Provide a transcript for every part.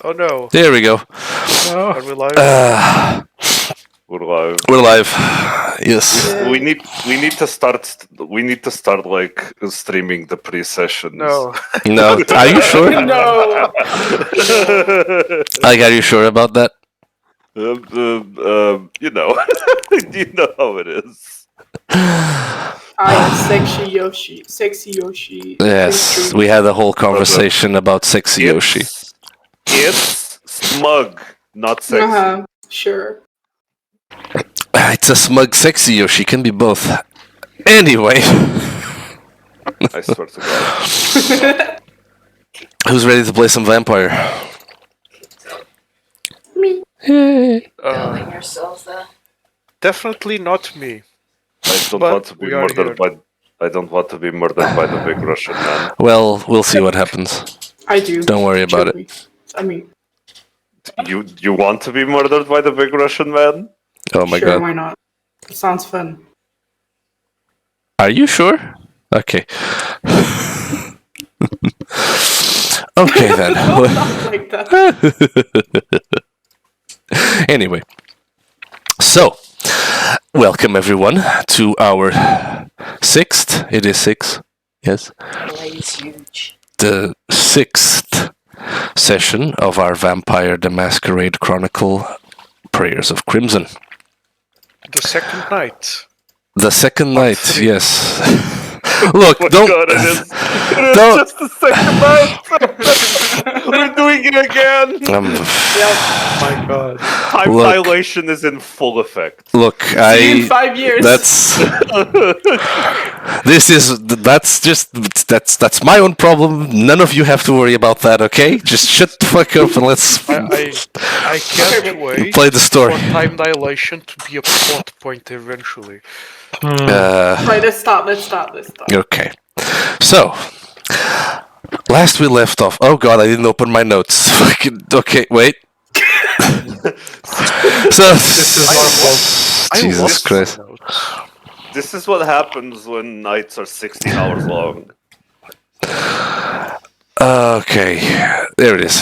Oh no. There we go. Are we live? We're live. We're live. Yes. We need to start. We need to start like streaming the pre-sessions. No. No. Are you sure? No. Like, are you sure about that? You know, you know how it is. Sexy Yoshi. Sexy Yoshi. Yes. We had a whole conversation about sexy Yoshi. It's smug, not sexy. Sure. It's a smug sexy Yoshi. Can be both. Anyway. I swear to God. Who's ready to play some vampire? Me. Uh, yourself, definitely not me. I don't But want to be we are murdered by. I don't want to be murdered by the big Russian man. Well, we'll see what happens. I do. Don't worry about it. I mean, You want to be murdered by the big Russian man? Oh my sure, god. why not? It sounds fun. Are you sure? Okay. Okay then. No, not like that. Anyway, so welcome everyone to our sixth. It is six. Yes, Blaze huge. the sixth session of our Vampire the Masquerade Chronicle, Prayers of Crimson. The second night. The second night. three. Yes. Look, Oh my don't. God, it is Don't- just the second night. We're doing it again. My god. Time Look. dilation is in full effect. Look, See you in 5 years. That's that's my own problem. None of you have to worry about that, okay? Just shut the fuck up and let's I can't wait play the story. for time dilation to be a plot point eventually. Right, let's stop. Okay. So, last we left off. Oh god, I didn't open my notes. Fucking okay, wait. So This is our fault. I Jesus lost Christ. my notes. This is what happens when nights are 16 hours long. Okay, there it is.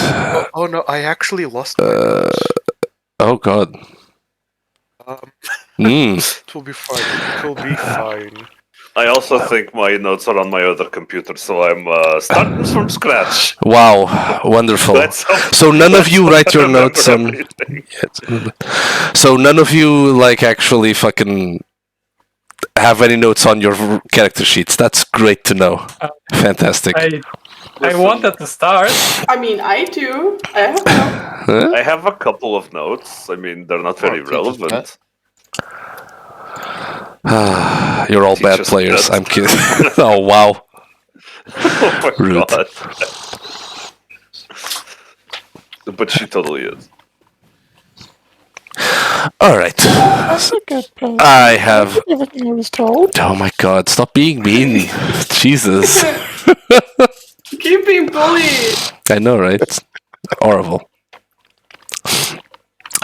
Oh no, I actually lost my notes. Oh god. Um, Mm. it will be fine. It will be fine. I also think my notes are on my other computer, so I'm starting from scratch. Wow, wonderful. Let's hope- So none of you write your remember notes on. everything. So none of you like actually fucking have any notes on your character sheets. That's great to know. Fantastic. I wanted to start. I mean, I do. I have no. Huh? I have a couple of notes. I mean, they're not very relevant. You're all bad Teacher's players. pet. I'm kidding. Oh wow. Oh my Rude. god. But she totally is. All right. I have. Everything I was told. Oh my god! Stop being mean. Jesus. Keep being bullied. I know, right? Horrible.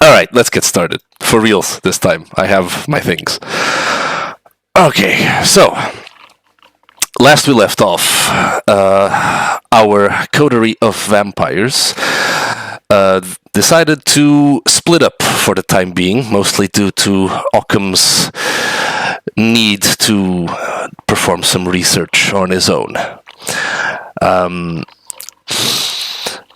All right, let's get started. For reals this time. I have my things. Okay, so last we left off, our coterie of vampires decided to split up for the time being, mostly due to Occam's need to perform some research on his own.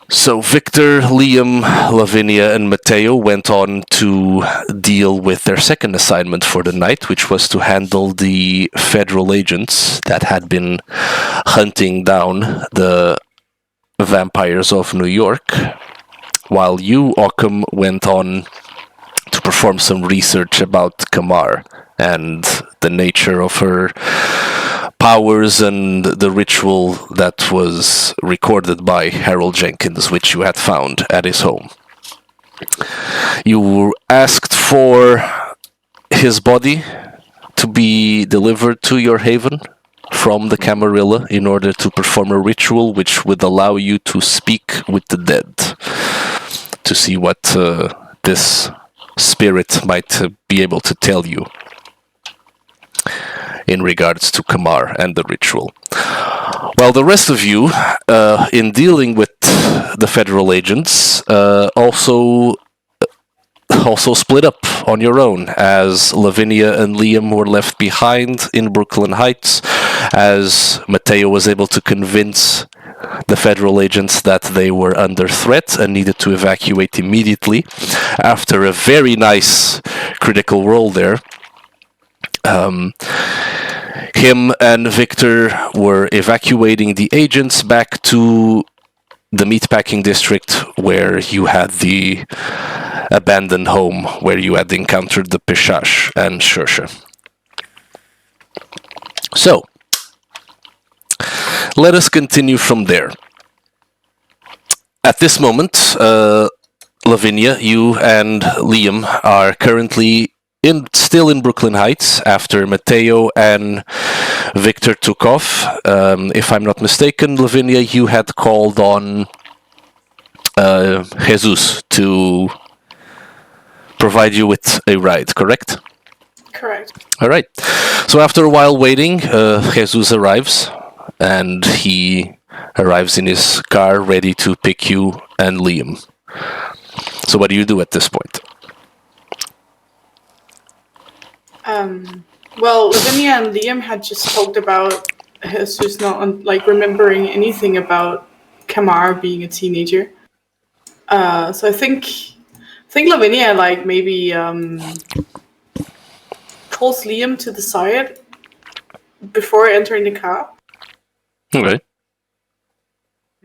So Victor, Liam, Lavinia, and Matteo went on to deal with their second assignment for the night, which was to handle the federal agents that had been hunting down the vampires of New York, while you, Occam, went on to perform some research about Kamar and the nature of her powers and the ritual that was recorded by Harold Jenkins, which you had found at his home. You were asked for his body to be delivered to your haven from the Camarilla in order to perform a ritual which would allow you to speak with the dead, to see what this spirit might be able to tell you in regards to Kamar and the ritual. While the rest of you, in dealing with the federal agents also split up on your own, as Lavinia and Liam were left behind in Brooklyn Heights, as Mateo was able to convince the federal agents that they were under threat and needed to evacuate immediately. After a very nice critical role there, him and Victor were evacuating the agents back to the meatpacking district where you had the abandoned home where you had encountered the Pishash and Shersha. So, let us continue from there. At this moment, Lavinia, you and Liam are currently still in Brooklyn Heights after Mateo and Victor took off. If I'm not mistaken, Lavinia, you had called on Jesus to provide you with a ride, correct? Correct. All right. So after a while waiting, Jesus arrives, and he arrives in his car ready to pick you and Liam. So what do you do at this point? Well, Lavinia and Liam had just talked about Jesus not remembering anything about Kamar being a teenager. So I think Lavinia maybe calls Liam to the side before entering the car. Okay.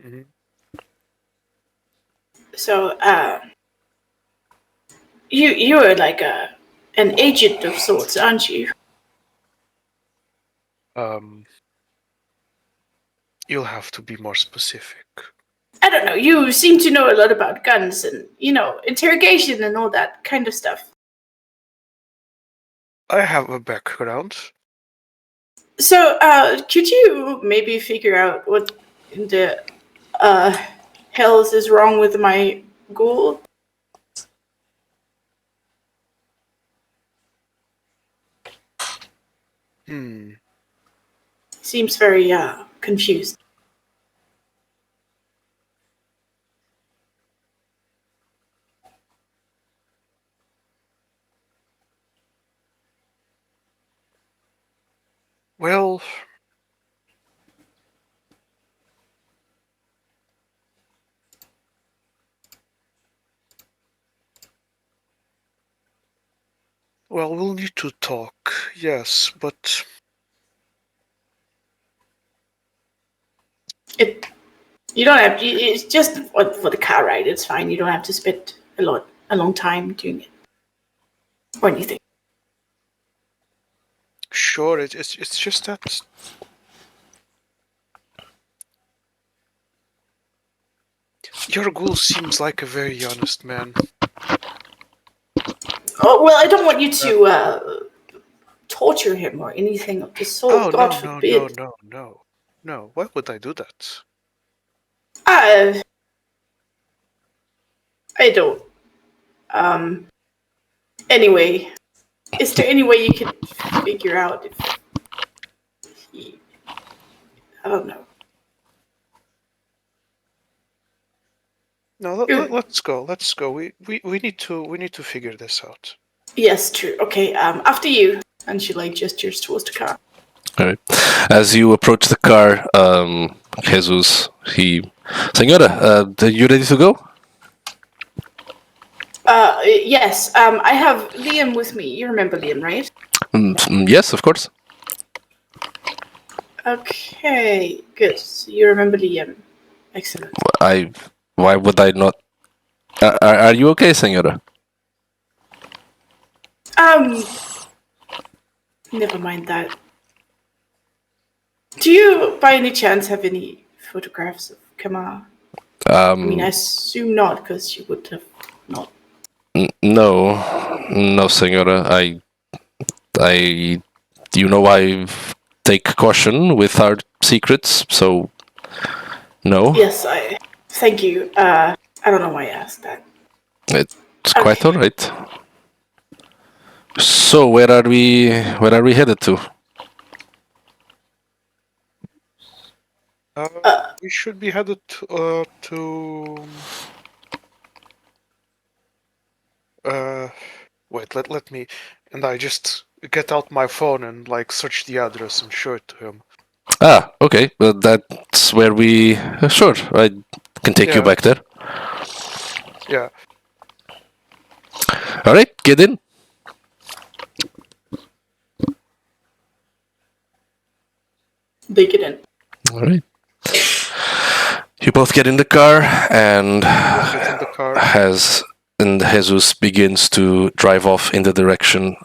Mhm. So you are like an agent of sorts, aren't you? You'll have to be more specific. I don't know. You seem to know a lot about guns and, interrogation and all that kind of stuff. I have a background. So, could you maybe figure out what in the hells is wrong with my ghoul? Seems very confused. Well, we'll need to talk, yes, but You don't have to. It's just for the car ride. It's fine. You don't have to spend a long time doing it or anything. sure, it's just that your ghoul seems like a very honest man. Oh well, I don't want you to torture him or anything of the sort. Oh, God no, forbid. no. Why would I do that? I don't. Anyway, is there any way you can figure out if he? I don't know. No, let's go. We need to figure this out. Yes, true. Okay. After you. And she gestures towards the car. All right. As you approach the car, Jesus, Senora, are you ready to go? Yes. I have Liam with me. You remember Liam, right? Yes, of course. Okay. Good. So you remember Liam. Excellent. Why would I not? Are you okay, Senora? Never mind that. Do you, by any chance, have any photographs of Kamar? I mean, I assume not, because you would have not. No, Senora. I I take caution with our secrets, so no. Yes, thank you. I don't know why I asked that. It's quite all right. So where are we headed to? We should be headed to. Wait. Let me. And I just get out my phone and like search the address and show it to him. Ah, okay. Well, that's where we. Sure, I can take you Yeah. back there. Yeah. All right, get in. They get in. All right. You both get in the car, and Get in the car. Jesus begins to drive off in the direction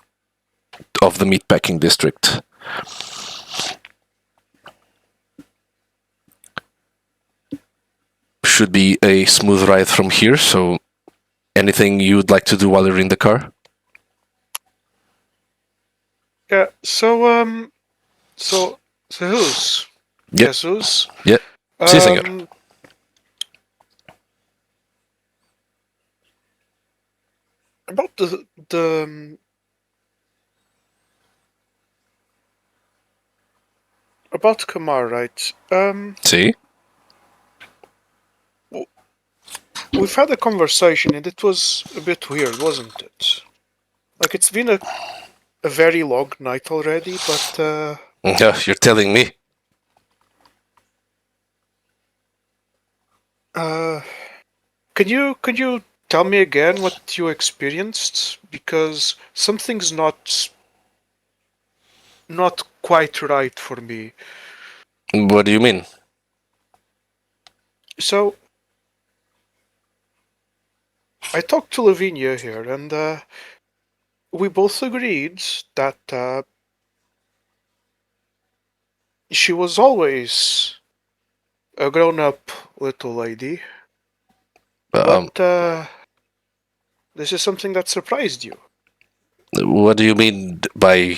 of the meatpacking district. Should be a smooth ride from here. So, anything you would like to do while you're in the car? Yeah. So Jesus. Yep. Jesus. Yeah. Sí, señor. About the about Kamar, right? Sí. We've had a conversation and it was a bit weird, wasn't it? Like it's been a very long night already, but Yeah, you're telling me. can you tell me again what you experienced? Because something's not quite right for me. What do you mean? So I talked to Lavinia here, and we both agreed that she was always a grown-up little lady, but this is something that surprised you. What do you mean by?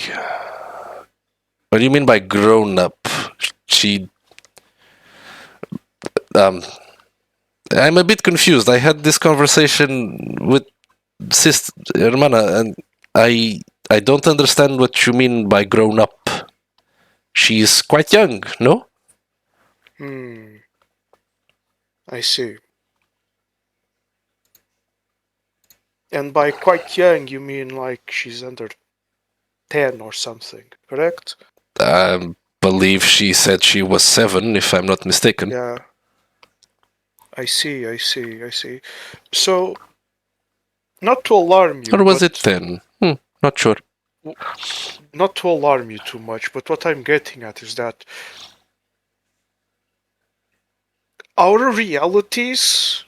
What do you mean by grown up? She. I'm a bit confused. I had this conversation with sister hermana, and I don't understand what you mean by grown up. She's quite young, no? I see. And by quite young, you mean like she's under 10 or something, correct? I believe she said she was 7, if I'm not mistaken. Yeah. I see. So, not to alarm you, Or was but it 10? Not sure. not to alarm you too much, but what I'm getting at is that our realities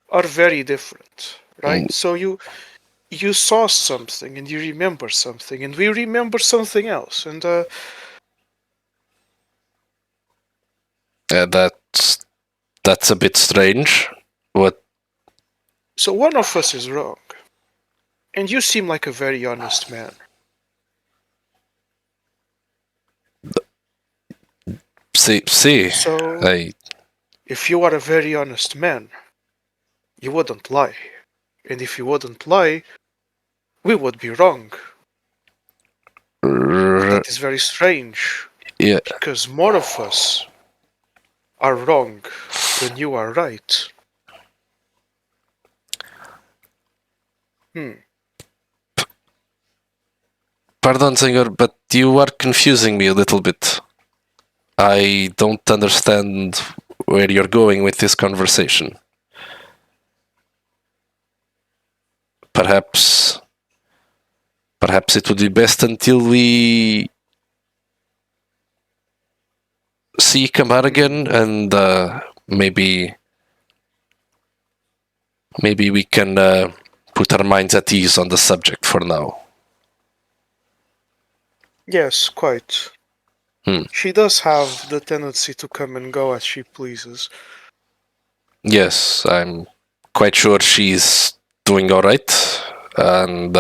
are very different, right? So you saw something and you remember something, and we remember something else, and That's a bit strange. What? so one of us is wrong, and you seem like a very honest man. See, So I if you are a very honest man, you wouldn't lie, and if you wouldn't lie, we would be wrong. That is very strange, yeah. because more of us are wrong than you are right. Pardon, senor, but you are confusing me a little bit. I don't understand where you're going with this conversation. Perhaps it would be best until we see Kamar again, and maybe we can put our minds at ease on the subject for now. Yes, quite. She does have the tendency to come and go as she pleases. Yes, I'm quite sure she's doing all right, and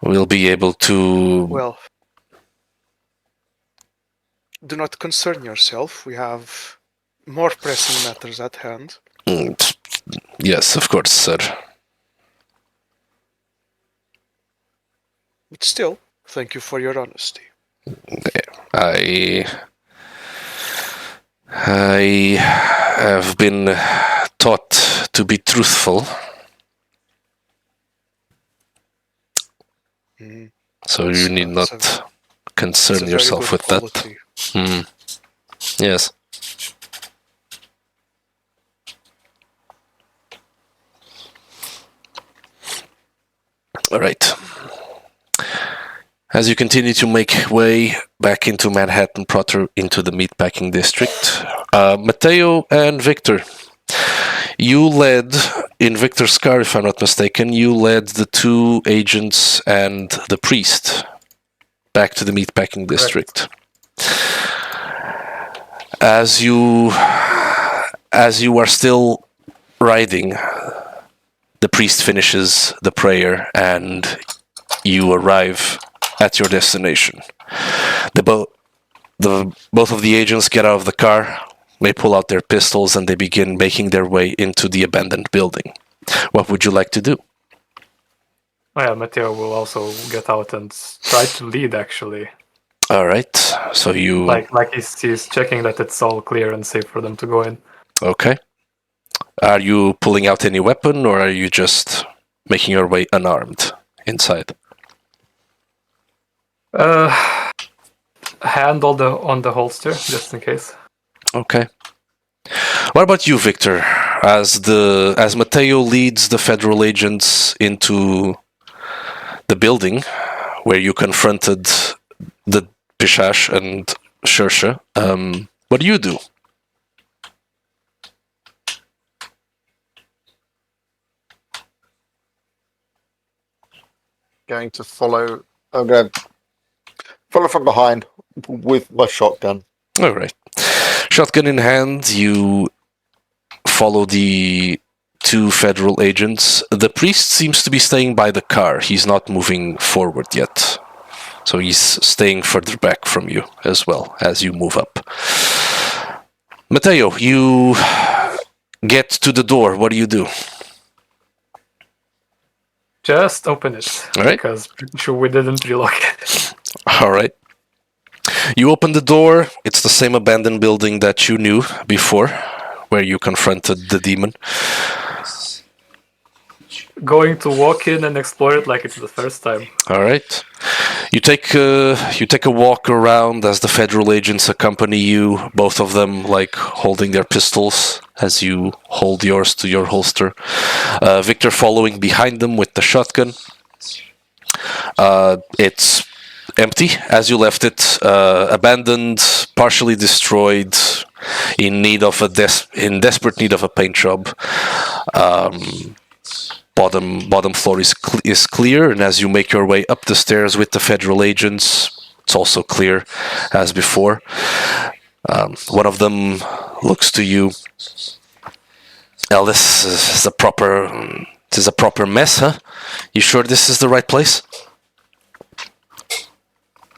we'll be able to. Well, do not concern yourself. We have more pressing matters at hand. Yes, of course, sir. But still, thank you for your honesty. I I have been taught to be truthful. So you need not concern yourself with that. Yes. All right. As you continue to make way back into Manhattan proper, into the meatpacking district, Mateo and Victor, you led, in Victor's car, if I'm not mistaken, you led the two agents and the priest back to the meatpacking district. As you are still riding, the priest finishes the prayer and you arrive at your destination. Both of the agents get out of the car, they pull out their pistols, and they begin making their way into the abandoned building. What would you like to do? Oh yeah, Matteo will also get out and try to lead, actually. All right, so you... Like he's checking that it's all clear and safe for them to go in. Okay. Are you pulling out any weapon, or are you just making your way unarmed inside? Hand on the holster, just in case. Okay. What about you, Victor? As Mateo leads the federal agents into the building where you confronted the Pishash and Shersha, what do you do? I'm going to follow from behind with my shotgun. All right. Shotgun in hand, you follow the two federal agents. The priest seems to be staying by the car. He's not moving forward yet. So he's staying further back from you as well as you move up. Mateo, you get to the door. What do you do? Just open it. All right. Because pretty sure we didn't relock it. All right. You open the door. It's the same abandoned building that you knew before, where you confronted the demon. Going to walk in and explore it like it's the first time. All right. You take a walk around as the federal agents accompany you, both of them like holding their pistols as you hold yours to your holster. Victor following behind them with the shotgun. It's empty as you left it, abandoned, partially destroyed, in desperate need of a paint job. Bottom floor is clear, and as you make your way up the stairs with the federal agents, it's also clear as before. One of them looks to you. Well, this is a proper mess, huh? You sure this is the right place?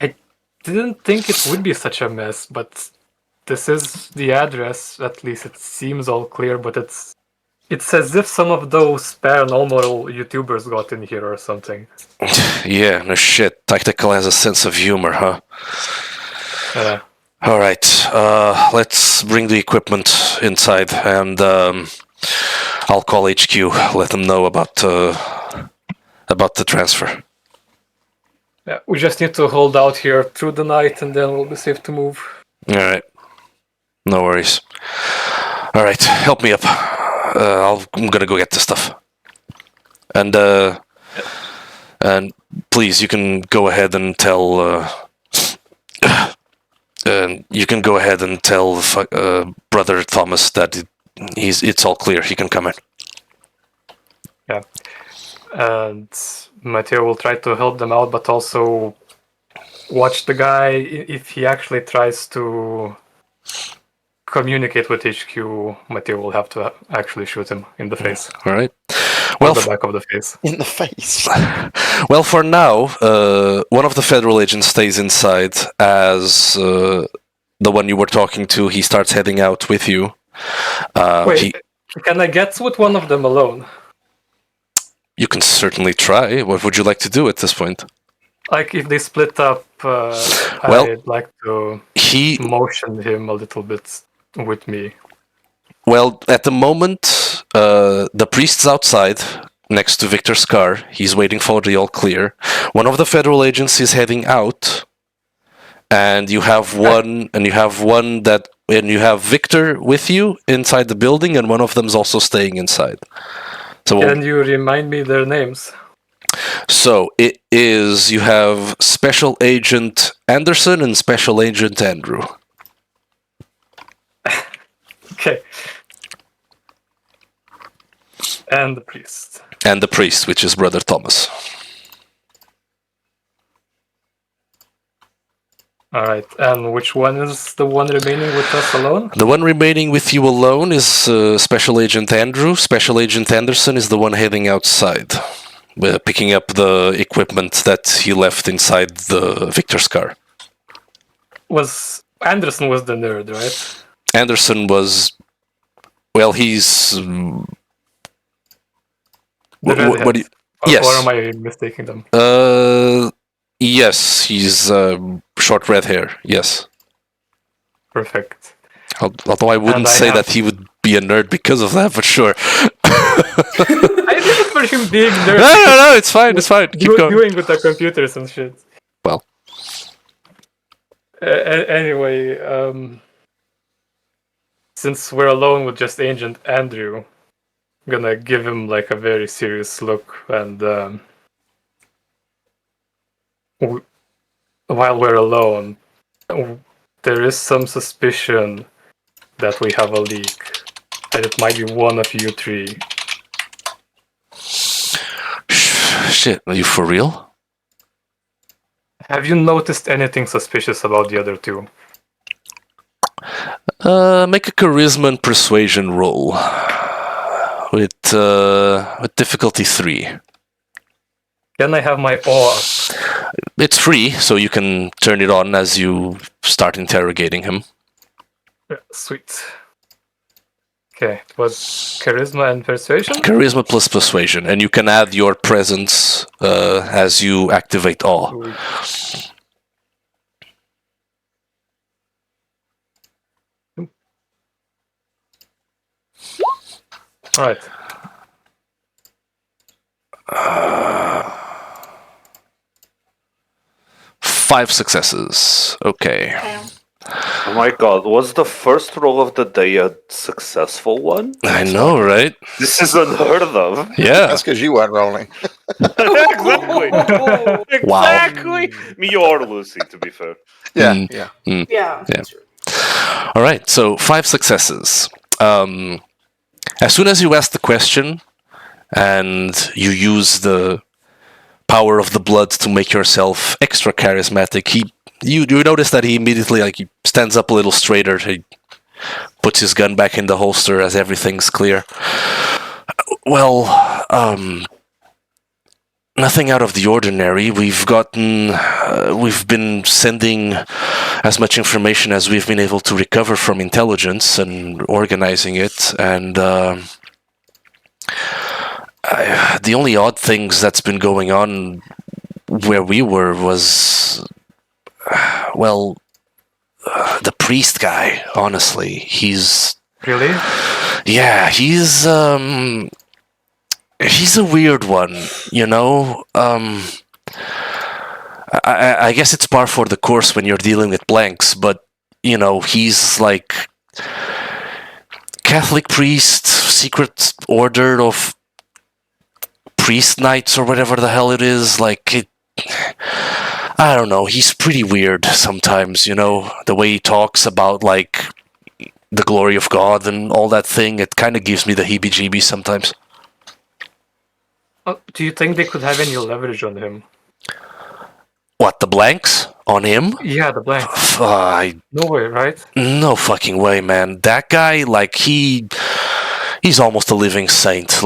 I didn't think it would be such a mess, but this is the address. At least it seems all clear, but it's as if some of those paranormal YouTubers got in here or something. Yeah, no shit. Tactical has a sense of humor, huh? Yeah. All right, let's bring the equipment inside, and I'll call HQ. Let them know about the transfer. Yeah, we just need to hold out here through the night, and then we'll be safe to move. All right, no worries. All right, help me up. I'm gonna go get the stuff, and please, you can go ahead and tell. You can go ahead and tell Brother Thomas that it's all clear. He can come in. Yeah, and Matteo will try to help them out, but also watch the guy if he actually tries to communicate with HQ. Matteo will have to actually shoot him in the face. All right. Well, the back of the face. In the face. Well, for now, one of the federal agents stays inside as the one you were talking to. He starts heading out with you. Wait, can I get with one of them alone? You can certainly try. What would you like to do at this point? Like, if they split up, Well, I'd like to motion him a little bit. with me? Well, at the moment, the priest's outside, next to Victor's car. He's waiting for the all clear. One of the federal agents is heading out, and you have one, and you have Victor with you inside the building, and one of them's also staying inside. So, Can you remind me their names? so it is. You have Special Agent Anderson and Special Agent Andrew. Okay. And the priest. And the priest, which is Brother Thomas. Alright, and which one is the one remaining with us alone? The one remaining with you alone is Special Agent Andrew. Special Agent Anderson is the one heading outside, picking up the equipment that he left inside the Victor's car. Anderson was the nerd, right? Anderson was... Well, he's... The what redhead. do you... Yes. Or am I mistaking them? Yes, he's short red hair, yes. Perfect. Although I wouldn't say that he would be a nerd because of that, but sure. I remember him being nerd. No, it's fine, keep going. Doing with the computers and shit. Well. Anyway, since we're alone with just Agent Andrew, I'm gonna give him like a very serious look, and while we're alone, there is some suspicion that we have a leak, and it might be one of you three. Shit, are you for real? Have you noticed anything suspicious about the other two? Make a charisma and persuasion roll with difficulty 3. Can I have my awe up? It's free, so you can turn it on as you start interrogating him. Yeah, sweet. Okay, it was charisma and persuasion? Charisma plus persuasion, and you can add your presence as you activate awe. Alright. 5 successes. Okay. Oh my god, was the first roll of the day a successful one? I know, right? This is unheard of. Yeah. That's because you weren't rolling. Exactly. Wow. Exactly. Me or Lucy, to be fair. Yeah, Mm. yeah. Yeah. Yeah. That's true. All right, so 5 successes. As soon as you ask the question and you use the power of the blood to make yourself extra charismatic, you notice that he immediately he stands up a little straighter. He puts his gun back in the holster as everything's clear. Well, nothing out of the ordinary. We've been sending as much information as we've been able to recover from intelligence and organizing it, and the only odd things that's been going on where we were was, the priest guy, honestly. He's... Really? Yeah, he's a weird one, you know? I guess it's par for the course when you're dealing with blanks, but, you know, he's like Catholic priest, secret order of priest knights or whatever the hell it is. I don't know, he's pretty weird sometimes, you know? The way he talks about, the glory of God and all that thing, it kind of gives me the heebie-jeebies sometimes. Do you think they could have any leverage on him? What, the blanks? On him? Yeah, the blank. No way, right? No fucking way, man. That guy, he's almost a living saint.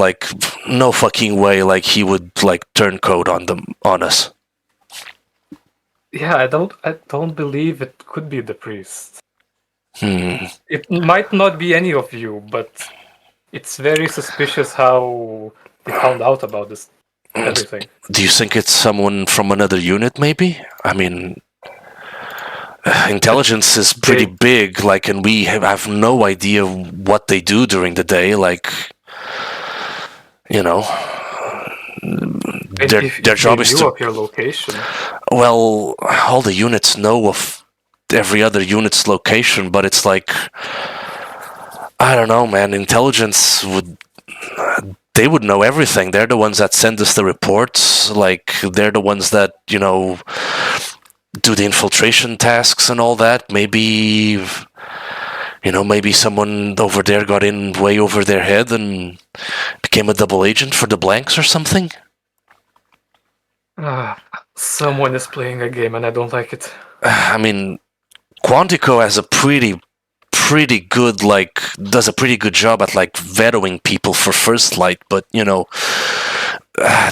No fucking way, he would, turn code on us. Yeah, I don't believe it could be the priest. It might not be any of you, but it's very suspicious how they found out about this everything. Do you think it's someone from another unit, maybe? I mean, Intelligence is pretty big, like, and we have no idea what they do during the day, like, you know, And their if job they is knew to, of your location, well, all the units know of every other unit's location, but it's like, I don't know, man, intelligence they would know everything. They're the ones that send us the reports, like, they're the ones that, do the infiltration tasks and all that. Maybe, maybe someone over there got in way over their head and became a double agent for the blanks or something. someone is playing a game and I don't like it. I mean, Quantico has a pretty good, like, does a pretty good job at, like, vetoing people for first light, but,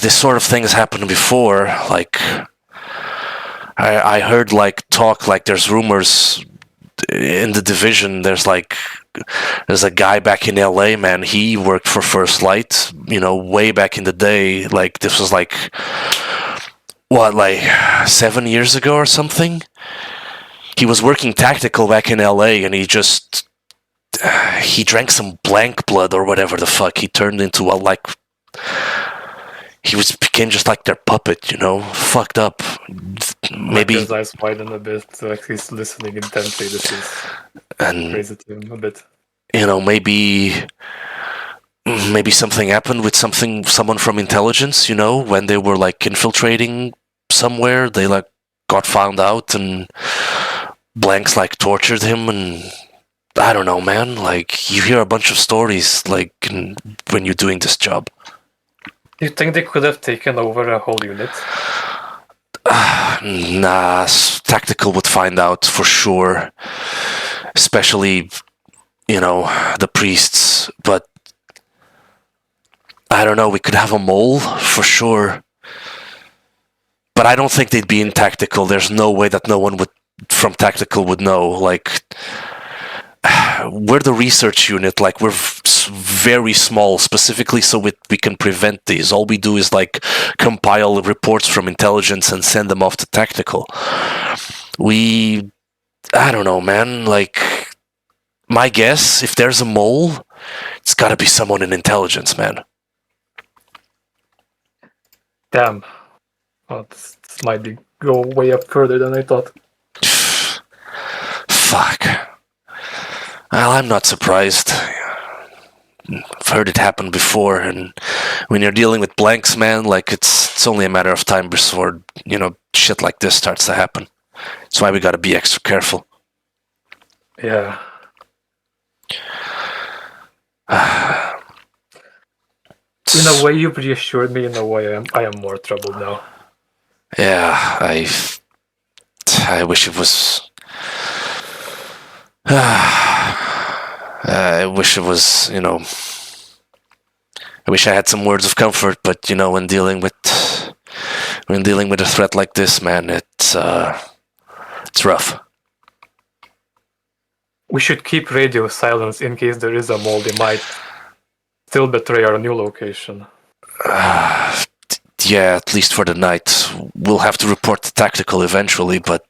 this sort of thing has happened before. Like, I heard, like, talk, like, there's rumors in the division, there's a guy back in LA, man, he worked for First Light, way back in the day. Like, this was like 7 years ago or something. He was working tactical back in LA, and he drank some blank blood or whatever the fuck. He turned into became just like their puppet, fucked up. Maybe his eyes widen a bit, like he's listening intently. This is crazy to him a bit. Maybe something happened with someone from intelligence, when they were, like, infiltrating somewhere, they, like, got found out, and blanks, like, tortured him, and I don't know, man. Like, you hear a bunch of stories, like, when you're doing this job. Do you think they could have taken over a whole unit? Nah, tactical would find out for sure. Especially, the priests. But I don't know, we could have a mole for sure. But I don't think they'd be in tactical. There's no way that no one from tactical would know. Like, we're the research unit. Like, we're very small, specifically so we can prevent these. All we do is, like, compile reports from intelligence and send them off to tactical. I don't know, man. Like, my guess, if there's a mole, it's gotta be someone in intelligence, man. Damn. Oh, this might go way up further than I thought. Fuck. Well, I'm not surprised. I've heard it happen before, and when you're dealing with blanks, man, like, it's only a matter of time before, shit like this starts to happen. That's why we gotta be extra careful. Yeah. In a way, you've reassured me. In a way, I am more troubled now. Yeah, I wish it was. I wish it was, I wish I had some words of comfort, but when dealing with a threat like this, man, it's rough. We should keep radio silence in case there is a mole. They might still betray our new location. Yeah, at least for the night. We'll have to report to tactical eventually, but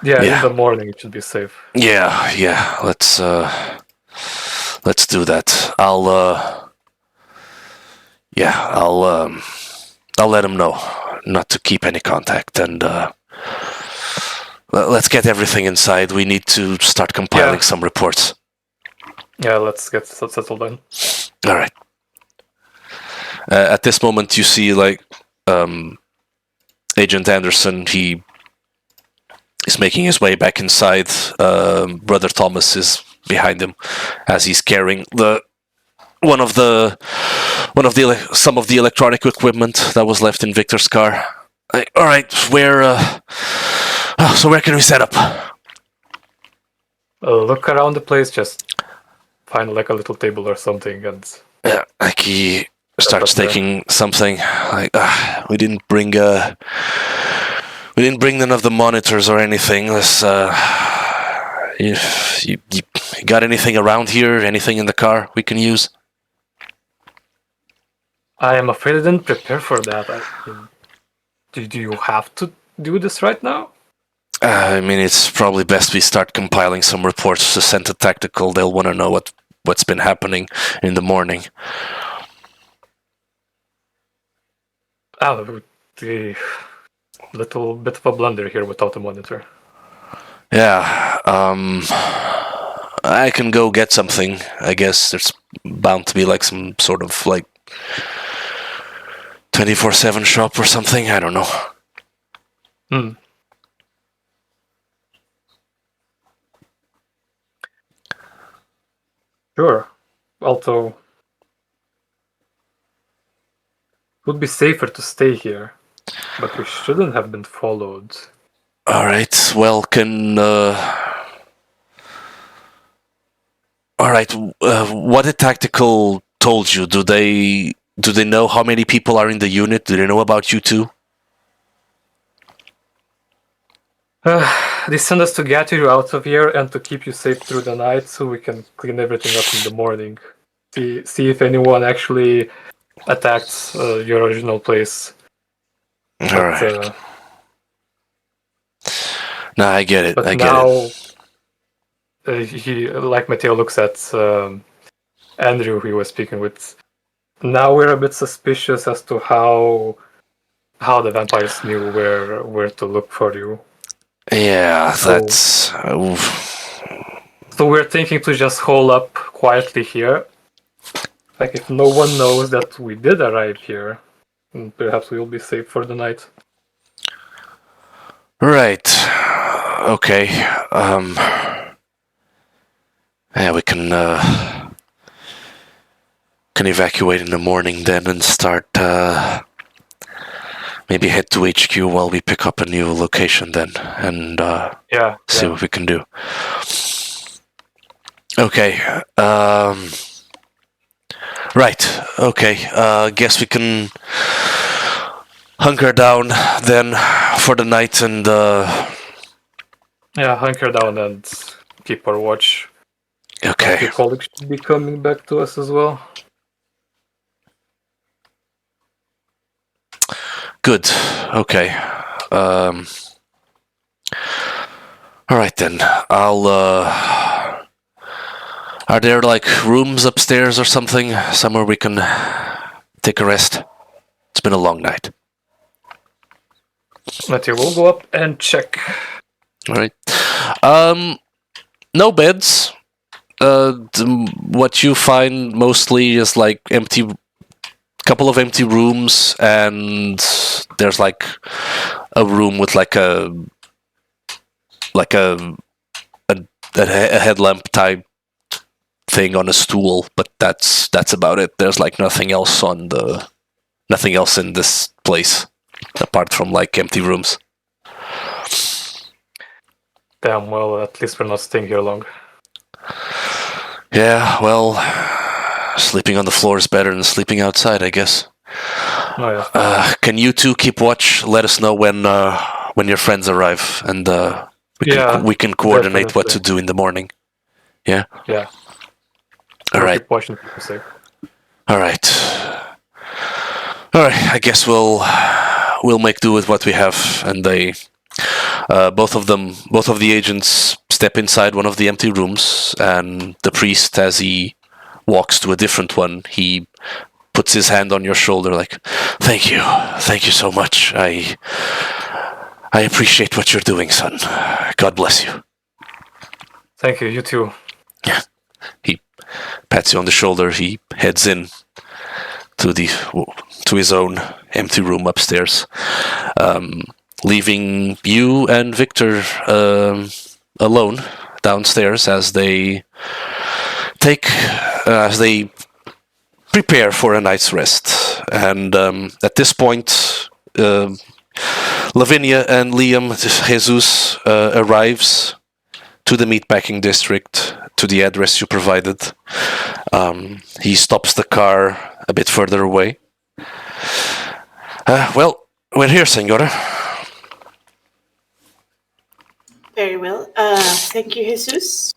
yeah, in the morning it should be safe. Yeah. Let's do that. I'll let him know not to keep any contact, and let's get everything inside. We need to start compiling some reports. Yeah, let's get settled then. All right. At this moment, you see, like, Agent Anderson. He is making his way back inside. Brother Thomas is behind him as he's carrying some of the electronic equipment that was left in Victor's car. All right, so where can we set up? Look around the place. Just find, like, a little table or something, and yeah, like, he starts taking something. Like, we didn't bring none of the monitors or anything. Let's you got anything around here? Anything in the car we can use? I am afraid I didn't prepare for that. Do you have to do this right now? I mean, it's probably best we start compiling some reports to send to Tactical. They'll want to know what's been happening in the morning. The little bit of a blunder here without a monitor. Yeah, I can go get something. I guess there's bound to be like some sort of like 24/7 shop or something. I don't know. Sure. Although, it would be safer to stay here, but we shouldn't have been followed. All right. Well, all right. What did Tactical told you? Do they know how many people are in the unit? Do they know about you too? They send us to get you out of here and to keep you safe through the night so we can clean everything up in the morning. See if anyone actually attacked your original place. All right. No, I get it. But I now, get it. he, like Matteo looks at Andrew, who he was speaking with. Now we're a bit suspicious as to how the vampires knew where to look for you. Yeah, that's. So we're thinking to just hole up quietly here. Like, if no one knows that we did arrive here, perhaps we will be safe for the night. Right. Okay. Yeah, we can evacuate in the morning then and start. Maybe head to HQ while we pick up a new location then, and see what we can do. Okay. Right. Okay. Guess we can hunker down then for the night and. Hunker down and keep our watch. Okay. Your colleagues should be coming back to us as well. Good. Okay. All right then. I'll. Are there like rooms upstairs or something? Somewhere we can take a rest? It's been a long night. Matthew, we'll go up and check. All right. No beds. What you find mostly is like couple of empty rooms, and there's like a room with like a headlamp type thing on a stool, but that's about it. There's like nothing else in this place apart from like empty rooms. Damn, well, at least we're not staying here long. Yeah, well, sleeping on the floor is better than sleeping outside, I guess. Oh, yeah. Can you two keep watch? Let us know when your friends arrive, and we can coordinate definitely. what to do in the morning. Yeah? Yeah. All right. Keep watching people safe. All right. I guess we'll make do with what we have, and they both of the agents step inside one of the empty rooms, and the priest, as he walks to a different one, he puts his hand on your shoulder like, thank you so much. I appreciate what you're doing, son. God bless you. Thank you, you too. Yeah. He pats you on the shoulder. He heads in to his own empty room upstairs, leaving you and Victor alone downstairs as they prepare for a night's rest. And at this point, Lavinia and Liam, Jesus arrives to the meatpacking district, to the address you provided. He stops the car a bit further away. Well, we're here, Senora. Very well. Thank you, Jesus.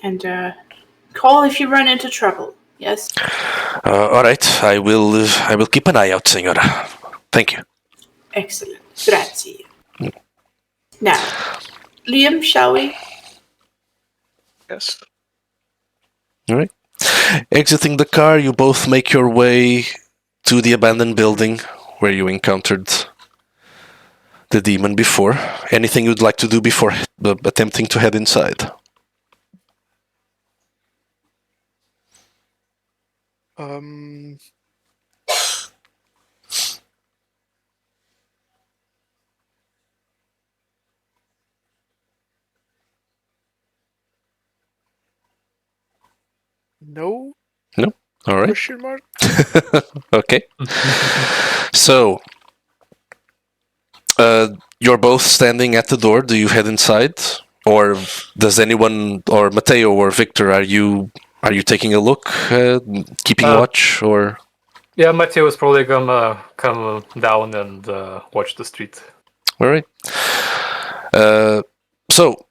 And call if you run into trouble. Yes. All right, I will keep an eye out, Senora. Thank you. Excellent. Grazie. Now, Liam, shall we? Yes. All right. Exiting the car, you both make your way to the abandoned building where you encountered the demon before. Anything you'd like to do before attempting to head inside? No? No? All right. Question mark? Okay. So, you're both standing at the door. Do you head inside, or does anyone, or Mateo or Victor, are you taking a look, keeping watch, or? Yeah, Mateo is probably gonna come down and watch the street. All right. So,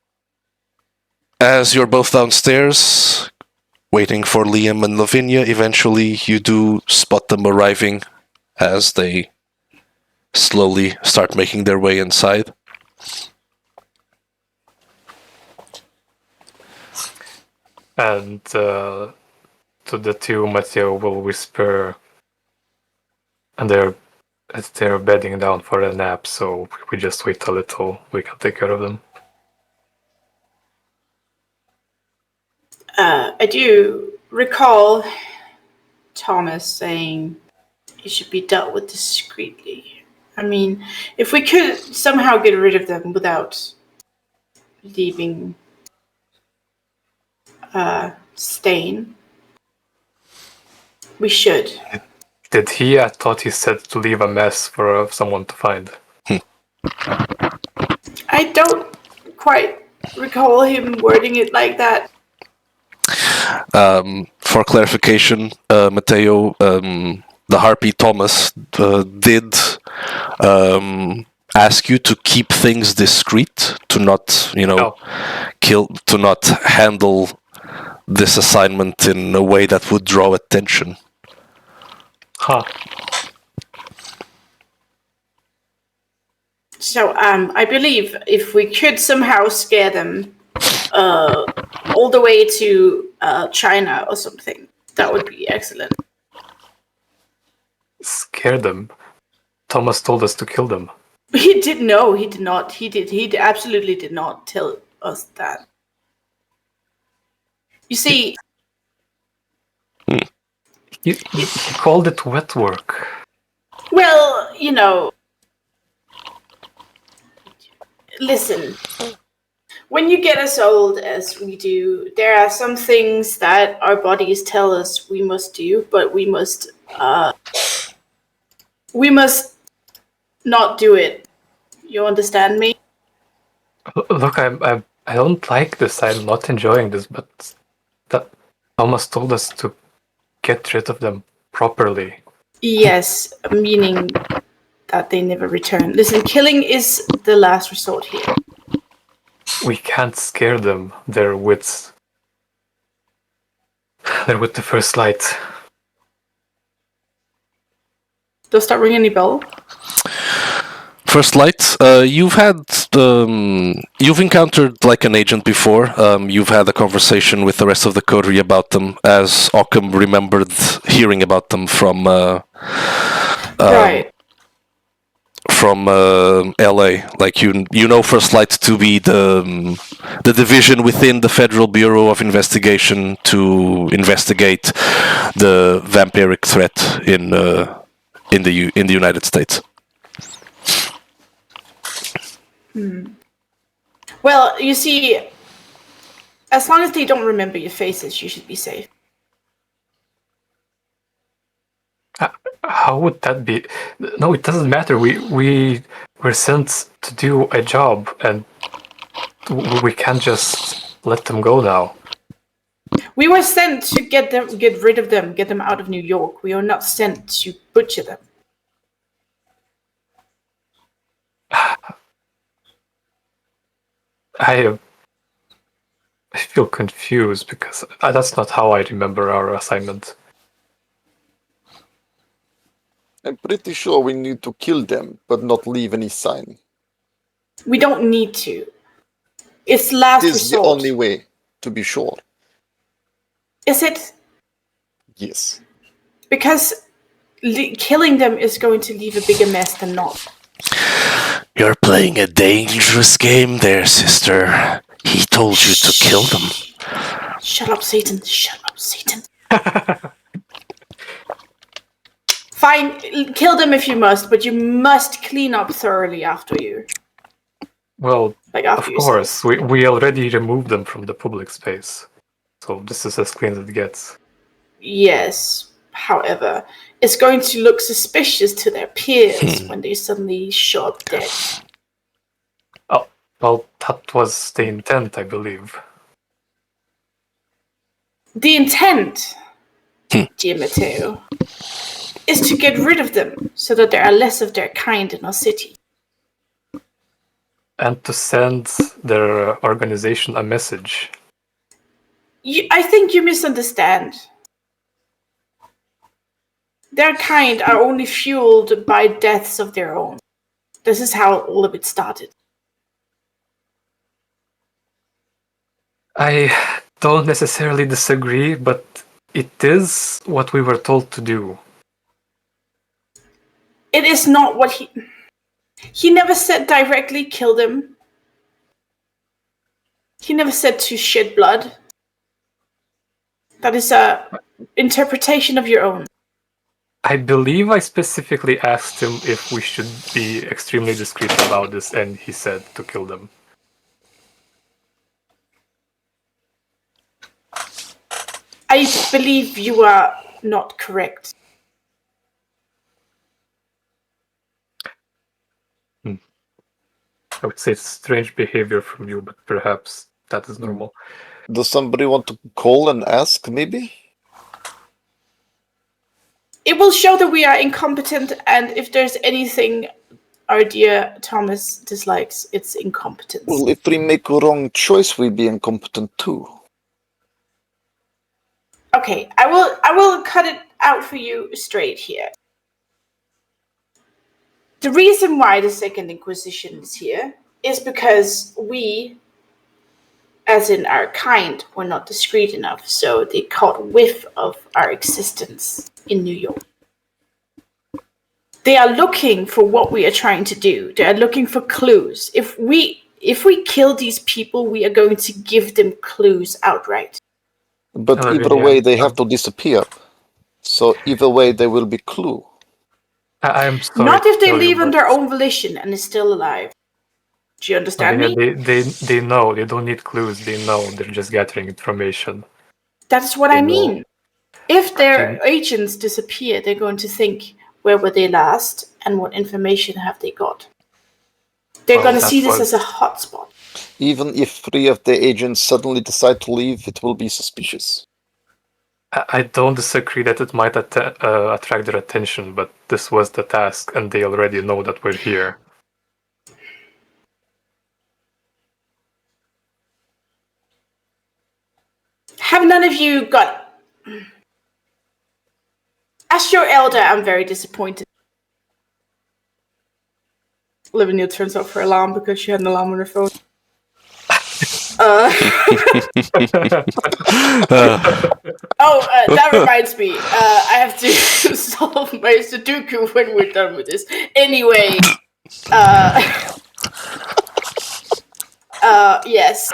as you're both downstairs, waiting for Liam and Lavinia, eventually you do spot them arriving as they slowly start making their way inside. And to the two, Mateo will whisper, and they're bedding down for a nap, so we just wait a little. We can take care of them. I do recall Thomas saying it should be dealt with discreetly. I mean, if we could somehow get rid of them without leaving stain, we should. Did he? I thought he said to leave a mess for someone to find. I don't quite recall him wording it like that. For clarification, Mateo, the harpy Thomas did ask you to keep things discreet, to not, to not handle this assignment in a way that would draw attention. Huh. So, I believe if we could somehow scare them all the way to China or something, that would be excellent. Scare them? Thomas told us to kill them. He did no, he did not. He absolutely did not tell us that. You see, He called it wet work. well, listen. When you get as old as we do, there are some things that our bodies tell us we must do, but we must not do it. You understand me? Look, I don't like this. I'm not enjoying this, but that Thomas told us to get rid of them properly. Yes, meaning that they never return. Listen, killing is the last resort here. We can't scare them. They're with the first light. Does that ring any bell? First light, you've encountered like an agent before. You've had a conversation with the rest of the coterie about them, as Occam remembered hearing about them from Right. from LA. Like you know First Light to be the division within the Federal Bureau of Investigation to investigate the vampiric threat in the United States. Well, you see, as long as they don't remember your faces, you should be safe. How would that be? No, it doesn't matter. We were sent to do a job, and we can't just let them go now. We were sent to get rid of them, get them out of New York. We are not sent to butcher them. I feel confused because that's not how I remember our assignment. I'm pretty sure we need to kill them, but not leave any sign. We don't need to. It's last It is the resort. only way, to be sure. Is it? Yes. Because killing them is going to leave a bigger mess than not. You're playing a dangerous game there, sister. He told you to kill them. Shut up, Satan. Shut up, Satan. Fine, kill them if you must, but you must clean up thoroughly after you. Well, Like after of yourself. course, we already removed them from the public space. So this is as clean as it gets. Yes. However, it's going to look suspicious to their peers when they suddenly show up dead. Oh, well, that was the intent, I believe. The intent, dear Matteo, is to get rid of them so that there are less of their kind in our city. And to send their organization a message. I think you misunderstand. Their kind are only fueled by deaths of their own. This is how all of it started. I don't necessarily disagree, but it is what we were told to do. It is not what he never said directly kill them. He never said to shed blood. That is a interpretation of your own. I believe I specifically asked him if we should be extremely discreet about this, and he said to kill them. I believe you are not correct. I would say it's strange behavior from you, but perhaps that is normal. Does somebody want to call and ask, maybe? It will show that we are incompetent, and if there's anything our dear Thomas dislikes, it's incompetence. Well, if we make a wrong choice, we'll be incompetent too. Okay, I will cut it out for you straight here. The reason why the Second Inquisition is here is because we, as in our kind, were not discreet enough, so they caught whiff of our existence in New York. They are looking for what we are trying to do. They are looking for clues. If we kill these people, we are going to give them clues outright. But either way, they have to disappear. So either way, there will be clue. I'm sorry. Not if they leave on their own volition and is still alive. Do you understand me? They know. They don't need clues. They know. They're just gathering information. That's what I mean. If their agents disappear, they're going to think, where were they last and what information have they got? They're going to see this as a hotspot. Even if 3 of the agents suddenly decide to leave, it will be suspicious. I don't disagree that it might attract their attention, but this was the task, and they already know that we're here. Have none of you got... As your elder, I'm very disappointed. Lavinia turns off her alarm because she had an alarm on her phone. That reminds me. I have to solve my Sudoku when we're done with this. Anyway, yes.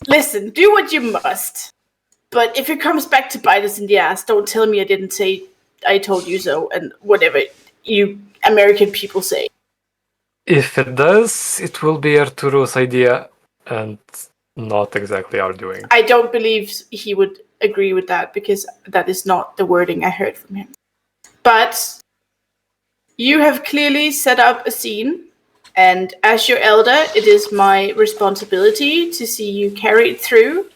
Listen, do what you must. But if it comes back to bite us in the ass, don't tell me I didn't say I told you so and whatever you American people say. If it does, it will be Arturo's idea and not exactly our doing. I don't believe he would agree with that because that is not the wording I heard from him. But you have clearly set up a scene, and as your elder, it is my responsibility to see you carry it through,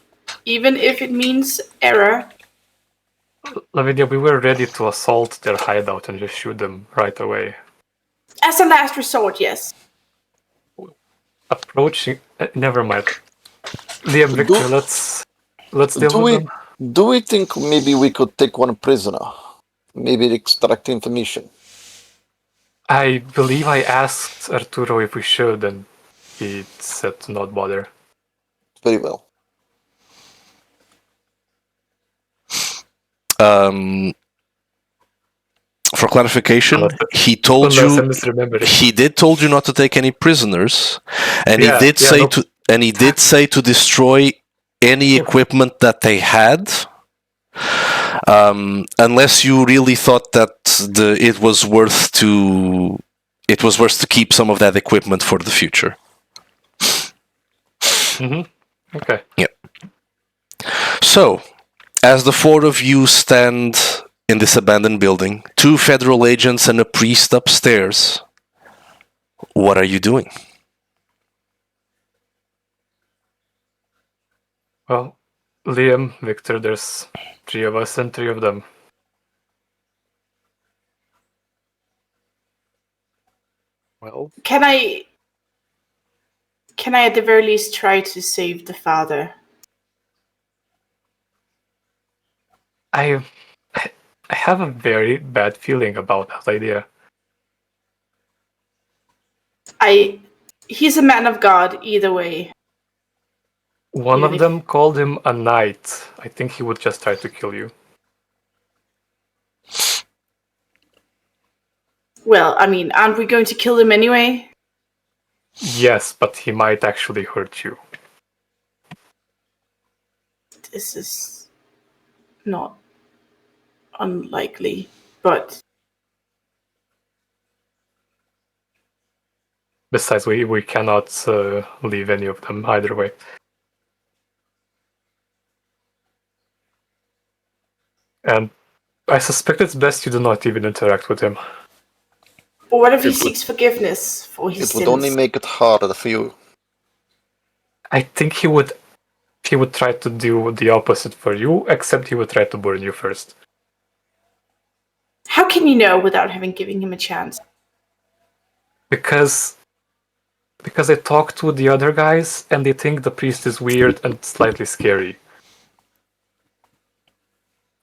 even if it means error. Lavinia, we were ready to assault their hideout and just shoot them right away. As a last resort, yes. Approaching... never mind. Liam, Victor, let's deal with them. Do we think maybe we could take one prisoner? Maybe extract information? I believe I asked Arturo if we should, and he said to not bother. Very well. For clarification, he did told you not to take any prisoners, and he did say to destroy any equipment that they had, unless you really thought that it was worth to keep some of that equipment for the future. Okay. Yeah. So, as the four of you stand in this abandoned building, 2 federal agents and a priest upstairs, what are you doing? Well, Liam, Victor, there's 3 of us and 3 of them. Well, Can I at the very least try to save the father? I have a very bad feeling about that idea. He's a man of God either way. One of them called him a knight. I think he would just try to kill you. Well, I mean, aren't we going to kill him anyway? Yes, but he might actually hurt you. This is not unlikely, but... Besides, we cannot leave any of them either way. And I suspect it's best you do not even interact with him. But what if he seeks forgiveness for his sins? It would only make it harder for you. I think he would try to do the opposite for you, except he would try to burn you first. How can you know without having given him a chance? Because I talked to the other guys, and they think the priest is weird and slightly scary.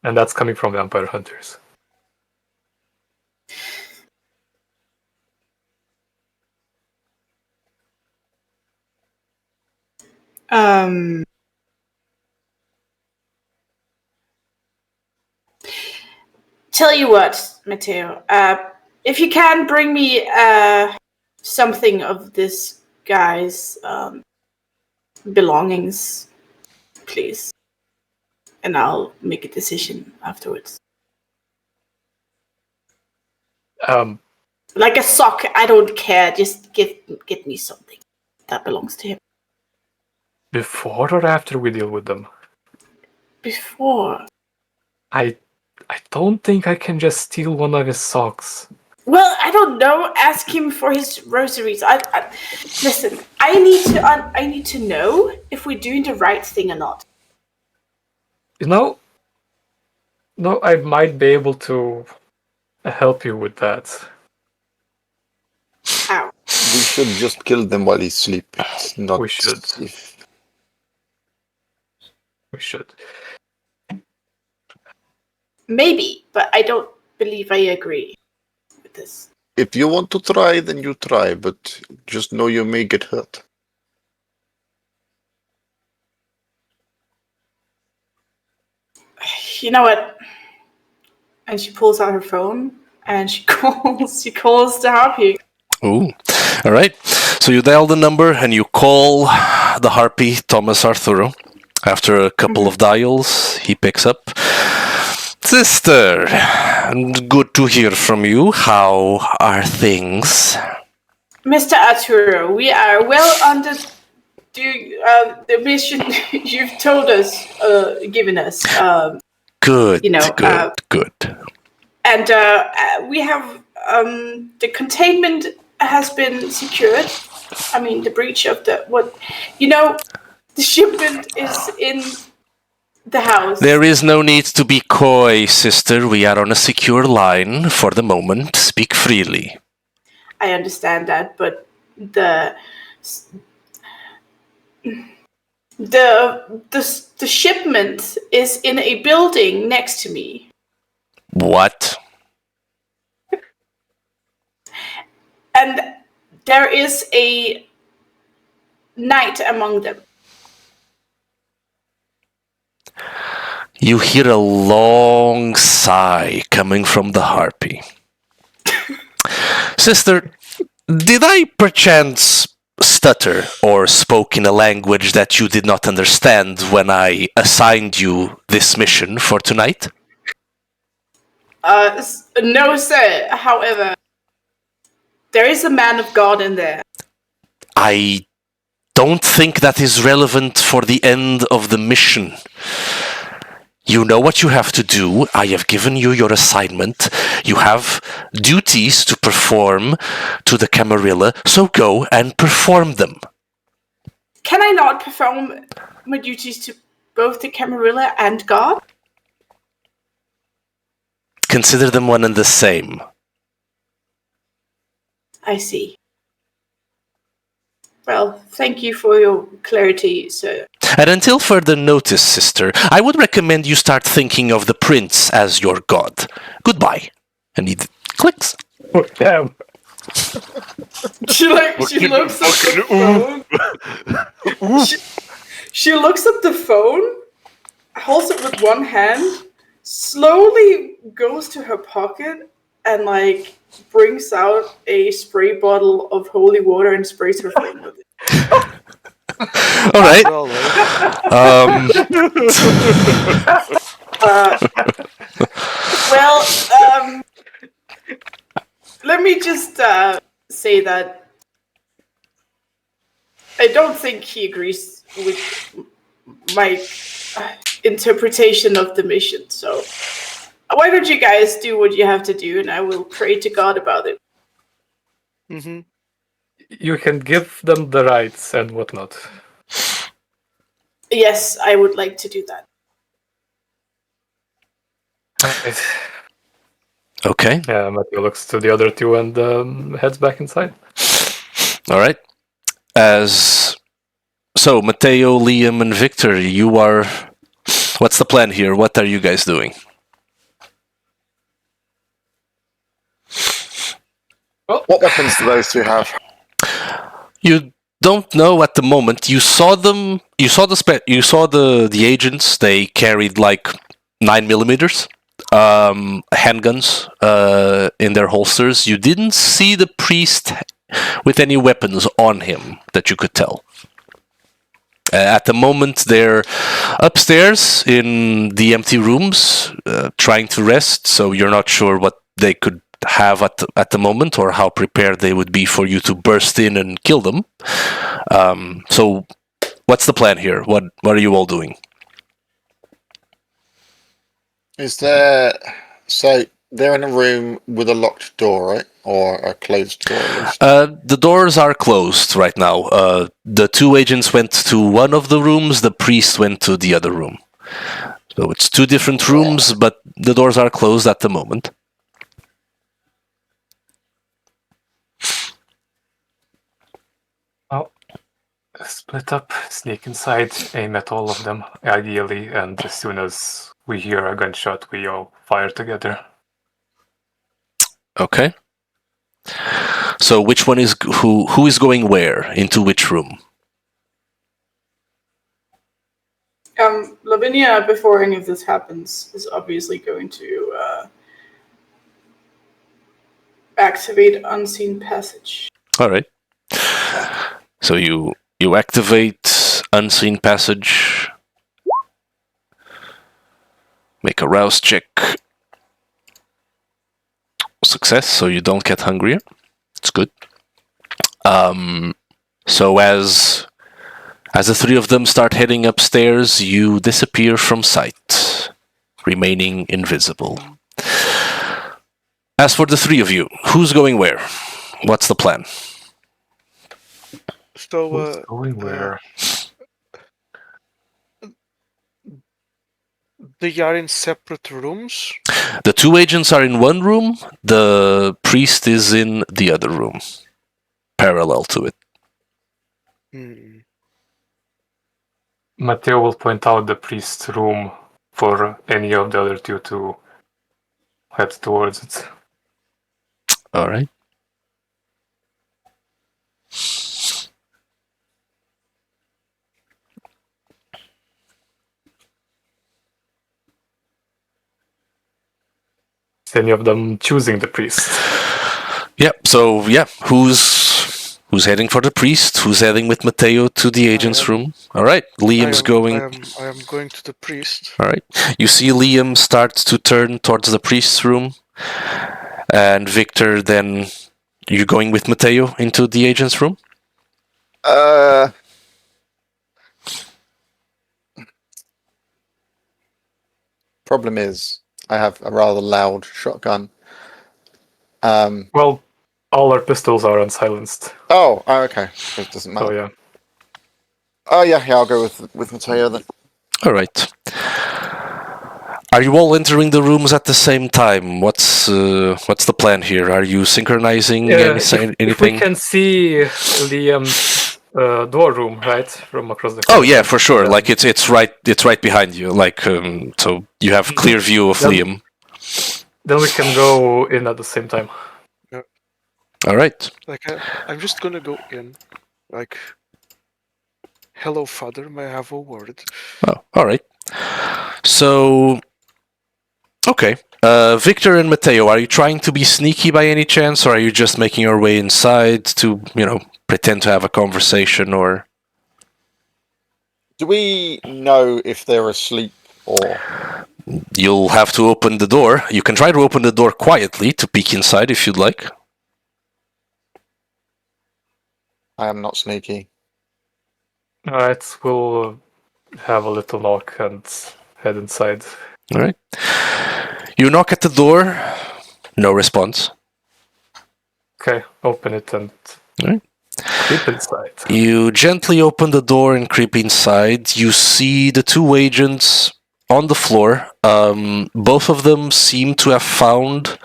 And that's coming from vampire hunters. Tell you what, Matteo. If you can bring me something of this guy's belongings, please, and I'll make a decision afterwards. Like a sock, I don't care. Just get me something that belongs to him. Before or after we deal with them? Before. I don't think I can just steal one of his socks. Well, I don't know. Ask him for his rosaries. Listen. I need to know if we're doing the right thing or not. No, I might be able to help you with that. Ow. We should just kill them while he's sleeping. Not We should. We should. Maybe, but I don't believe I agree with this. If you want to try, then you try, but just know you may get hurt. You know what? And she pulls out her phone and she calls the harpy. Ooh. All right. So you dial the number and you call the harpy, Thomas Arturo. After a couple of dials, he picks up. Sister, good to hear from you. How are things? Mr. Arturo, we are well under the mission you've told us, given us. Good, good. And we have the containment has been secured. I mean, the breach of the shipment is in the house. There is no need to be coy, sister. We are on a secure line for the moment. Speak freely. I understand that, but the shipment is in a building next to me. What? there is a knight among them. You hear a long sigh coming from the harpy. Sister, did I perchance stutter or spoke in a language that you did not understand when I assigned you this mission for tonight? No, sir. However, there is a man of God in there. I don't think that is relevant for the end of the mission. You know what you have to do. I have given you your assignment. You have duties to perform to the Camarilla, so go and perform them. Can I not perform my duties to both the Camarilla and God? Consider them one and the same. I see. Well, thank you for your clarity, sir. And until further notice, sister, I would recommend you start thinking of the prince as your god. Goodbye. And he clicks. Oh, damn. She looks at the phone. She looks at the phone, holds it with one hand, slowly goes to her pocket, and brings out a spray bottle of holy water and sprays her phone with it. All right. Let me just say that I don't think he agrees with my interpretation of the mission. So why don't you guys do what you have to do, and I will pray to God about it. Mm-hmm. You can give them the rights and whatnot. Yes, I would like to do that. Okay. Yeah, Matthew looks to the other two and heads back inside. All right. So, Mateo, Liam, and Victor, you are... What's the plan here? What are you guys doing? What weapons do those two have? You don't know at the moment. You saw them. You saw the agents. They carried 9mm handguns in their holsters. You didn't see the priest with any weapons on him that you could tell. At the moment, they're upstairs in the empty rooms, trying to rest. So you're not sure what they could have at the moment, or how prepared they would be for you to burst in and kill them. So, what's the plan here? What are you all doing? So they're in a room with a locked door, right, or a closed door? The doors are closed right now. The two agents went to one of the rooms. The priest went to the other room. So it's two different rooms, but the doors are closed at the moment. Split up, sneak inside, aim at all of them, ideally, and as soon as we hear a gunshot, we all fire together. Okay. So which one is who is going where? Into which room? Lavinia, before any of this happens, is obviously going to activate Unseen Passage. All right. So you activate Unseen Passage. Make a rouse check. Success, so you don't get hungrier. It's good. So as the three of them start heading upstairs, you disappear from sight, remaining invisible. As for the three of you, who's going where? What's the plan? So, Who's going where? they are in separate rooms? The two agents are in one room, the priest is in the other room, parallel to it. Matteo will point out the priest's room for any of the other two to head towards it. All right. any of them choosing the priest. Who's heading for the priest? Who's heading with Mateo to the agent's room? All right, Liam's going. I am going to the priest. All right, you see Liam start to turn towards the priest's room, and Victor. Then you going with Mateo into the agent's room? Problem is, I have a rather loud shotgun. Well, all our pistols are unsilenced. Oh, okay. It doesn't matter. So yeah. Oh yeah, I'll go with Mateo then. All right. Are you all entering the rooms at the same time? What's the plan here? Are you synchronizing anything? If we can see Liam's door room, right, from across the. Oh yeah, for sure. Like it's right behind you. Like so you have clear view of Liam. Then we can go in at the same time. Yeah. All right. Like I'm just gonna go in, like, hello, father. May I have a word? Oh, all right. So, okay. Victor and Mateo, are you trying to be sneaky by any chance, or are you just making your way inside to, pretend to have a conversation, or? Do we know if they're asleep or? You'll have to open the door. You can try to open the door quietly to peek inside if you'd like. I am not sneaky. Alright, we'll have a little knock and head inside. Alright. You knock at the door. No response. Okay, open it and creep inside. You gently open the door and creep inside. You see the two agents on the floor. Both of them seem to have found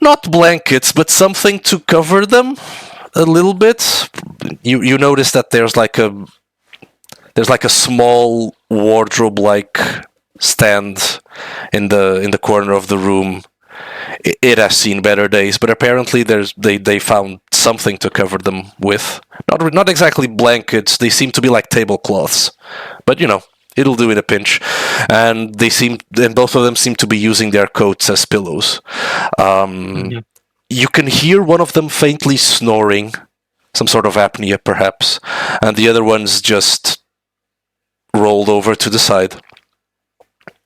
not blankets, but something to cover them a little bit. You notice that there's like a small wardrobe-like stand in the corner of the room. It has seen better days, but apparently they found something to cover them with. Not exactly blankets. They seem to be like tablecloths, but it'll do in a pinch. And both of them seem to be using their coats as pillows. You can hear one of them faintly snoring, some sort of apnea perhaps, and the other one's just rolled over to the side.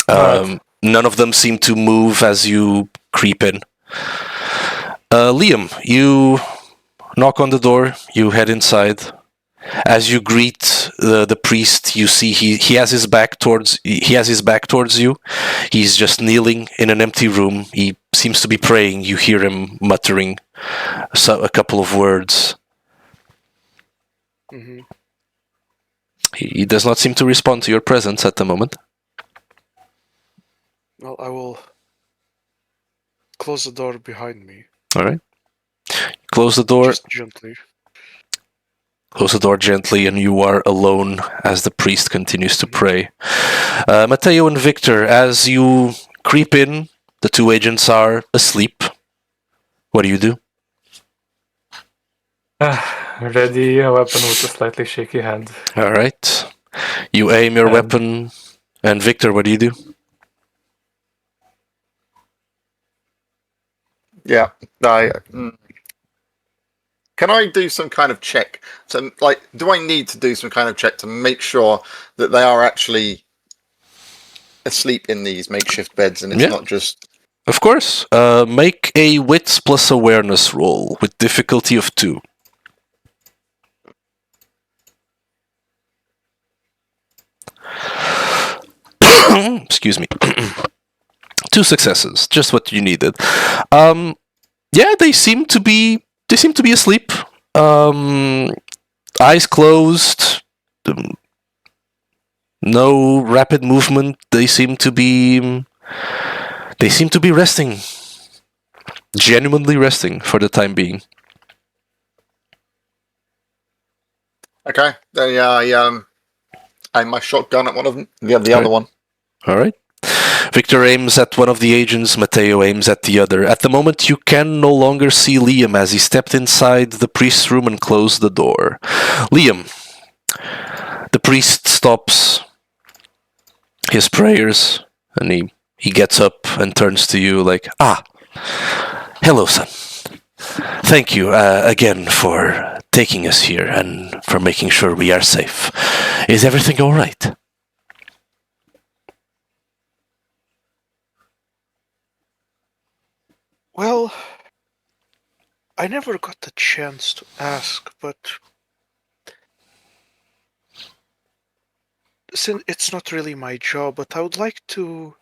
None of them seem to move as you creep in. Liam, you knock on the door, you head inside. As you greet the priest, you see he has his back towards you. He's just kneeling in an empty room. He seems to be praying. You hear him muttering a couple of words. Mm-hmm. He does not seem to respond to your presence at the moment. Well, I will close the door behind me. All right. Close the door. Just gently. Close the door gently, and you are alone as the priest continues to pray. Mateo and Victor, as you creep in, the two agents are asleep. What do you do? Ready a weapon with a slightly shaky hand. All right. You aim your weapon. And Victor, what do you do? Yeah. Can I do some kind of check? So, do I need to do some kind of check to make sure that they are actually asleep in these makeshift beds and it's not just... Of course. Make a wits plus awareness roll with difficulty of 2. Excuse me. 2 successes, just what you needed. They seem to be asleep. Eyes closed. No rapid movement. They seem to be resting. Genuinely resting for the time being. Okay. Then I aim my shotgun at one of them. The other one. All right. Victor aims at one of the agents, Mateo aims at the other. At the moment, you can no longer see Liam as he stepped inside the priest's room and closed the door. Liam, the priest stops his prayers and he He gets up and turns to you like, hello, son. Thank you again for taking us here and for making sure we are safe. Is everything all right? Well, I never got the chance to ask, but since it's not really my job, but I would like to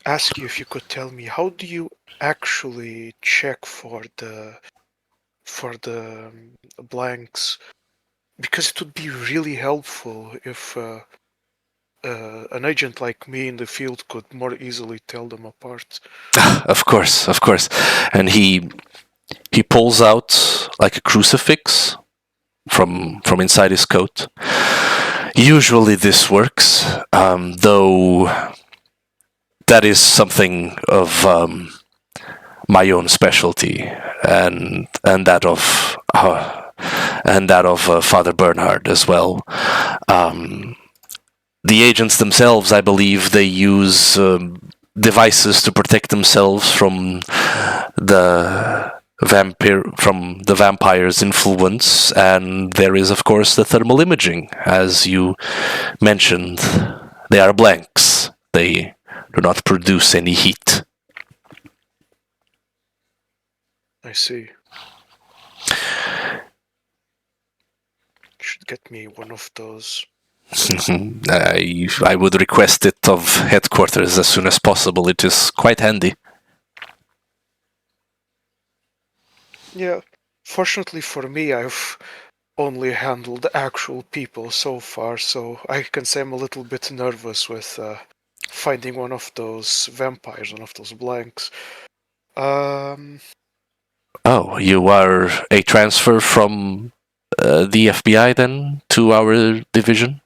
ask you if you could tell me, how do you actually check for the blanks? Because it would be really helpful if an agent like me in the field could more easily tell them apart. Of course. And he pulls out like a crucifix from inside his coat. Usually this works, though that is something of my own specialty and that of Father Bernhard as well. The agents themselves, I believe, they use devices to protect themselves from the vampire's influence, and there is, of course, the thermal imaging, as you mentioned. They are blanks. They do not produce any heat. I see. Should get me one of those. I would request it of headquarters as soon as possible. It is quite handy. Yeah, fortunately for me, I've only handled actual people so far, so I can say I'm a little bit nervous with finding one of those vampires, one of those blanks. Oh, you are a transfer from the FBI then to our division?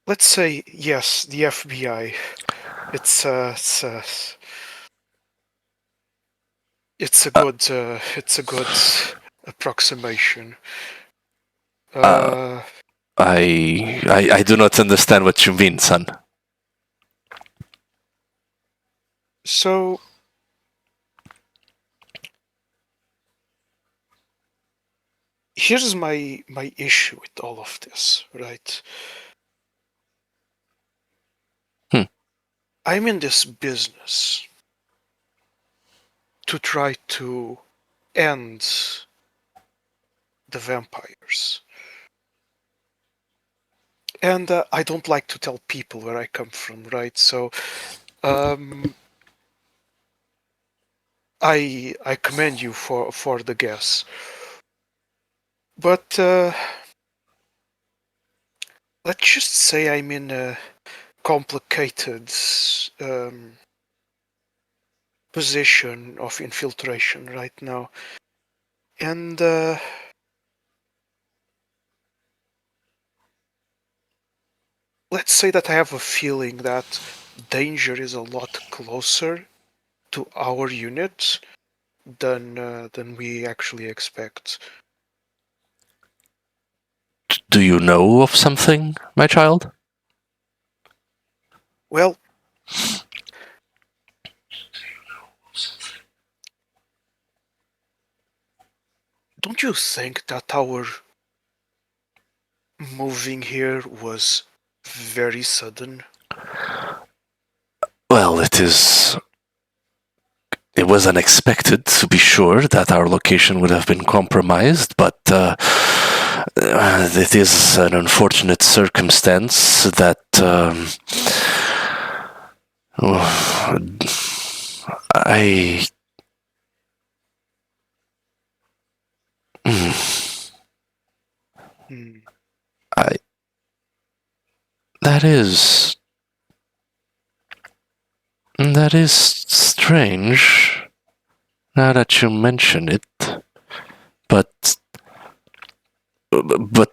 Let's say yes, the FBI. It's a good approximation. I do not understand what you mean, son. So here's my issue with all of this, right? I'm in this business to try to end the vampires. And I don't like to tell people where I come from, right? So I commend you for the guess. But let's just say I'm in a complicated position of infiltration right now. And let's say that I have a feeling that danger is a lot closer to our unit than we actually expect. Do you know of something, my child? Well, don't you think that our moving here was very sudden? Well, it was unexpected, to be sure, that our location would have been compromised, but it is an unfortunate circumstance that that is strange, now that you mention it, but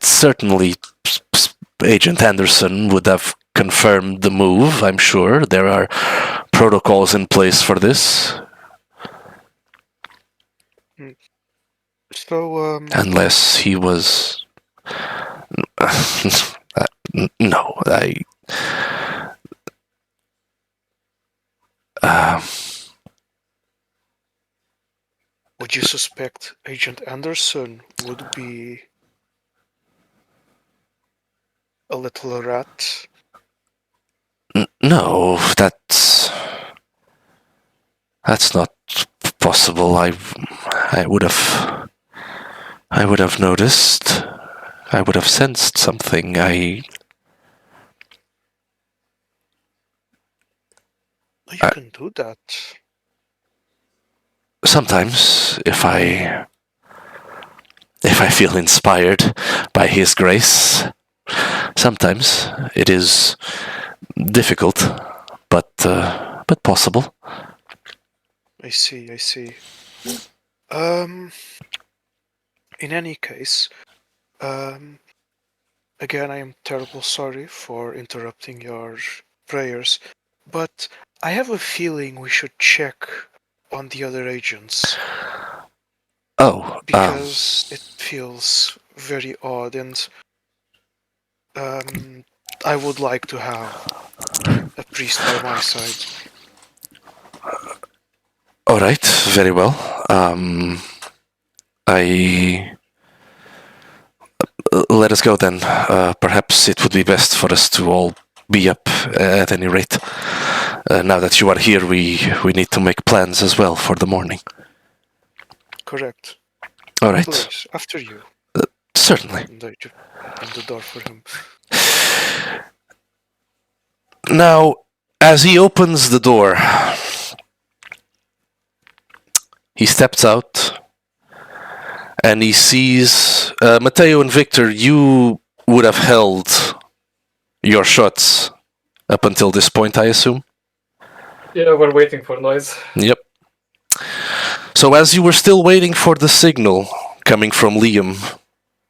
certainly Agent Anderson would have confirmed the move, I'm sure. There are protocols in place for this. So, unless he was... No, I. Would you suspect Agent Anderson would be a little rat? No, that's not possible. I would have noticed. I would have sensed something. You can do that. Sometimes, if I feel inspired by His grace, sometimes it is difficult, but possible. I see. In any case, again, I am terribly sorry for interrupting your prayers, but I have a feeling we should check on the other agents. Oh, because it feels very odd, and I would like to have a priest by my side. all right, very well. Let us go then. Perhaps it would be best for us to all be up at any rate. Now that you are here, we need to make plans as well for the morning. Correct. All right. Please, after you. Certainly. And I just open the door for him. Now, as he opens the door, he steps out and he sees Matteo and Victor. You would have held your shots up until this point, I assume? Yeah, we're waiting for noise. Yep. So as you were still waiting for the signal coming from Liam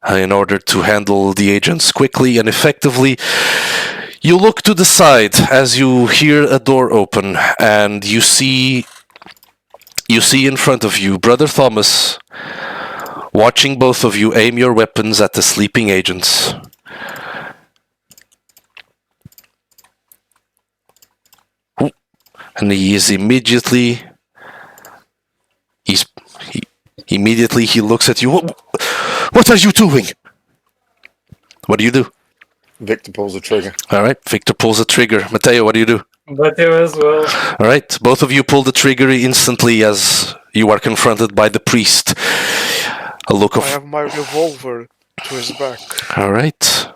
in order to handle the agents quickly and effectively, you look to the side as you hear a door open and you see in front of you Brother Thomas watching both of you aim your weapons at the sleeping agents. And he immediately looks at you. What are you doing? What do you do? Victor pulls the trigger. All right, Victor pulls the trigger. Matteo, what do you do? Matteo as well. All right, both of you pull the trigger instantly as you are confronted by the priest. A look I of... have my revolver to his back. All right.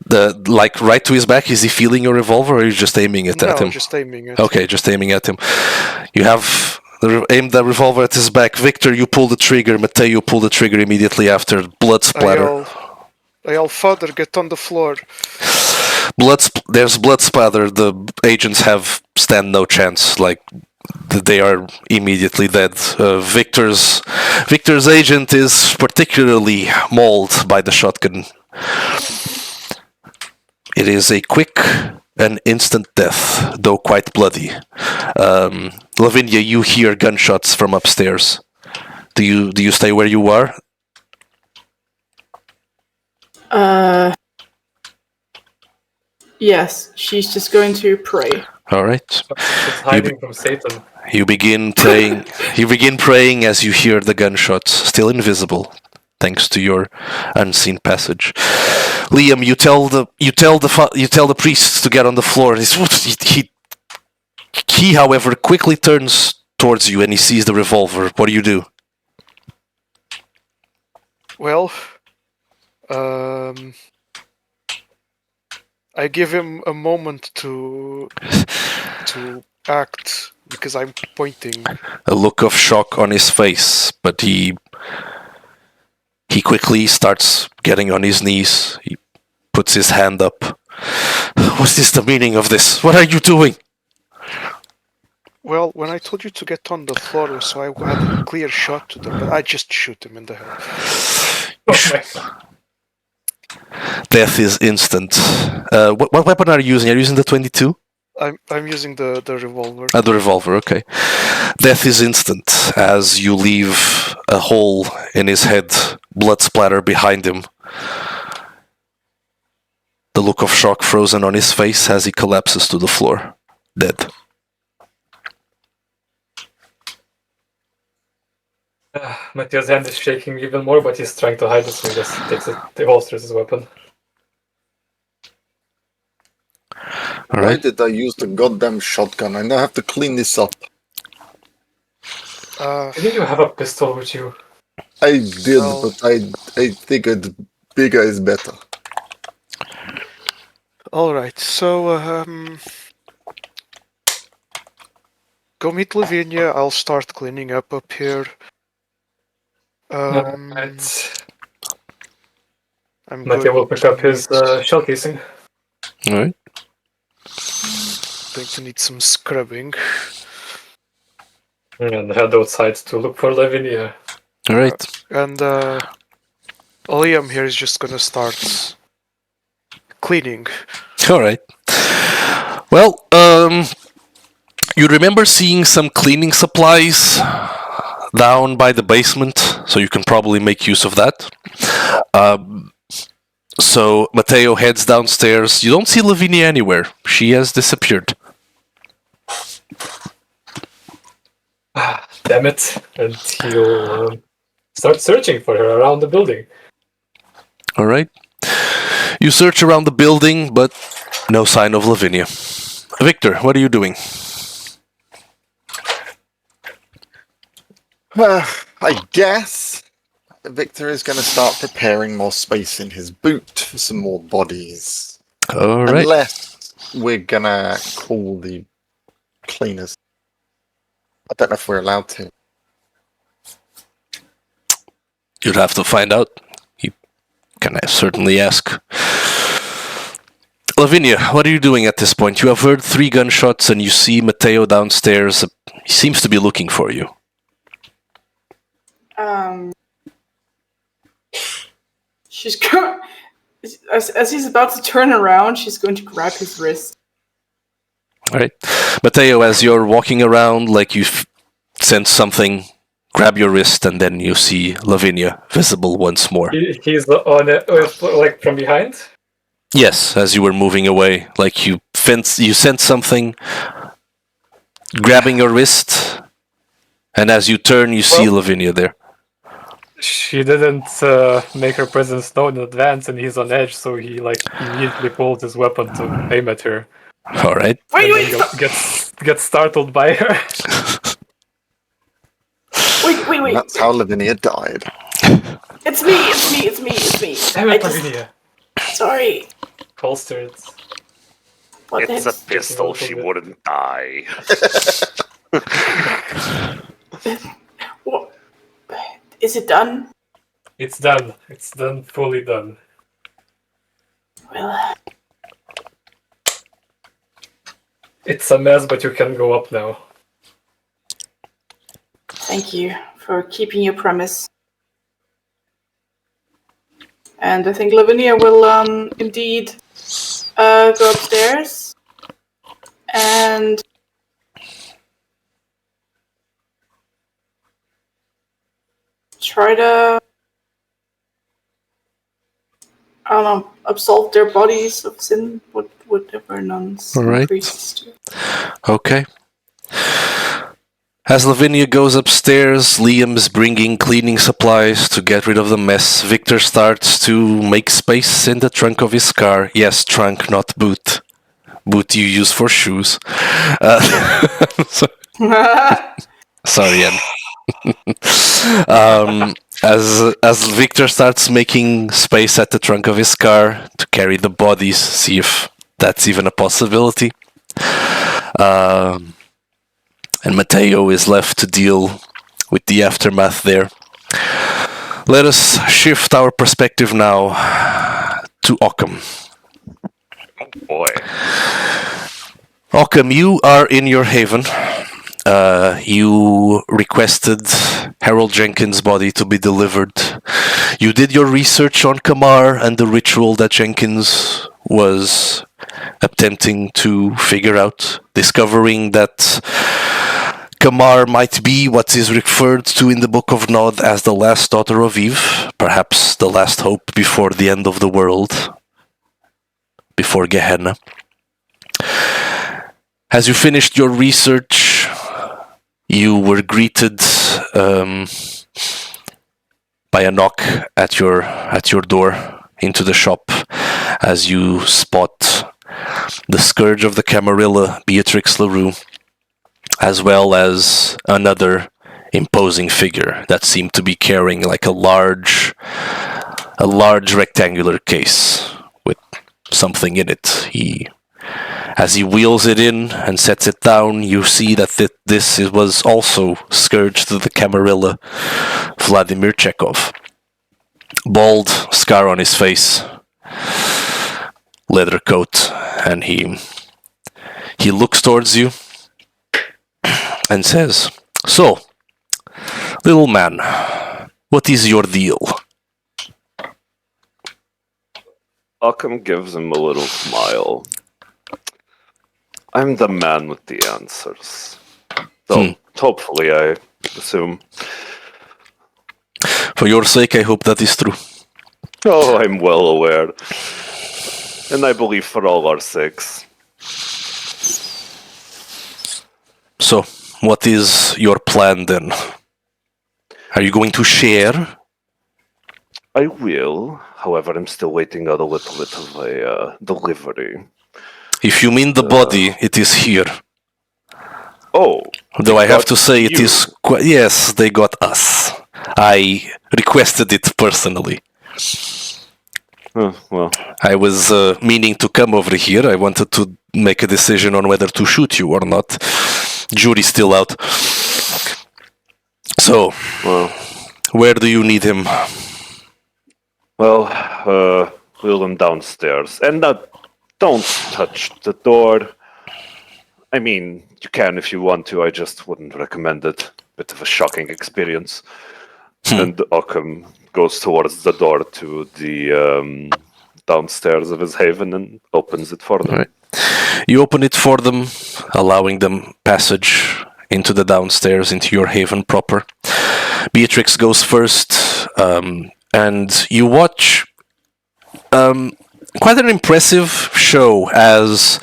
Right to his back, is he feeling your revolver or are you just aiming it at him? No, just aiming at Okay, just aiming at him. You have aimed the revolver at his back. Victor, you pull the trigger. Matteo, you pull the trigger immediately after. Blood splatter. I yell, Father, get on the floor. There's blood splatter. The agents stand no chance. They are immediately dead. Victor's agent is particularly mauled by the shotgun. It is a quick and instant death, though quite bloody. Lavinia, you hear gunshots from upstairs. Do you stay where you are? Yes, she's just going to pray. All right. It's hiding from Satan. You begin praying. You begin praying as you hear the gunshots, still invisible, thanks to your unseen passage. Liam, you tell the priests to get on the floor. He, however, quickly turns towards you and he sees the revolver. What do? Well, I give him a moment to act because I'm pointing. A look of shock on his face, but he quickly starts getting on his knees. He puts his hand up. What is the meaning of this? What are you doing? Well, when I told you to get on the floor, so I had a clear shot to them, but I just shoot him in the head. Death is instant. What weapon are you using? Are you using the 22? I'm using the revolver. The revolver, okay. Death is instant as you leave a hole in his head, blood splatter behind him. the look of shock frozen on his face as he collapses to the floor, dead. Mateo's hand is shaking even more, but he's trying to hide it, so he just takes it, he holsters his weapon. All Why right. did I use the goddamn shotgun? I now have to clean this up. Didn't you have a pistol with you? I did, Well- but I figured bigger is better. All right. So go meet Lavinia. I'll start cleaning up here. Right. I'm Mateo will going pick up his need- shell casing. All right. going to need some scrubbing. And head outside to look for Lavinia. All right. And Liam here is just gonna start cleaning. All right. Well, you remember seeing some cleaning supplies down by the basement, so you can probably make use of that. So Mateo heads downstairs. You don't see Lavinia anywhere. She has disappeared. Damn it. And he'll start searching for her around the building. All right. You search around the building, but no sign of Lavinia. Victor, what are you doing? I guess Victor is going to start preparing more space in his boot for some more bodies. All right. Unless we're going to call the cleaners. I don't know if we're allowed to. You'd have to find out. You can certainly ask. Lavinia, what are you doing at this point? You have heard 3 gunshots and you see Mateo downstairs. He seems to be looking for you. She's going. As he's about to turn around, she's going to grab his wrist. All right. Mateo, as you're walking around, like you sense something, grab your wrist, and then you see Lavinia visible once more. He's on it, like from behind? Yes, as you were moving away, like you sense something, grabbing your wrist, and as you turn, you see Lavinia there. She didn't make her presence known in advance, and he's on edge, so he immediately pulls his weapon to aim at her. All right. Wait! Gets startled by her. Wait! That's how Lavinia died. It's me! Damn I it, just- Lavinia. Sorry. Holstered. What the It's a heck? pistol, she wouldn't die. What? Is it done? It's done. It's done. Fully done. Well, It's a mess, but you can go up now. thank you for keeping your promise. And I think Lavinia will indeed go upstairs and try to, I don't know, absolve their bodies of sin, whatever nuns All right. and priests do. Okay. As Lavinia goes upstairs, Liam's bringing cleaning supplies to get rid of the mess. Victor starts to make space in the trunk of his car. Yes, trunk, not boot. Boot you use for shoes. Sorry, Anne. As Victor starts making space at the trunk of his car to carry the bodies, see if that's even a possibility. And Mateo is left to deal with the aftermath there. Let us shift our perspective now to Occam. Oh boy. Occam, you are in your haven. You requested Harold Jenkins' body to be delivered. You did your research on Kamar and the ritual that Jenkins was attempting to figure out, discovering that Kamar might be what is referred to in the Book of Nod as the last daughter of Eve, perhaps the last hope before the end of the world. before Gehenna. As you finished your research, you were greeted by a knock at your door into the shop, as you spot the scourge of the Camarilla, Beatrix LaRue, as well as another imposing figure that seemed to be carrying like a large rectangular case with something in it. As he wheels it in and sets it down, you see that this was also Scourge to the Camarilla, Vladimir Chekhov. Bald, scar on his face, leather coat, and he looks towards you and says, "So, little man, what is your deal?" Occam gives him a little smile. I'm the man with the answers. So, hopefully, I assume. For your sake, I hope that is true. Oh, I'm well aware. And I believe for all our sakes. So, what is your plan then? Are you going to share? I will. However, I'm still waiting out a little bit of a delivery. If you mean the body, it is here. Oh. Though I have to say it is quite... Yes, they got us. I requested it personally. Well. I was meaning to come over here. I wanted to make a decision on whether to shoot you or not. Jury's still out. So, where do you need him? Well, wheel him downstairs. And don't touch the door. I mean, you can if you want to. I just wouldn't recommend it. Bit of a shocking experience. And Occam goes towards the door to the downstairs of his haven and opens it for them. Right. You open it for them, allowing them passage into the downstairs, into your haven proper. Beatrix goes first, and you watch quite an impressive show as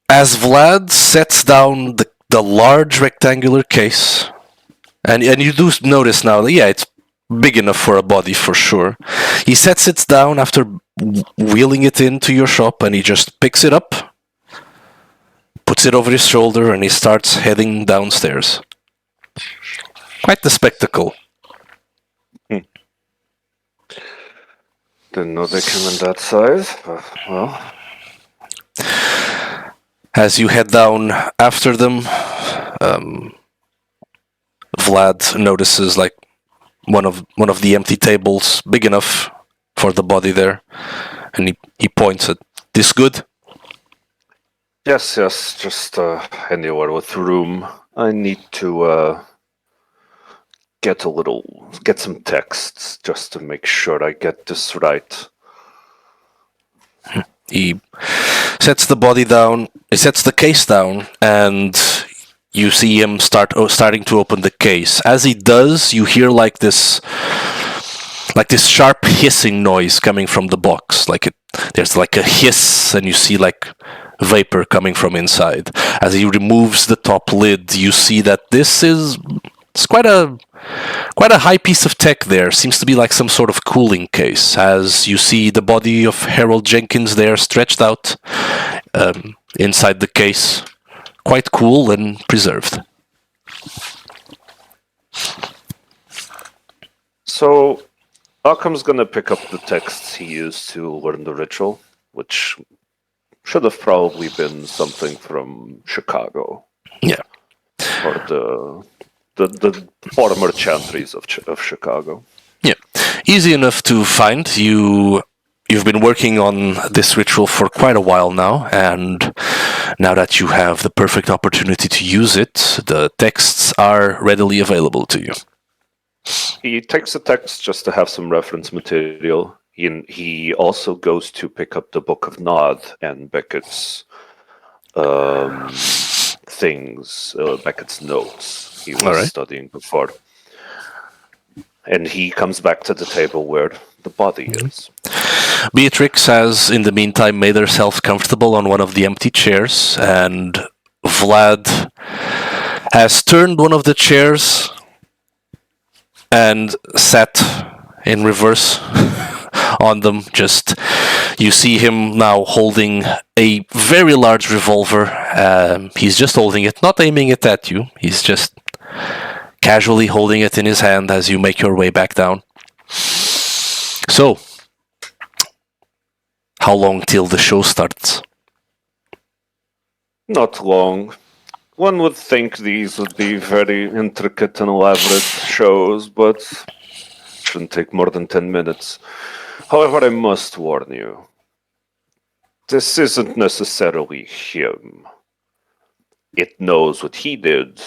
Vlad sets down the large rectangular case, and you do notice now that, yeah, it's big enough for a body for sure. He sets it down after wheeling it into your shop, and he just picks it up, puts it over his shoulder, and he starts heading downstairs. Quite the spectacle. Didn't know they came in that size. Well. As you head down after them, Vlad notices like one of the empty tables, big enough for the body there, and he points at this. Good? Yes, just anywhere with room. I need to get some texts just to make sure I get this right. He sets the body down. He sets the case down, and you see him starting to open the case. As he does, you hear like this sharp hissing noise coming from the box. There's like a hiss, and you see like vapor coming from inside. As he removes the top lid, you see that it's quite a high piece of tech there. Seems to be like some sort of cooling case. As you see the body of Harold Jenkins there stretched out inside the case. Quite cool and preserved. So, Occam's gonna pick up the texts he used to learn the ritual, which should have probably been something from Chicago. Yeah. Or the former chantries of Chicago. Yeah. Easy enough to find. You've been working on this ritual for quite a while now, and now that you have the perfect opportunity to use it, the texts are readily available to you. He takes the text just to have some reference material. He also goes to pick up the Book of Nod and Beckett's Beckett's notes he was studying before. And he comes back to the table where the body is. Beatrix has, in the meantime, made herself comfortable on one of the empty chairs, and Vlad has turned one of the chairs and sat in reverse on them. Just you see him now holding a very large revolver. He's just holding it, not aiming it at you. He's just casually holding it in his hand as you make your way back down. So, how long till the show starts? Not long. One would think these would be very intricate and elaborate shows, but shouldn't take more than 10 minutes. However, I must warn you, this isn't necessarily him. It knows what he did,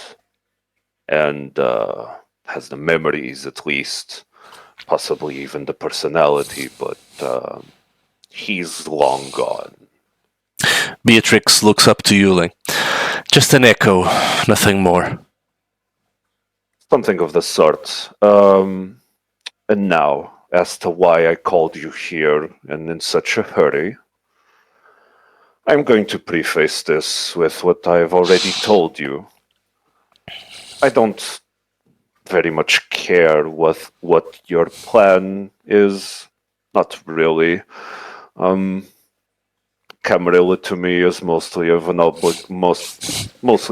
and has the memories at least, possibly even the personality, but he's long gone. Beatrix looks up to you like, just an echo, nothing more. Something of the sort. And now, as to why I called you here and in such a hurry, I'm going to preface this with what I've already told you. I don't very much care what your plan is. Not really. Camarilla to me is mostly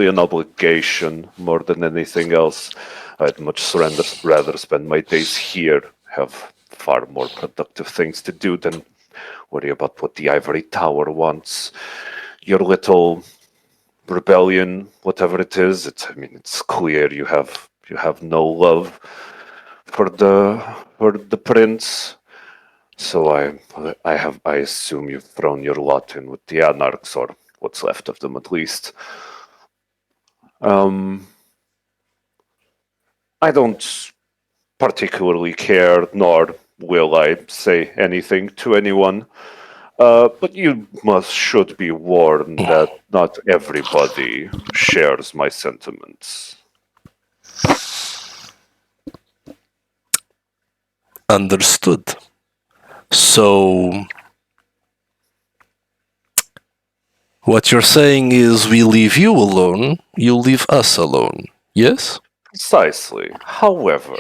an obligation more than anything else. I'd much rather spend my days here, have far more productive things to do than worry about what the Ivory Tower wants. Your little rebellion, whatever it is, it's clear you have no love for the prince. So I assume you've thrown your lot in with the Anarchs, or what's left of them at least. I don't particularly care, nor will I say anything to anyone. But you should be warned that not everybody shares my sentiments. Understood. So, what you're saying is we leave you alone, you leave us alone, yes? Precisely. However,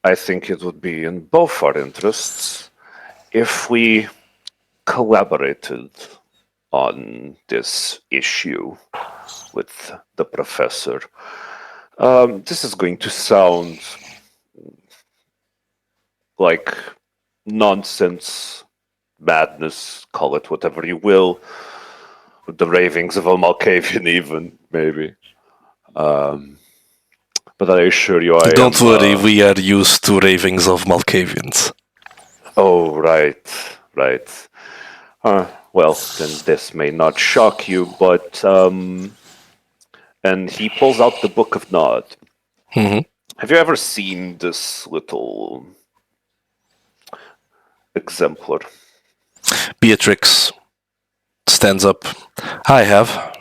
I think it would be in both our interests if we collaborated on this issue with the professor. This is going to sound like nonsense, madness, call it whatever you will, the ravings of a Malkavian even, maybe. But I assure you Don't worry, we are used to ravings of Malkavians. Oh, right. Well, then this may not shock you, but, and he pulls out the Book of Nod. Mm-hmm. Have you ever seen this little exemplar? Beatrix stands up. I have.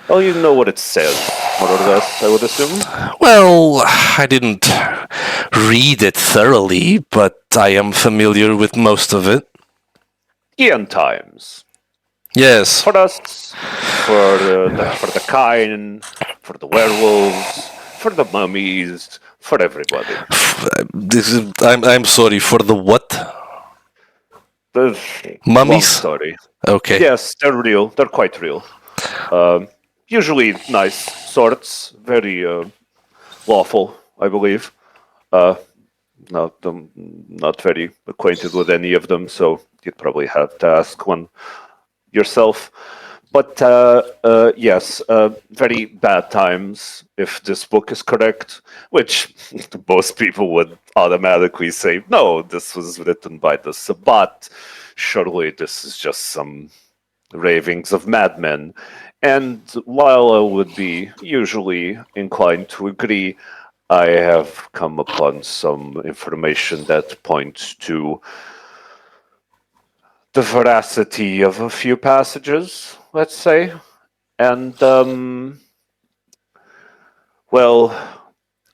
Well, you know what it says, more or less, I would assume. Well, I didn't read it thoroughly, but I am familiar with most of it. The end times. Yes. For us, for the kine, for the werewolves, for the mummies, for everybody. I'm sorry, for the what? The Mummies? long story. Okay. Yes, they're real. They're quite real. Usually nice sorts, very lawful, I believe. Not very acquainted with any of them, so you'd probably have to ask one yourself. But yes, very bad times, if this book is correct, which most people would automatically say, no, this was written by the Sabbat. Surely this is just some ravings of madmen. And while I would be usually inclined to agree, I have come upon some information that points to the veracity of a few passages, let's say. And, well,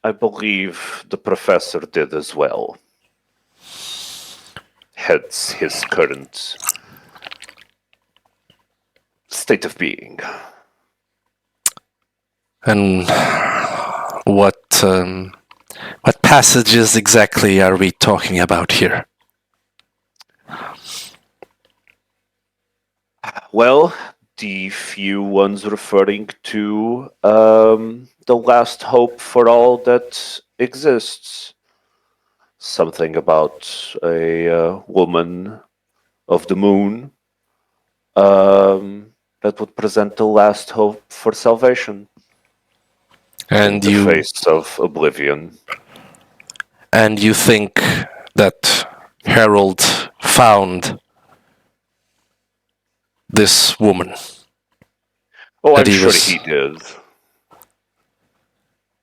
I believe the professor did as well. Hence his current state of being. And what passages exactly are we talking about here? Well, the few ones referring to the last hope for all that exists. Something about a woman of the moon that would present the last hope for salvation in And the you face of oblivion. and you think that Harold found this woman? Oh, That I'm he sure was- he did.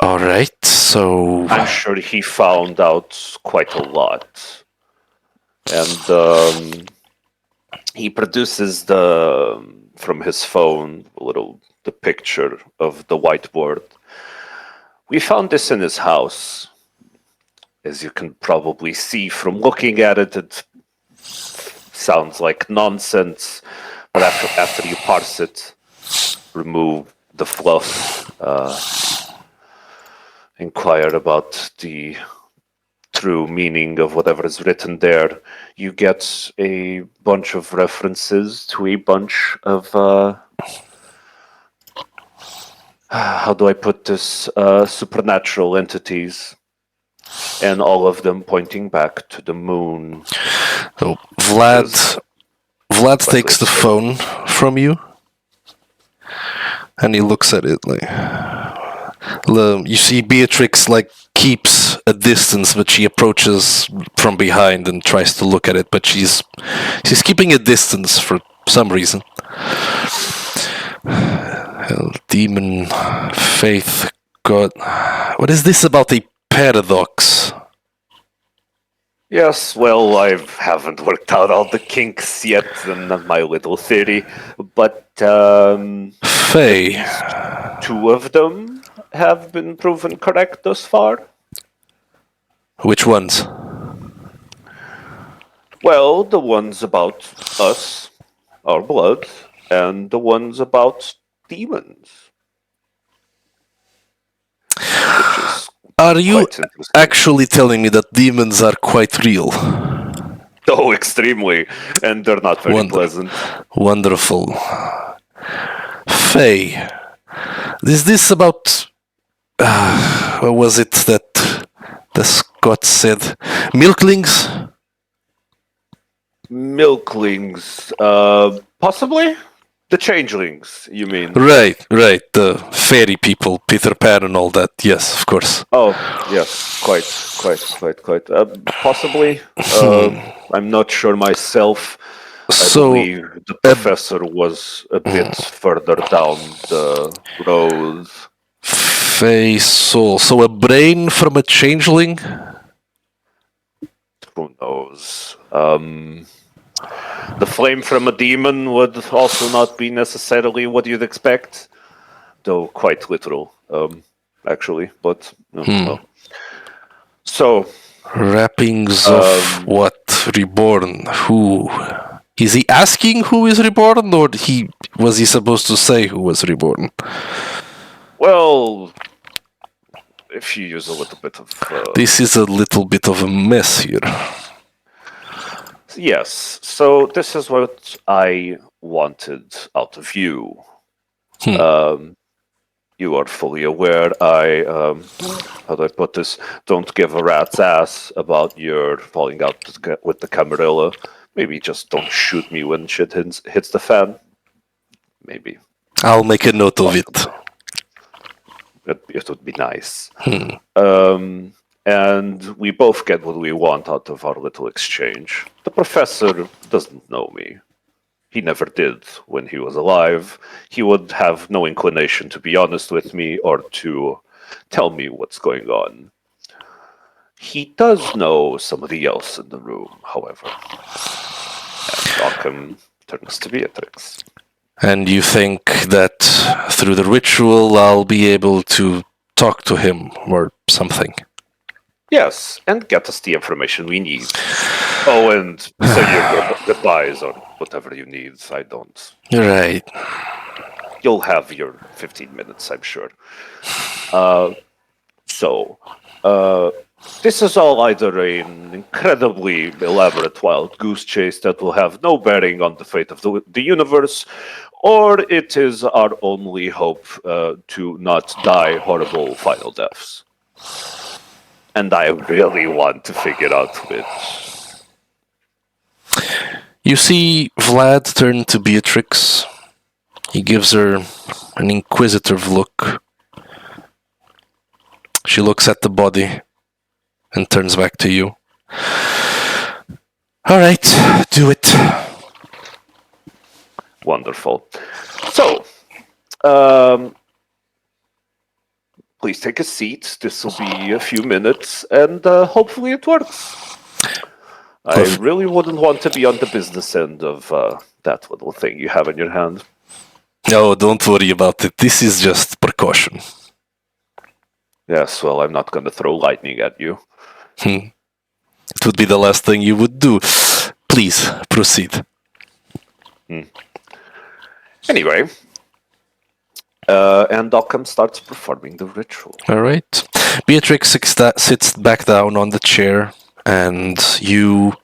All right, so I'm sure he found out quite a lot. And he produces from his phone the picture of the whiteboard. We found this in his house. As you can probably see from looking at it, it sounds like nonsense. But after you parse it, remove the fluff, inquire about the true meaning of whatever is written there, you get a bunch of references to a bunch of how do I put this, supernatural entities, and all of them pointing back to the moon. so Vlad But takes the it's- phone from you, and he looks at it like. You see Beatrix like keeps a distance, but she approaches from behind and tries to look at it, but she's keeping a distance for some reason. Demon, faith, God. What is this about a paradox? Yes, well, I haven't worked out all the kinks yet in my little theory, but Faye. two of them have been proven correct thus far. Which ones? Well, the ones about us, our blood, and the ones about demons. Which is Are you quite interesting. actually telling me that demons are quite real? Oh, extremely, and they're not very pleasant. Wonderful. Faye, is this about... what was it that the Scot said? Milklings? Milklings, possibly? The changelings, you mean? Right. The fairy people, Peter Pan and all that. Yes, of course. Oh, yes, quite. Possibly. I'm not sure myself. I So, believe the professor was a bit further down the road. Faye soul. So a brain from a changeling? Who knows? The flame from a demon would also not be necessarily what you'd expect, though quite literal, actually. But well. So, Wrappings of what? Reborn? Who? Is he asking who is reborn, or was he supposed to say who was reborn? well, if you use a little bit of This is a little bit of a mess here. yes, so this is what I wanted out of you. You are fully aware I, how do I put this, don't give a rat's ass about your falling out with the Camarilla. Maybe just don't shoot me when shit hits the fan. Maybe. I'll make a note of it. It would be nice. And we both get what we want out of our little exchange. The professor doesn't know me. He never did when he was alive. He would have no inclination to be honest with me or to tell me what's going on. He does know somebody else in the room, however. And Occam turns to Beatrix. And you think that through the ritual I'll be able to talk to him or something. Yes, and get us the information we need. Oh, and say your goodbyes or whatever you need. I don't. Right. You'll have your 15 minutes, I'm sure. This is all either an incredibly elaborate wild goose chase that will have no bearing on the fate of the universe, or it is our only hope to not die horrible final deaths. And I really want to figure out which. You see Vlad turn to Beatrix. He gives her an inquisitive look. She looks at the body and turns back to you. All right, do it. Wonderful. So, please take a seat. This will be a few minutes, and hopefully it works. I really wouldn't want to be on the business end of that little thing you have in your hand. No, don't worry about it. This is just precaution. Yes, well, I'm not going to throw lightning at you. It would be the last thing you would do. Please, proceed. Anyway, and Occam starts performing the ritual. All right. Beatrix sits back down on the chair, and you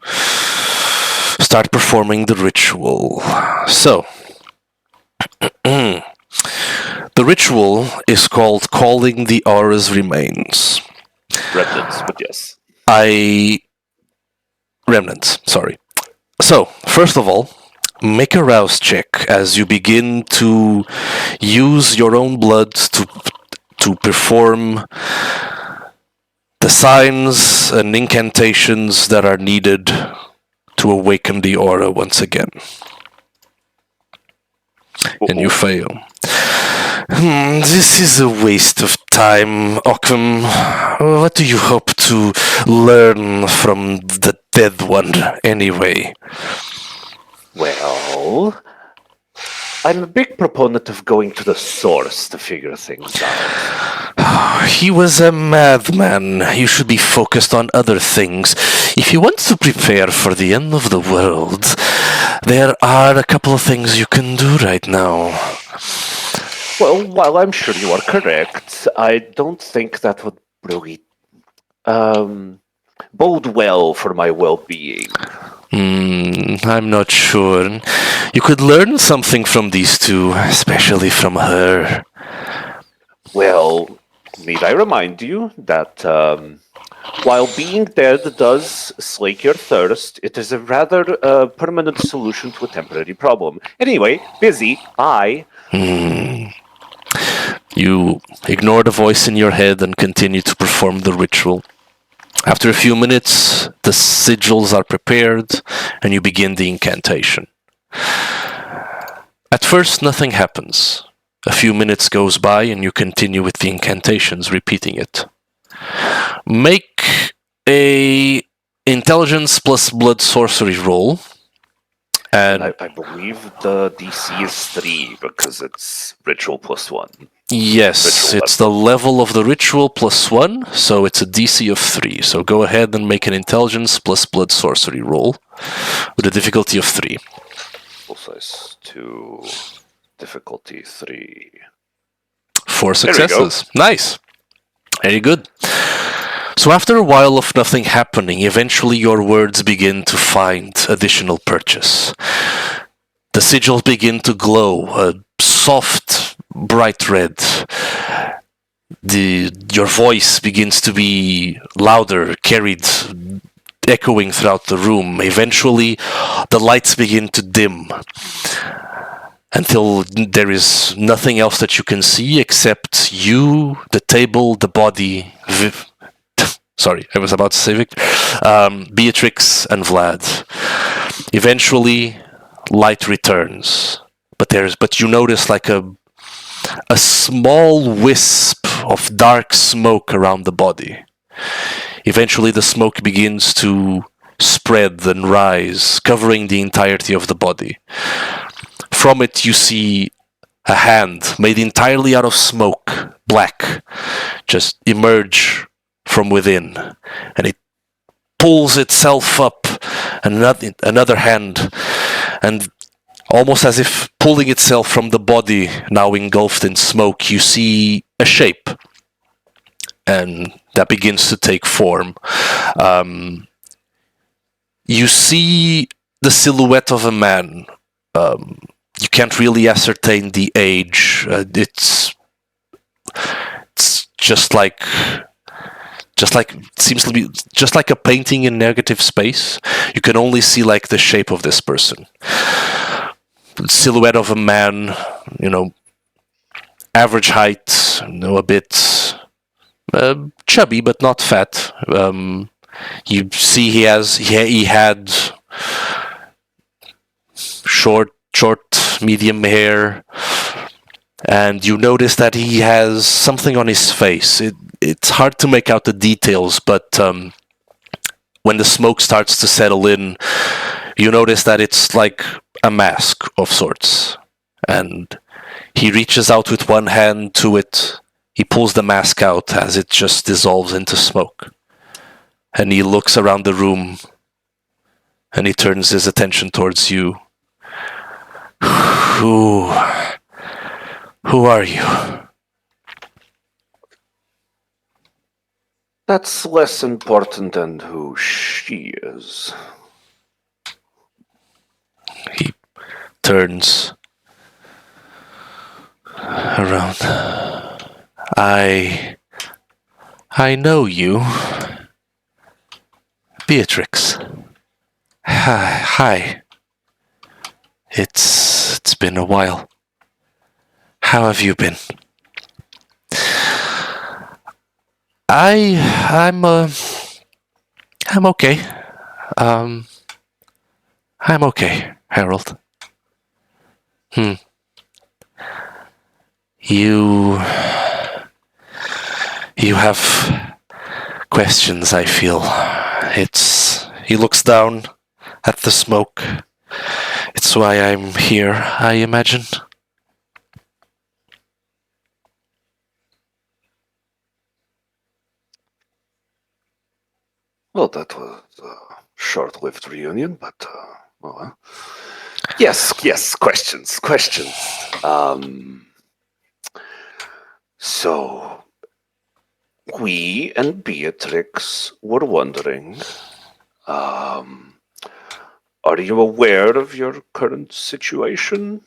start performing the ritual. So, the ritual is called Calling the Aura's Remains. Remnants, but yes. Remnants, sorry. So, first of all, make a rouse check as you begin to use your own blood to perform the signs and incantations that are needed to awaken the aura once again. And you fail. This is a waste of time, Occam. What do you hope to learn from the dead one, anyway? Well, I'm a big proponent of going to the source to figure things out. He was a madman. You should be focused on other things. If you want to prepare for the end of the world, there are a couple of things you can do right now. Well, while I'm sure you are correct, I don't think that would really bode well for my well-being. I'm not sure. You could learn something from these two, especially from her. Well, need I remind you that while being dead does slake your thirst, it is a rather permanent solution to a temporary problem. Anyway, busy, bye. You ignore the voice in your head and continue to perform the ritual. After a few minutes, the sigils are prepared and you begin the incantation. At first, nothing happens. A few minutes goes by and you continue with the incantations, repeating it. Make a intelligence plus blood sorcery roll. And I believe the DC is 3 because it's ritual plus 1. yes, Ritual it's the level of the ritual plus 1, so it's a DC of 3. So go ahead and make an intelligence plus blood sorcery roll with a difficulty of 3. Full size 2, difficulty 3. 4 There we go. successes. Nice. Very good. So after a while of nothing happening, eventually your words begin to find additional purchase. The sigils begin to glow, a soft, bright red. Your voice begins to be louder, carried, echoing throughout the room. Eventually, the lights begin to dim until there is nothing else that you can see except you, the table, the body. Sorry, I was about to say Victor. Beatrix and Vlad. Eventually, light returns, but you notice like a small wisp of dark smoke around the body. Eventually, the smoke begins to spread and rise, covering the entirety of the body. From it, you see a hand made entirely out of smoke black just emerge from within, and it pulls itself up, and another hand, and almost as if pulling itself from the body, now engulfed in smoke, you see a shape, and that begins to take form. You see the silhouette of a man. You can't really ascertain the age. It's just like seems to be just like a painting in negative space. You can only see like the shape of this person. Silhouette of a man, average height, a bit chubby but not fat. You see he had short, medium hair, and you notice that he has something on his face. It's hard to make out the details, but when the smoke starts to settle in, you notice that it's like a mask of sorts. And he reaches out with one hand to it. He pulls the mask out as it just dissolves into smoke. And he looks around the room, and he turns his attention towards you. Who are you? That's less important than who she is. He turns around. I know you. Beatrix. Hi. It's been a while. How have you been? I'm okay. I'm okay, Harold. You have questions, I feel. He looks down at the smoke. It's why I'm here, I imagine. Well, that was a short-lived reunion, but yes, questions. So we and Beatrix were wondering, are you aware of your current situation?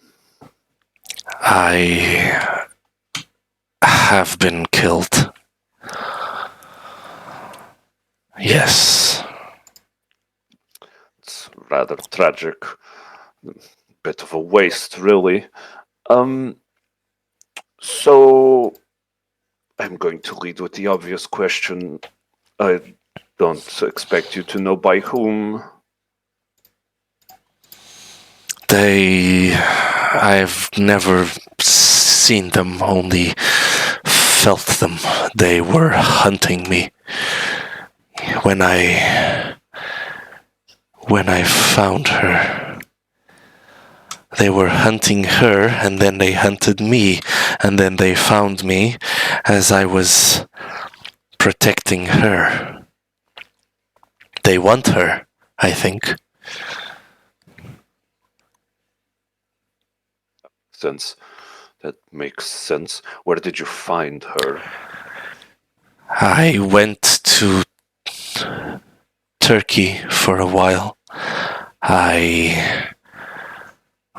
I have been killed. Yes. It's rather tragic. Bit of a waste, really. So I'm going to lead with the obvious question. I don't expect you to know by whom. I've never seen them, only felt them. They were hunting me. When I found her, they were hunting her, and then they hunted me, and then they found me as I was protecting her. They want her, I think. That makes sense. Where did you find her? I went to Turkey for a while. I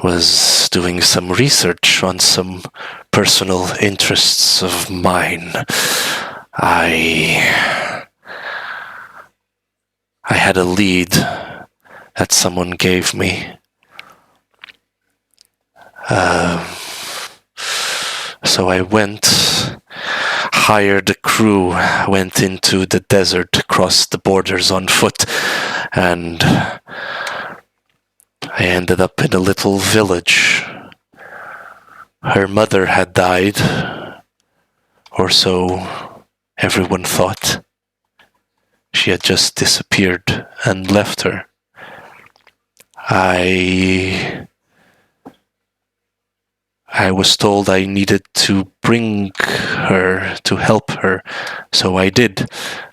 was doing some research on some personal interests of mine. I had a lead that someone gave me. So I went, hired a crew, went into the desert, crossed the borders on foot, and I ended up in a little village. Her mother had died, or so everyone thought. She had just disappeared and left her. I I was told I needed to bring her to help her, so I did.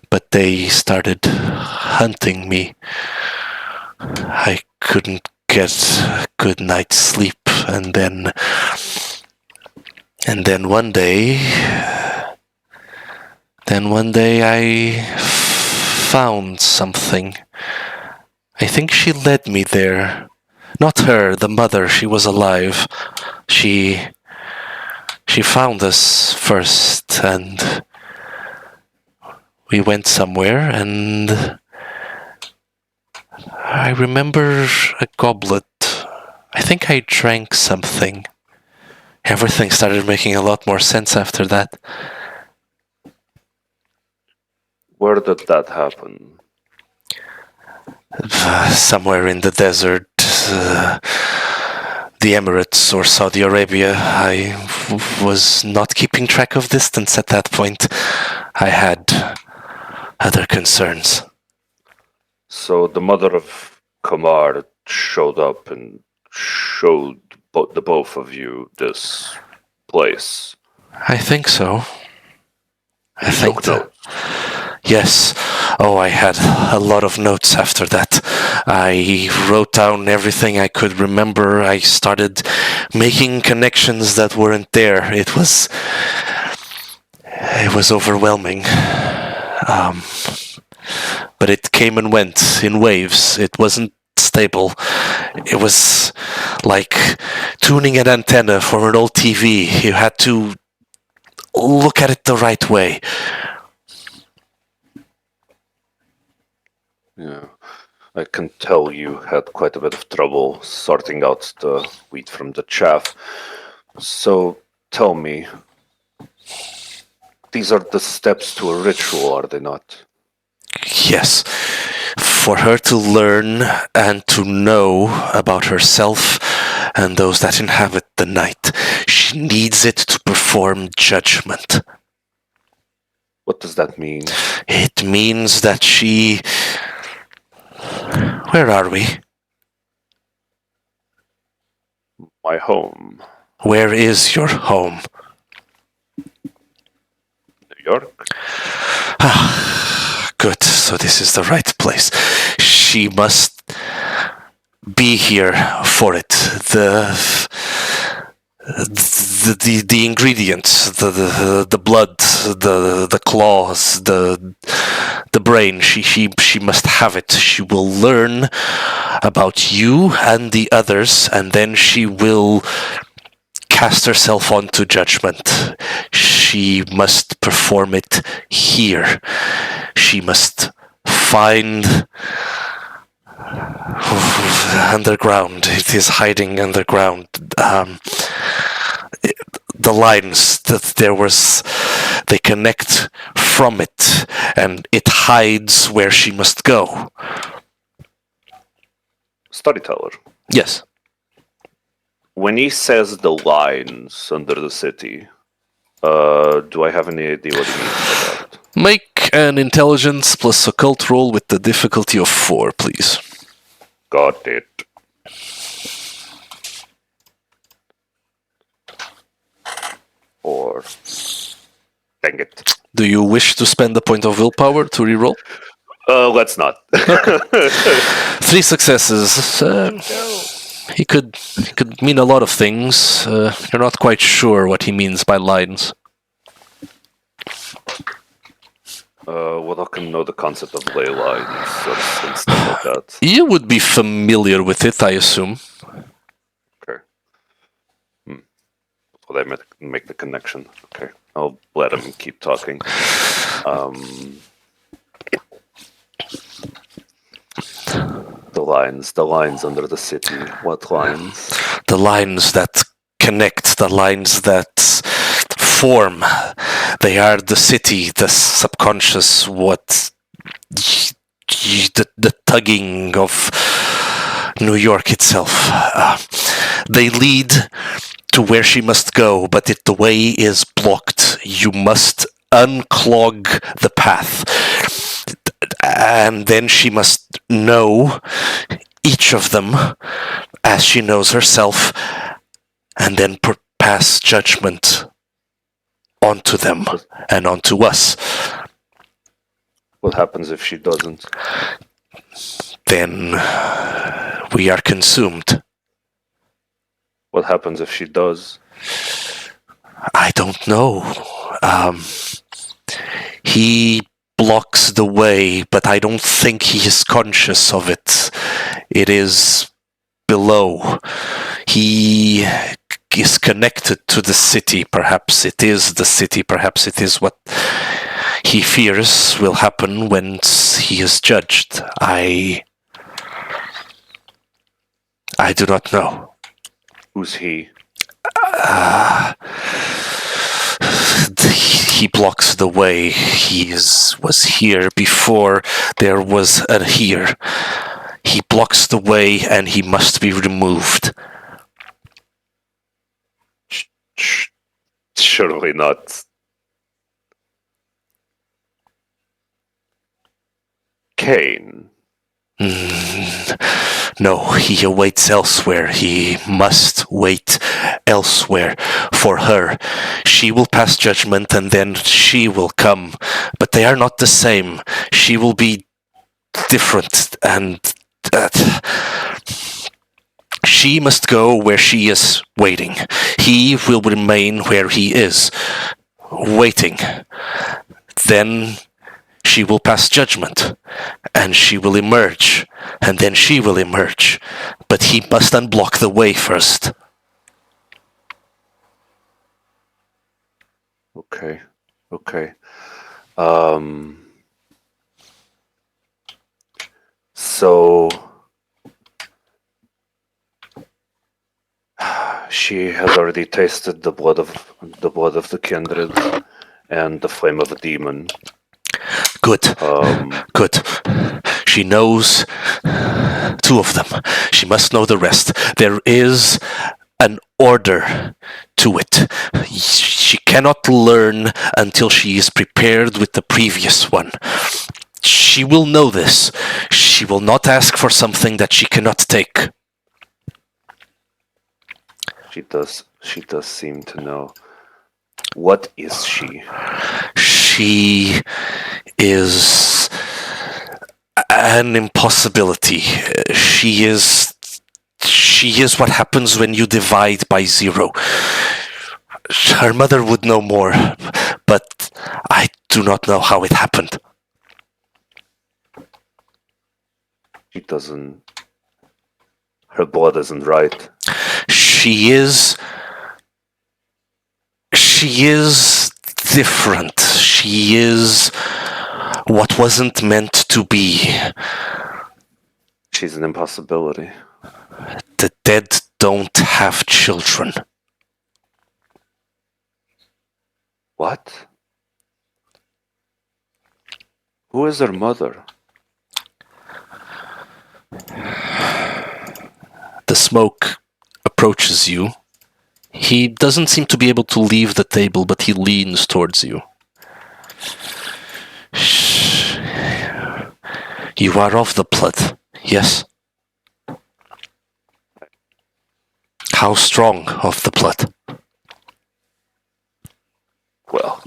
But they started hunting me. I couldn't get a good night's sleep, and then one day I found something. I think she led me there. Not her, the mother, she was alive. She found us first, and we went somewhere, and I remember a goblet. I think I drank something. Everything started making a lot more sense after that. Where did that happen? Somewhere in the desert, the Emirates or Saudi Arabia. I was not keeping track of distance at that point. I had other concerns. So the mother of Kamar showed up and showed the both of you this place. I think so. I You think took notes. Yes. Oh, I had a lot of notes after that. I wrote down everything I could remember. I started making connections that weren't there. It was overwhelming. But it came and went in waves. It wasn't stable. It was like tuning an antenna for an old TV. You had to look at it the right way. Yeah. I can tell you had quite a bit of trouble sorting out the wheat from the chaff. So tell me, these are the steps to a ritual, are they not? Yes. For her to learn and to know about herself and those that inhabit the night, she needs it to perform judgment. What does that mean? It means that she... Where are we? My home. Where is your home? New York? Good, so this is the right place. She must be here for it. The ingredients, the blood, the claws, the brain. She must have it. She will learn about you and the others, and then she will cast herself onto judgment. She must perform it here. She must find underground. It is hiding underground. The lines that they connect from it, and it hides where she must go. Storyteller. Yes. When he says the lines under the city, do I have any idea what he means by that? Make an intelligence plus occult roll with the difficulty of 4, please. Got it. Or dang it. Do you wish to spend a point of willpower to reroll? Let's not. 3 successes. He could mean a lot of things. You're not quite sure what he means by lines. Well, I can know the concept of ley lines and stuff like that. You would be familiar with it, I assume. Okay. Well, I make the connection. Okay. I'll let him keep talking. The lines under the city. What lines? The lines that connect, the lines that form. They are the city, the subconscious, what the tugging of New York itself. They lead to where she must go, but the way is blocked. You must unclog the path. And then she must know each of them as she knows herself, and then pass judgment onto them and onto us. What happens if she doesn't? Then we are consumed. What happens if she does? I don't know. He blocks the way, but I don't think he is conscious of it. It is below. He is connected to the city. Perhaps it is the city. Perhaps it is what he fears will happen when he is judged. I do not know. Who's he? He blocks the way. He was here before there was a here. He blocks the way and he must be removed. Surely not. Kane. No, he awaits elsewhere. He must wait elsewhere for her. She will pass judgment and then she will come. But they are not the same. She will be different and she must go where she is waiting. He will remain where he is waiting. Then she will pass judgment, and she will emerge, and then she will emerge. But he must unblock the way first. Okay. So she has already tasted the blood of the kindred and the flame of a demon. Good. Good. She knows 2 of them. She must know the rest. There is an order to it. She cannot learn until she is prepared with the previous one. She will know this. She will not ask for something that she cannot take. She does seem to know. What is she? She is an impossibility. She is what happens when you divide by 0. Her mother would know more, but I do not know how it happened. Her blood isn't right. She is different. She is what wasn't meant to be. She's an impossibility. The dead don't have children. What? Who is her mother? The smoke approaches you. He doesn't seem to be able to leave the table, but he leans towards you. You are of the blood, yes? How strong of the blood? Well,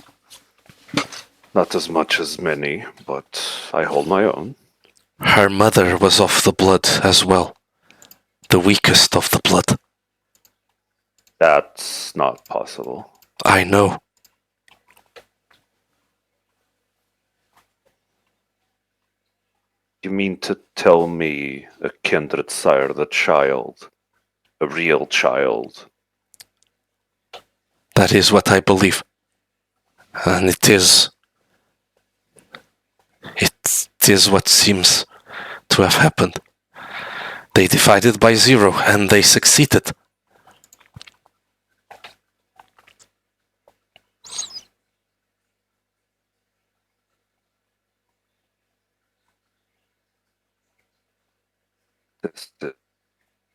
not as much as many, but I hold my own. Her mother was of the blood as well. The weakest of the blood. That's not possible. I know. You mean to tell me a kindred sired a child? A real child? That is what I believe. And it is what seems to have happened. They divided by 0 and they succeeded.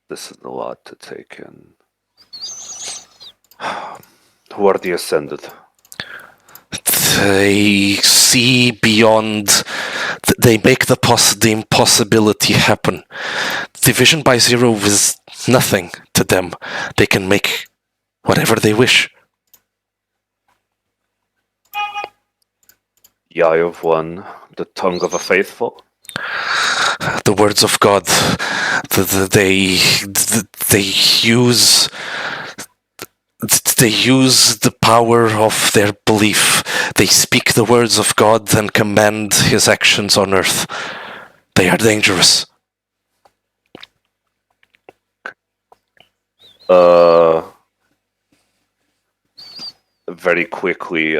This is a lot to take in. Who are the Ascended? They see beyond. They make the impossibility happen. Division by 0 is nothing to them. They can make whatever they wish. The eye of one, the tongue of a faithful. The words of God, they use the power of their belief. They speak the words of God and command his actions on earth. They are dangerous. Very quickly,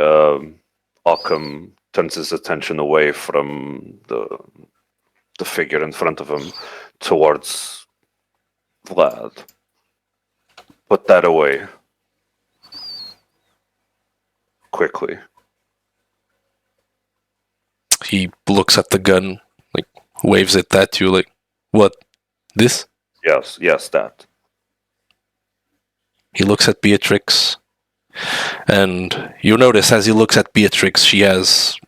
Occam turns his attention away from the figure in front of him towards Vlad. Put that away. Quickly. He looks at the gun, like waves it at you, like, what? This? Yes, that. He looks at Beatrix, and you notice as he looks at Beatrix, she has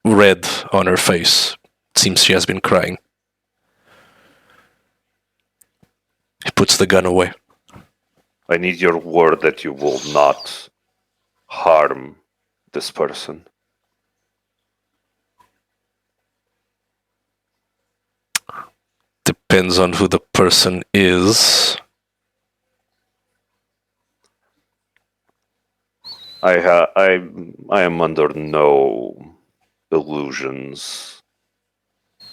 red on her face. It seems she has been crying. He puts the gun away. I need your word that you will not harm this person. Depends on who the person is. I am under no illusions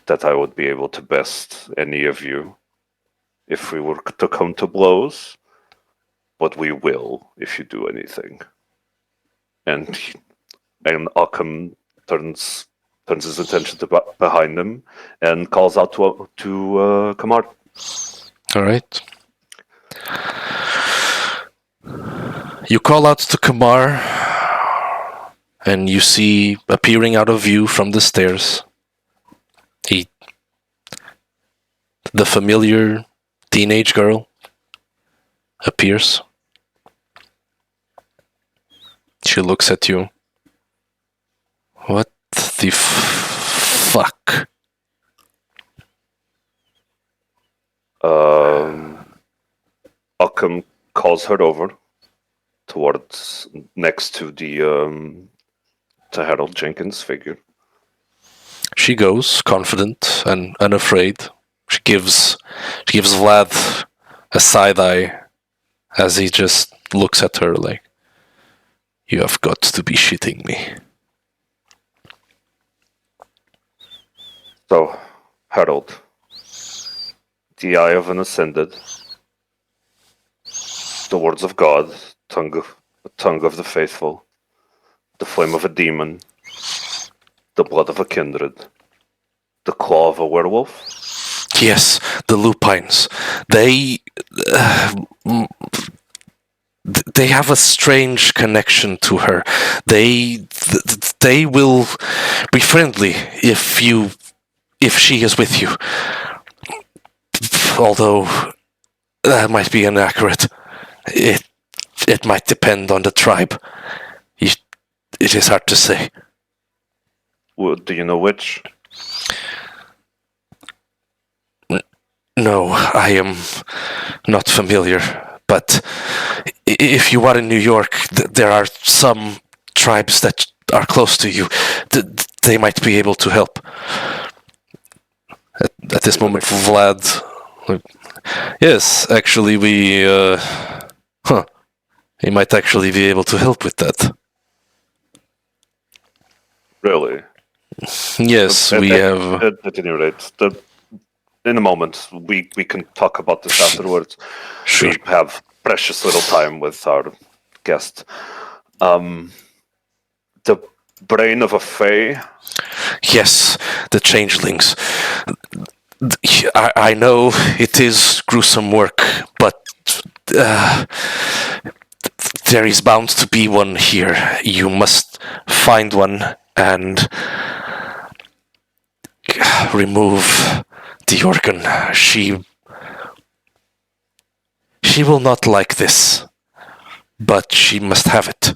that I would be able to best any of you if we were to come to blows, but we will if you do anything. And Occam turns his attention to behind him and calls out to Kamar. All right. You call out to Kamar, and you see appearing out of view from the stairs the familiar teenage girl appears. She looks at you. What the fuck? Occam calls her over towards next to the to Harold Jenkins figure. She goes, confident and unafraid. She gives Vlad a side eye as he just looks at her like, you have got to be shitting me. So, Harold, the eye of an ascended, the words of God, the tongue of the faithful, the flame of a demon, the blood of a kindred, the claw of a werewolf. Yes, the lupines. They have a strange connection to her. They will be friendly if she is with you. Although that might be inaccurate. It might depend on the tribe. It is hard to say. Well, do you know which? No, I am not familiar. But if you are in New York, there are some tribes that are close to you. They might be able to help. At this moment, Vlad... Yes, actually, he might actually be able to help with that. Really? Yes, we have... At any rate, in a moment, we can talk about this afterwards. Sure. We have precious little time with our guest. The brain of a fae. Yes, the changelings. I know it is gruesome work, but there is bound to be one here. You must find one and remove the organ. She will not like this, but she must have it.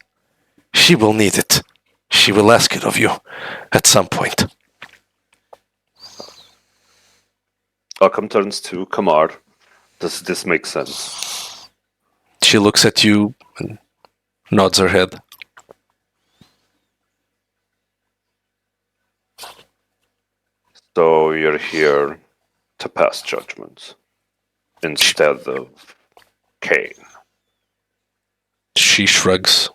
She will need it. She will ask it of you at some point. Occam turns to Kamar. Does this make sense? She looks at you and nods her head. So you're here to pass judgment instead of Cain. She shrugs.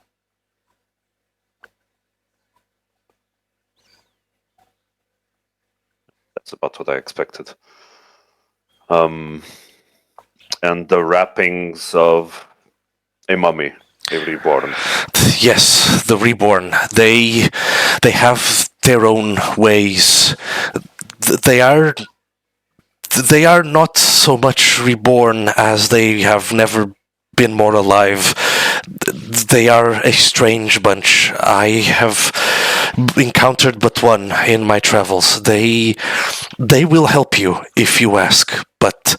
That's about what I expected. And the wrappings of a mummy, a reborn. Yes, the reborn. They have their own ways. They are not so much reborn as they have never been more alive. They are a strange bunch. I have encountered but one in my travels. They will help you if you ask, but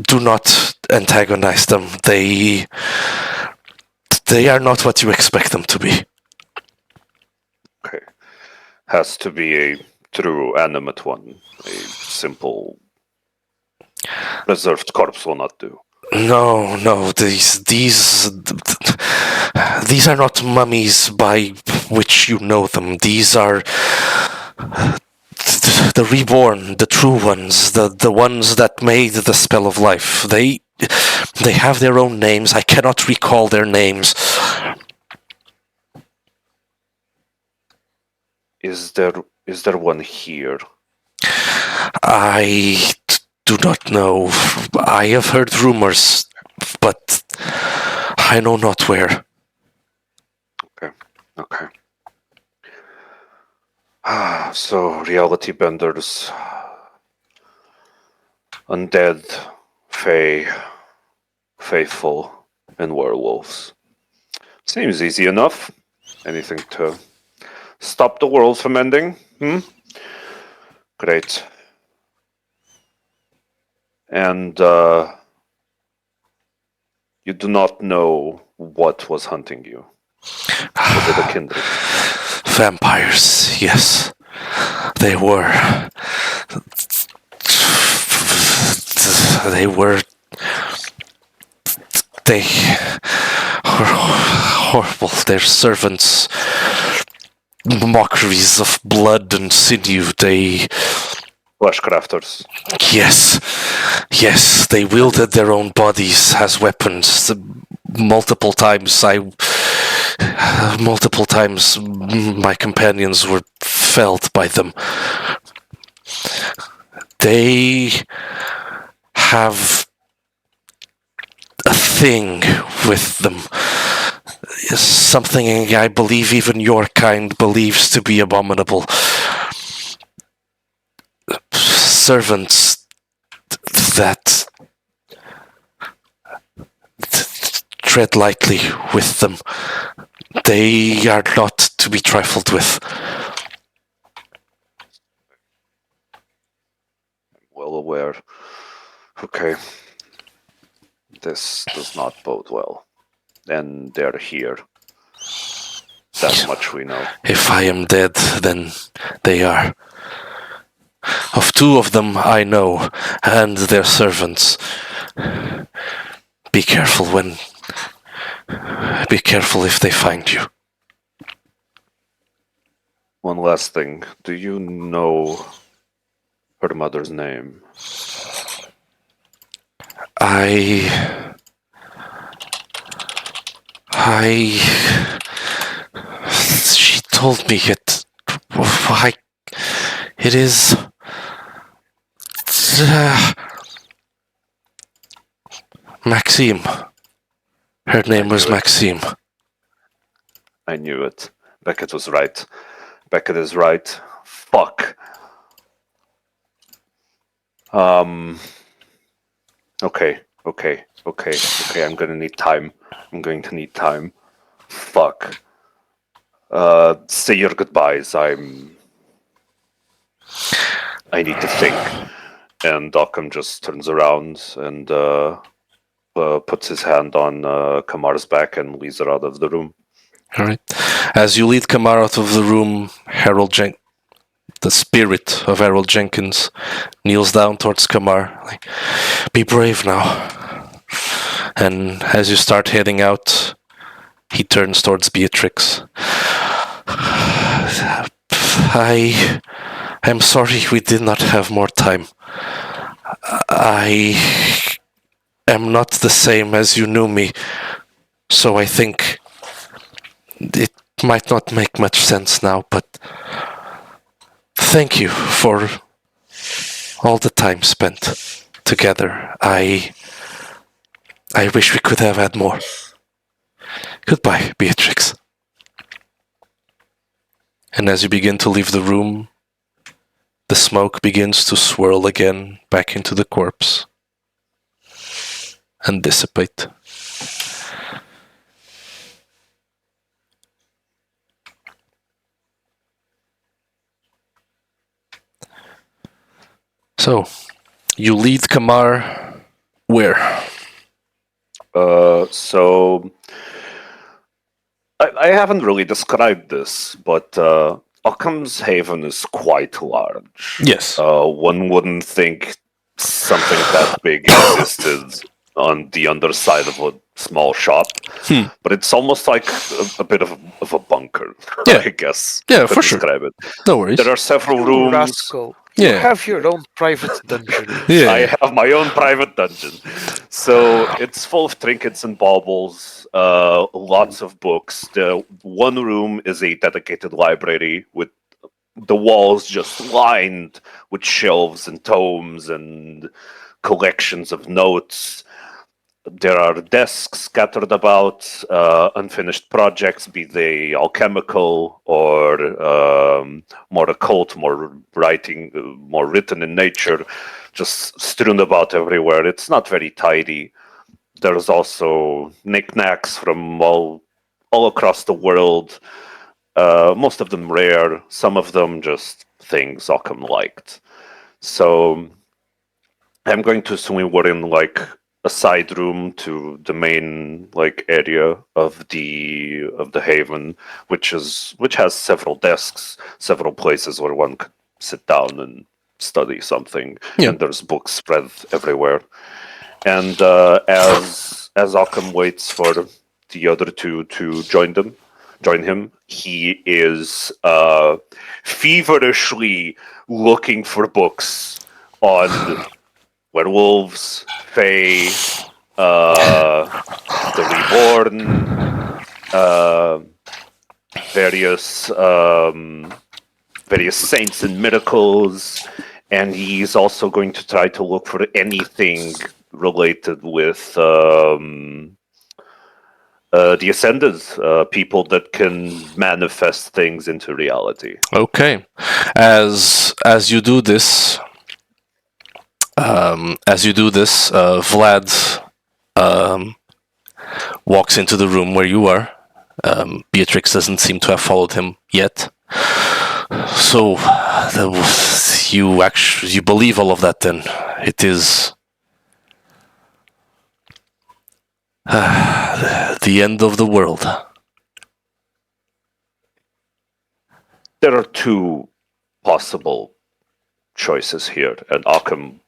do not antagonize them. They are not what you expect them to be. Okay. Has to be a true animate one. A simple preserved corpse will not do. No. These are not mummies by which you know them. These are the reborn, the true ones, the ones that made the spell of life. They have their own names. I cannot recall their names. Is there one here? I do not know. I have heard rumors, but I know not where. Okay. So reality benders, undead, fae, faithful, and werewolves. Seems easy enough. Anything to stop the world from ending? Great. And you do not know what was hunting you. Was it a kindred? Vampires, yes. They were. They were horrible. Their servants, mockeries of blood and sinew. Fleshcrafters. Yes, they wielded their own bodies as weapons. Multiple times my companions were felled by them. They have a thing with them. Something I believe even your kind believes to be abominable. Servants that tread lightly with them. They are not to be trifled with. Well aware. Okay. This does not bode well. And they're here. That much we know. If I am dead, then they are. Of two of them I know, and their servants. Be careful if they find you. One last thing. Do you know her mother's name? She told me it. Why? It is. Maxime. Her name was Maxime. I knew it. Beckett was right. Beckett is right. Fuck. Okay. I'm gonna need time. Fuck. Say your goodbyes. I need to think. And Occam just turns around and puts his hand on Kamar's back and leads her out of the room. All right. As you lead Kamar out of the room, the spirit of Harold Jenkins, kneels down towards Kamar. Like, be brave now. And as you start heading out, He turns towards Beatrix. I'm sorry we did not have more time. I am not the same as you knew me, so I think it might not make much sense now, but thank you for all the time spent together. I wish we could have had more. Goodbye, Beatrix. And as you begin to leave the room, the smoke begins to swirl again back into the corpse and dissipate. So, you lead Kamar where? So I haven't really described this, but Occam's Haven is quite large. Yes. One wouldn't think something that big existed on the underside of a small shop, but it's almost like a bit of a bunker, Yeah. I guess. Yeah, to for sure. describe it. No worries. There are several You rooms. rascal. You Yeah. have your own private dungeon. Yeah. I have my own private dungeon. So it's full of trinkets and baubles, lots of books. The one room is a dedicated library with the walls just lined with shelves and tomes and collections of notes. There are desks scattered about, unfinished projects, be they alchemical or more occult, more writing, more written in nature, just strewn about everywhere. It's not very tidy. There's also knickknacks from all across the world. Most of them rare, some of them just things Occam liked. So I'm going to assume we're in like a side room to the main like area of the haven, which has several desks, several places where one could sit down and study something. Yeah. And there's books spread everywhere. And as Occam waits for the other two to join him, he is feverishly looking for books on werewolves, fae, the reborn, various saints and miracles, and he's also going to try to look for anything related with the Ascendants, people that can manifest things into reality. Okay. As you do this, Vlad walks into the room where you are. Beatrix doesn't seem to have followed him yet. So you believe all of that? Then it is the end of the world. There are two possible choices here, and Occam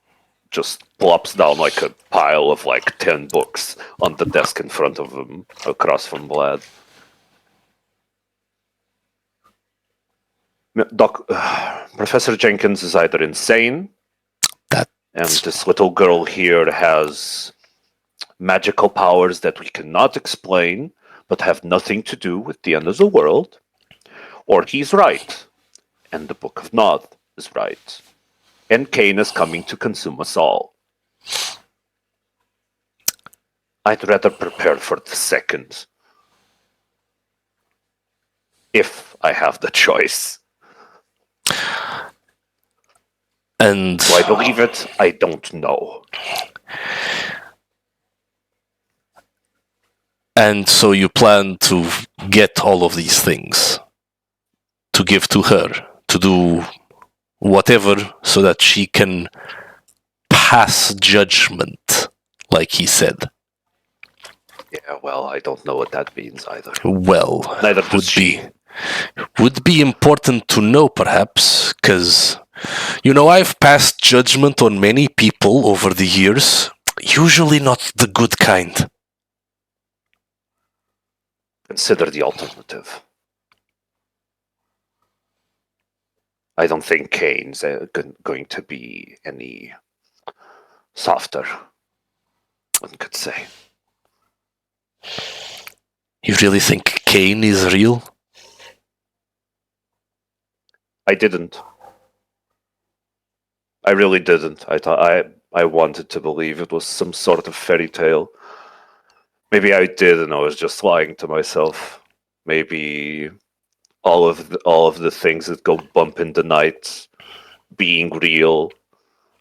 just plops down like a pile of like 10 books on the desk in front of him, across from Vlad. Professor Jenkins is either insane, and this little girl here has magical powers that we cannot explain, but have nothing to do with the end of the world, or he's right, and the Book of Nod is right, and Cain is coming to consume us all. I'd rather prepare for the second, if I have the choice. And Do I believe it? I don't know. And so you plan to get all of these things, to give to her, to do whatever, so that she can pass judgment, like he said. Yeah, well, I don't know what that means either. Well, Neither does she. would be important to know, perhaps, because, I've passed judgment on many people over the years, usually not the good kind. Consider the alternative. I don't think Kane's going to be any softer, one could say. You really think Kane is real? I didn't. I really didn't. I thought I wanted to believe it was some sort of fairy tale. Maybe I did, and I was just lying to myself. Maybe all of the things that go bump in the night being real.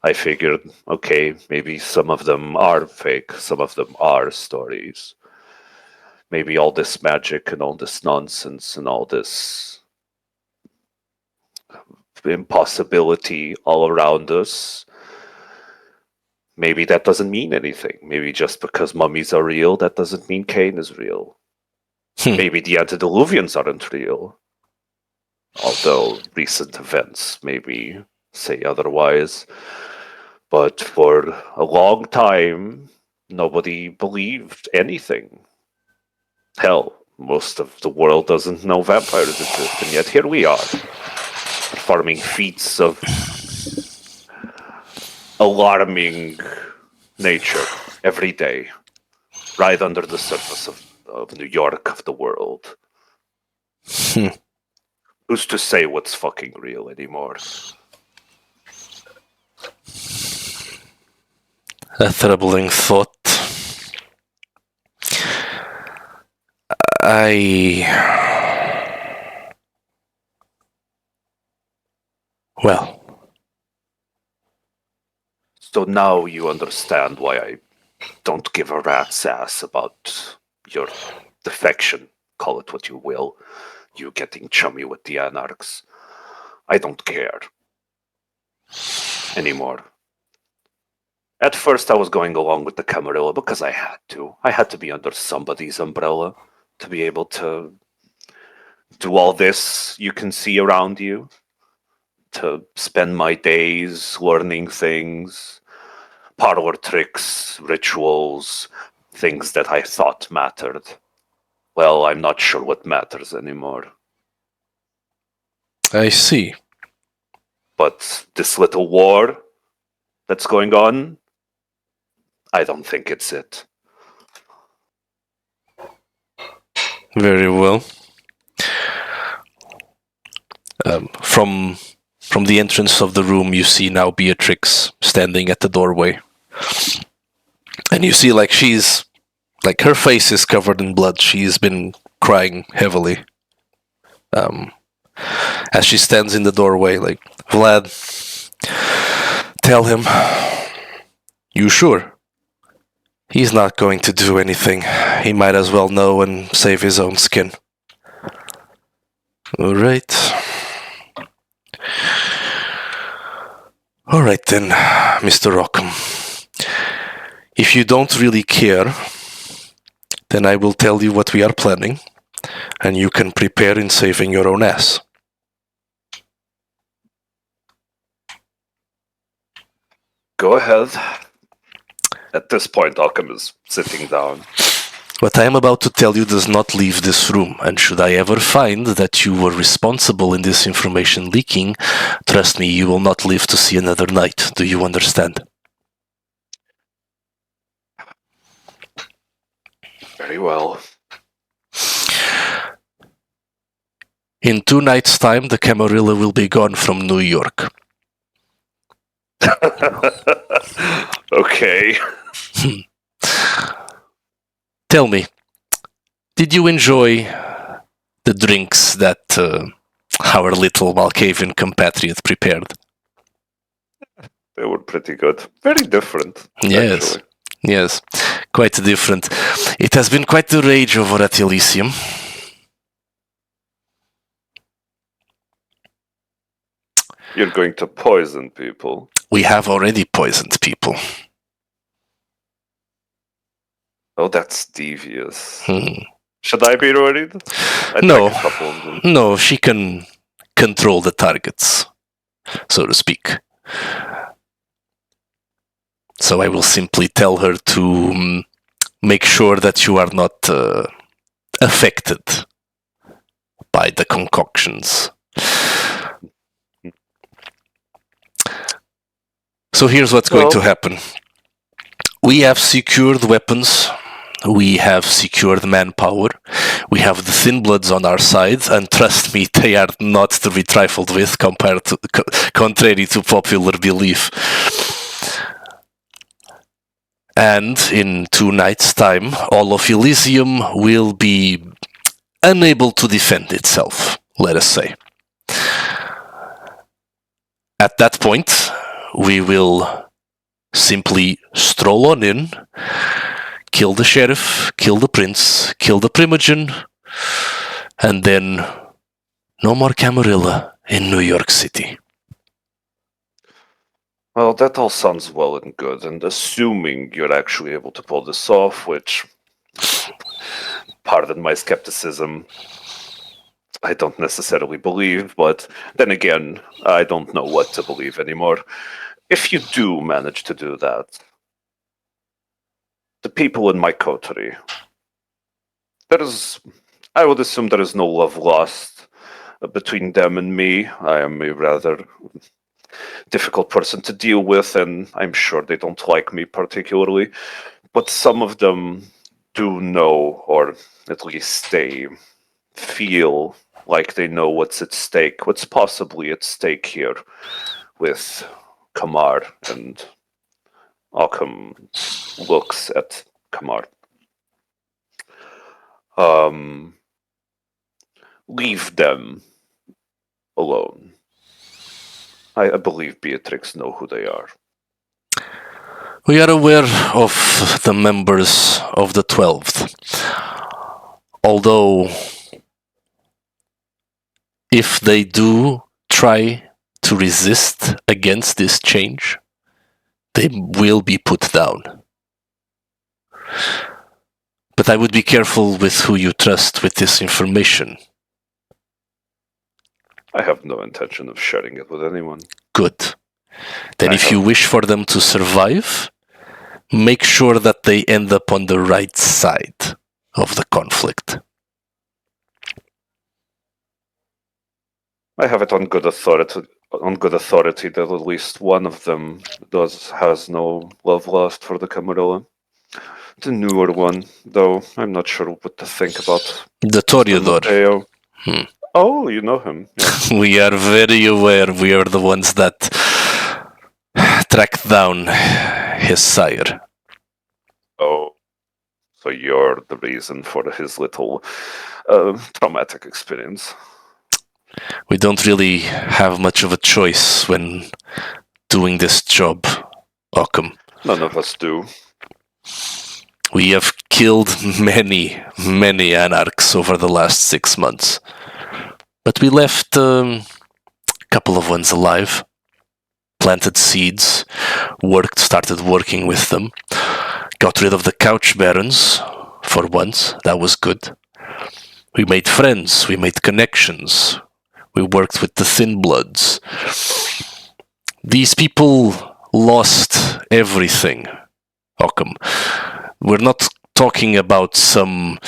I figured, okay, maybe some of them are fake, some of them are stories. Maybe all this magic and all this nonsense and all this impossibility all around us, maybe that doesn't mean anything. Maybe just because mummies are real, that doesn't mean Kane is real. Maybe the antediluvians aren't real. Although recent events maybe say otherwise. But for a long time, nobody believed anything. Hell, most of the world doesn't know vampires exist, and yet here we are, performing feats of alarming nature every day, right under the surface of New York, of the world. Who's to say what's fucking real anymore? A troubling thought. Well. So now you understand why I don't give a rat's ass about your defection, call it what you will, you getting chummy with the Anarchs. I don't care anymore. At first I was going along with the Camarilla because I had to. I had to be under somebody's umbrella to be able to do all this you can see around you, to spend my days learning things, parlor tricks, rituals, things that I thought mattered. Well, I'm not sure what matters anymore. I see. But this little war that's going on, I don't think it's it. Very well. From the entrance of the room, you see now Beatrix standing at the doorway. And you see, she's... her face is covered in blood. She's been crying heavily. As she stands in the doorway, Vlad, tell him. You sure? He's not going to do anything. He might as well know and save his own skin. Alright. Alright then, Mr. Rockham. If you don't really care, then I will tell you what we are planning, and you can prepare in saving your own ass. Go ahead. At this point, Occam is sitting down. What I am about to tell you does not leave this room, and should I ever find that you were responsible in this information leaking, trust me, you will not live to see another night. Do you understand? Very well. In 2 nights' time, the Camarilla will be gone from New York. Okay. Tell me, did you enjoy the drinks that our little Malkavian compatriot prepared? They were pretty good. Very different. Yes. Actually. Yes, quite different. It has been quite the rage over at Elysium. You're going to poison people. We have already poisoned people. Oh, that's devious. Should I be worried? I'd No. like a couple of them. No, she can control the targets, so to speak. So I will simply tell her to make sure that you are not affected by the concoctions. So here's what's going to happen. We have secured weapons. We have secured manpower. We have the Thin Bloods on our side, and trust me, they are not to be trifled with, contrary to popular belief. And in 2 nights' time, all of Elysium will be unable to defend itself, let us say. At that point, we will simply stroll on in, kill the sheriff, kill the prince, kill the primogen, and then no more Camarilla in New York City. Well, that all sounds well and good, and assuming you're actually able to pull this off, which, pardon my skepticism, I don't necessarily believe, but then again, I don't know what to believe anymore. If you do manage to do that, the people in my coterie, I would assume there is no love lost between them and me. I am a rather difficult person to deal with, and I'm sure they don't like me particularly. But some of them do know, or at least they feel like they know what's at stake, what's possibly at stake here with Kamar, and Occam looks at Kamar. Leave them alone. I believe Beatrix know who they are. We are aware of the members of the 12th. Although, if they do try to resist against this change, they will be put down. But I would be careful with who you trust with this information. I have no intention of sharing it with anyone. Good. Then if you wish for them to survive, make sure that they end up on the right side of the conflict. I have it on good authority that at least one of them has no love lost for the Camarilla. The newer one, though, I'm not sure what to think about. The Toreador. Oh, you know him. Yeah. We are very aware. We are the ones that tracked down his sire. Oh, so you're the reason for his little traumatic experience. We don't really have much of a choice when doing this job, Occam. None of us do. We have killed many, many anarchs over the last 6 months. But we left a couple of ones alive, planted seeds, started working with them, got rid of the couch barons for once. That was good. We made friends, we made connections, we worked with the Thin Bloods. These people lost everything, Occam. We're not talking about some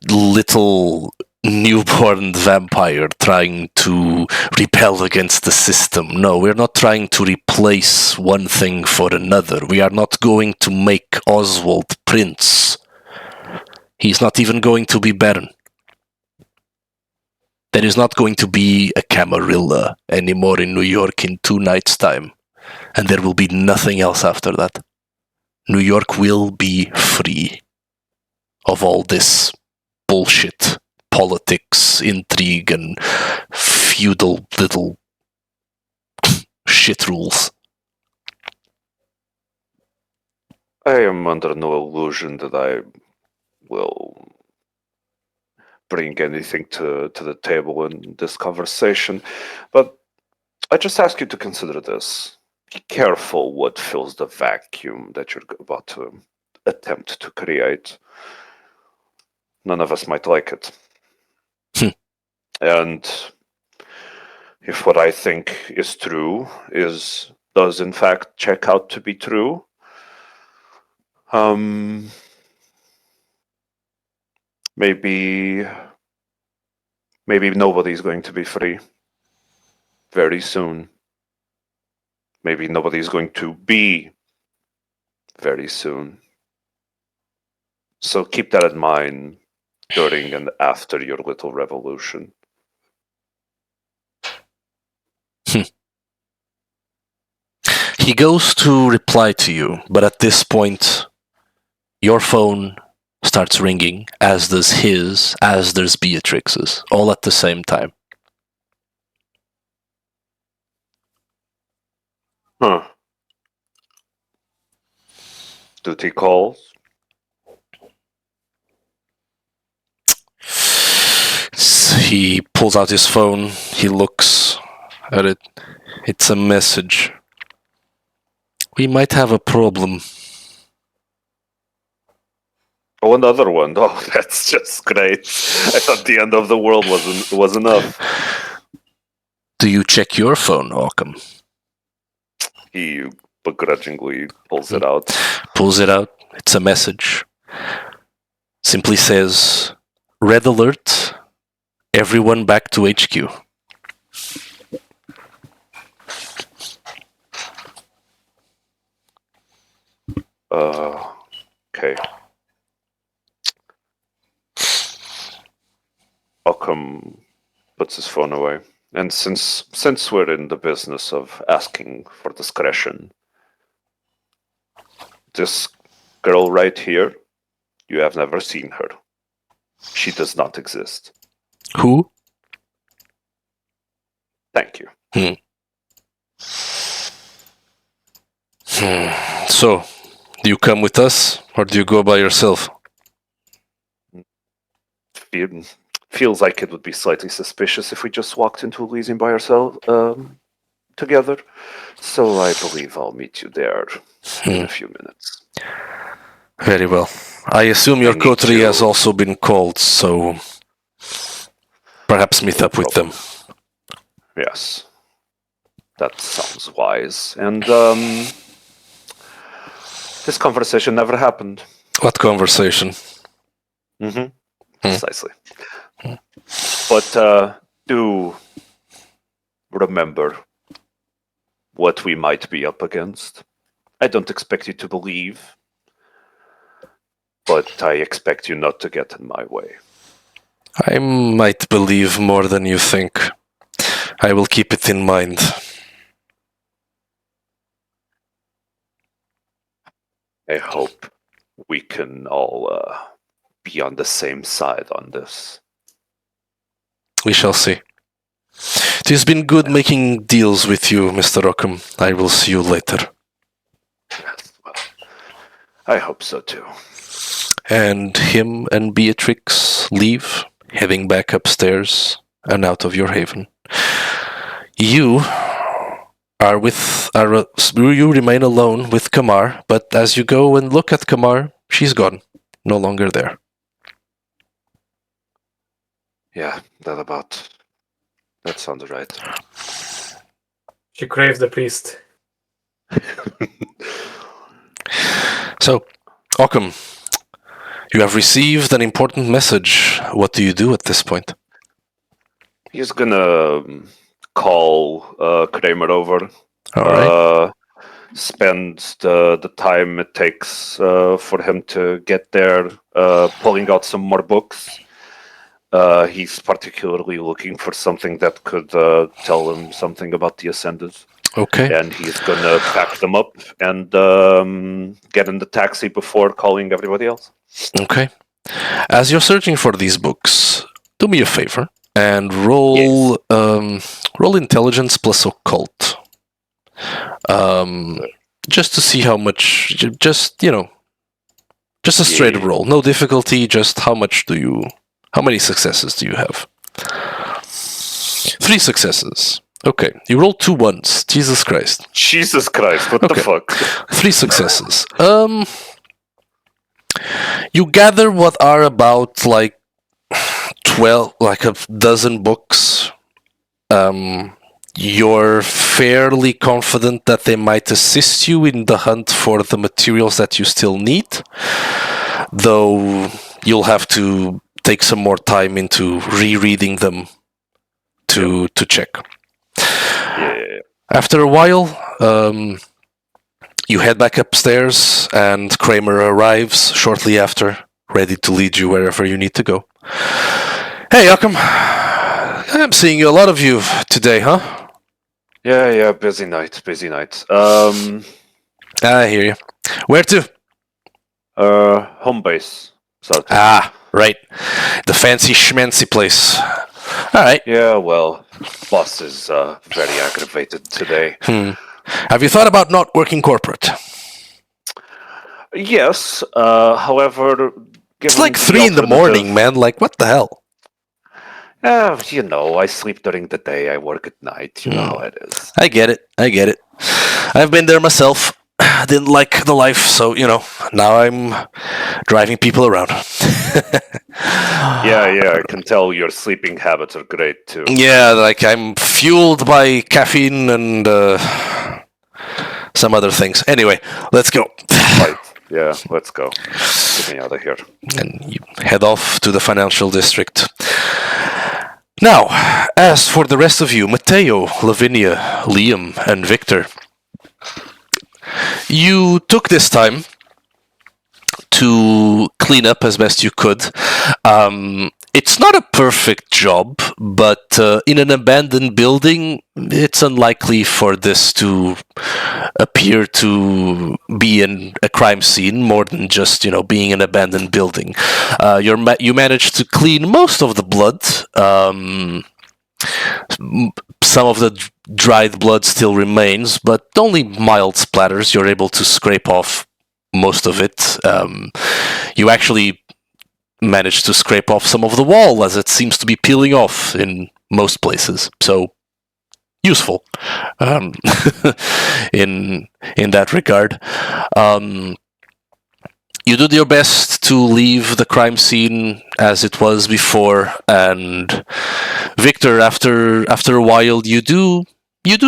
little newborn vampire trying to rebel against the system. No, we're not trying to replace one thing for another. We are not going to make Oswald Prince. He's not even going to be Baron. There is not going to be a Camarilla anymore in New York in 2 nights' time. And there will be nothing else after that. New York will be free of all this bullshit, politics, intrigue, and feudal little shit rules. I am under no illusion that I will bring anything to the table in this conversation, but I just ask you to consider this. Be careful what fills the vacuum that you're about to attempt to create. None of us might like it. And if what I think is true does in fact check out to be true, Maybe nobody's going to be free very soon. Maybe nobody's going to be very soon. So keep that in mind during and after your little revolution. He goes to reply to you, but at this point, your phone starts ringing, as does his, as does Beatrix's, all at the same time. Huh. Duty calls? He pulls out his phone, he looks at it. It's a message. We might have a problem. Oh, another one. Oh, that's just great. I thought the end of the world was enough. Do you check your phone, Occam? He begrudgingly pulls it out. Pulls it out. It's a message. Simply says, Red alert. Everyone back to HQ. Okay. Occam puts his phone away. And since we're in the business of asking for discretion, this girl right here, you have never seen her. She does not exist. Who? Thank you. So, do you come with us, or do you go by yourself? Feels like it would be slightly suspicious if we just walked into Elysium by ourselves together. So I believe I'll meet you there in a few minutes. Very well. I assume your coterie has also been called, so perhaps meet up with them. Yes. That sounds wise. And this conversation never happened. What conversation? Precisely. But do remember what we might be up against. I don't expect you to believe, but I expect you not to get in my way. I might believe more than you think. I will keep it in mind. I hope we can all be on the same side on this. We shall see. It has been good making deals with you, Mr. Occam. I will see you later. Yes, well, I hope so too. And him and Beatrix leave, heading back upstairs and out of your haven. You remain alone with Kamar, but as you go and look at Kamar, she's gone, no longer there. Yeah, that sounds right. She craves the priest. So, Occam, you have received an important message. What do you do at this point? He's gonna call Kramer over. All right. Spend the time it takes for him to get there, pulling out some more books. He's particularly looking for something that could tell him something about the Ascended. Okay. And he's gonna pack them up and get in the taxi before calling everybody else. Okay. As you're searching for these books, do me a favor and roll intelligence plus occult. Just to see how much. Just a straight roll, no difficulty. Just how many successes do you have? 3 successes. Okay, you rolled 2 ones. Jesus Christ. Jesus Christ! What the fuck? 3 successes. You gather what are about like 12, like a dozen books. You're fairly confident that they might assist you in the hunt for the materials that you still need, though you'll have to take some more time into rereading them to check. Yeah. After a while, you head back upstairs, and Kramer arrives shortly after, ready to lead you wherever you need to go. Hey, Joachim. I'm seeing a lot of you today, huh? Yeah, busy night. I hear you. Where to? Home base. So, Ah, right. The fancy schmancy place. All right. yeah, well, boss is very aggravated today. Have you thought about not working corporate? Yes, however, It's given like the 3 in the morning, man. Like, what the hell? You know, I sleep during the day, I work at night. You know how it is. I get it. I've been there myself. Didn't like the life, so, now I'm driving people around. Yeah, I can tell your sleeping habits are great too. Yeah, like I'm fueled by caffeine and some other things. Anyway, let's go. Right. Yeah, let's go. Get me out of here. And you head off to the financial district. Now, as for the rest of you, Matteo, Lavinia, Liam, and Victor, you took this time to clean up as best you could. It's not a perfect job, but in an abandoned building, it's unlikely for this to appear to be a crime scene more than just, being an abandoned building. You managed to clean most of the blood. Some of the dried blood still remains, but only mild splatters. You're able to scrape off most of it. You actually managed to scrape off some of the wall, as it seems to be peeling off in most places. So useful in that regard. You did your best to leave the crime scene as it was before, and Victor, after a while, you do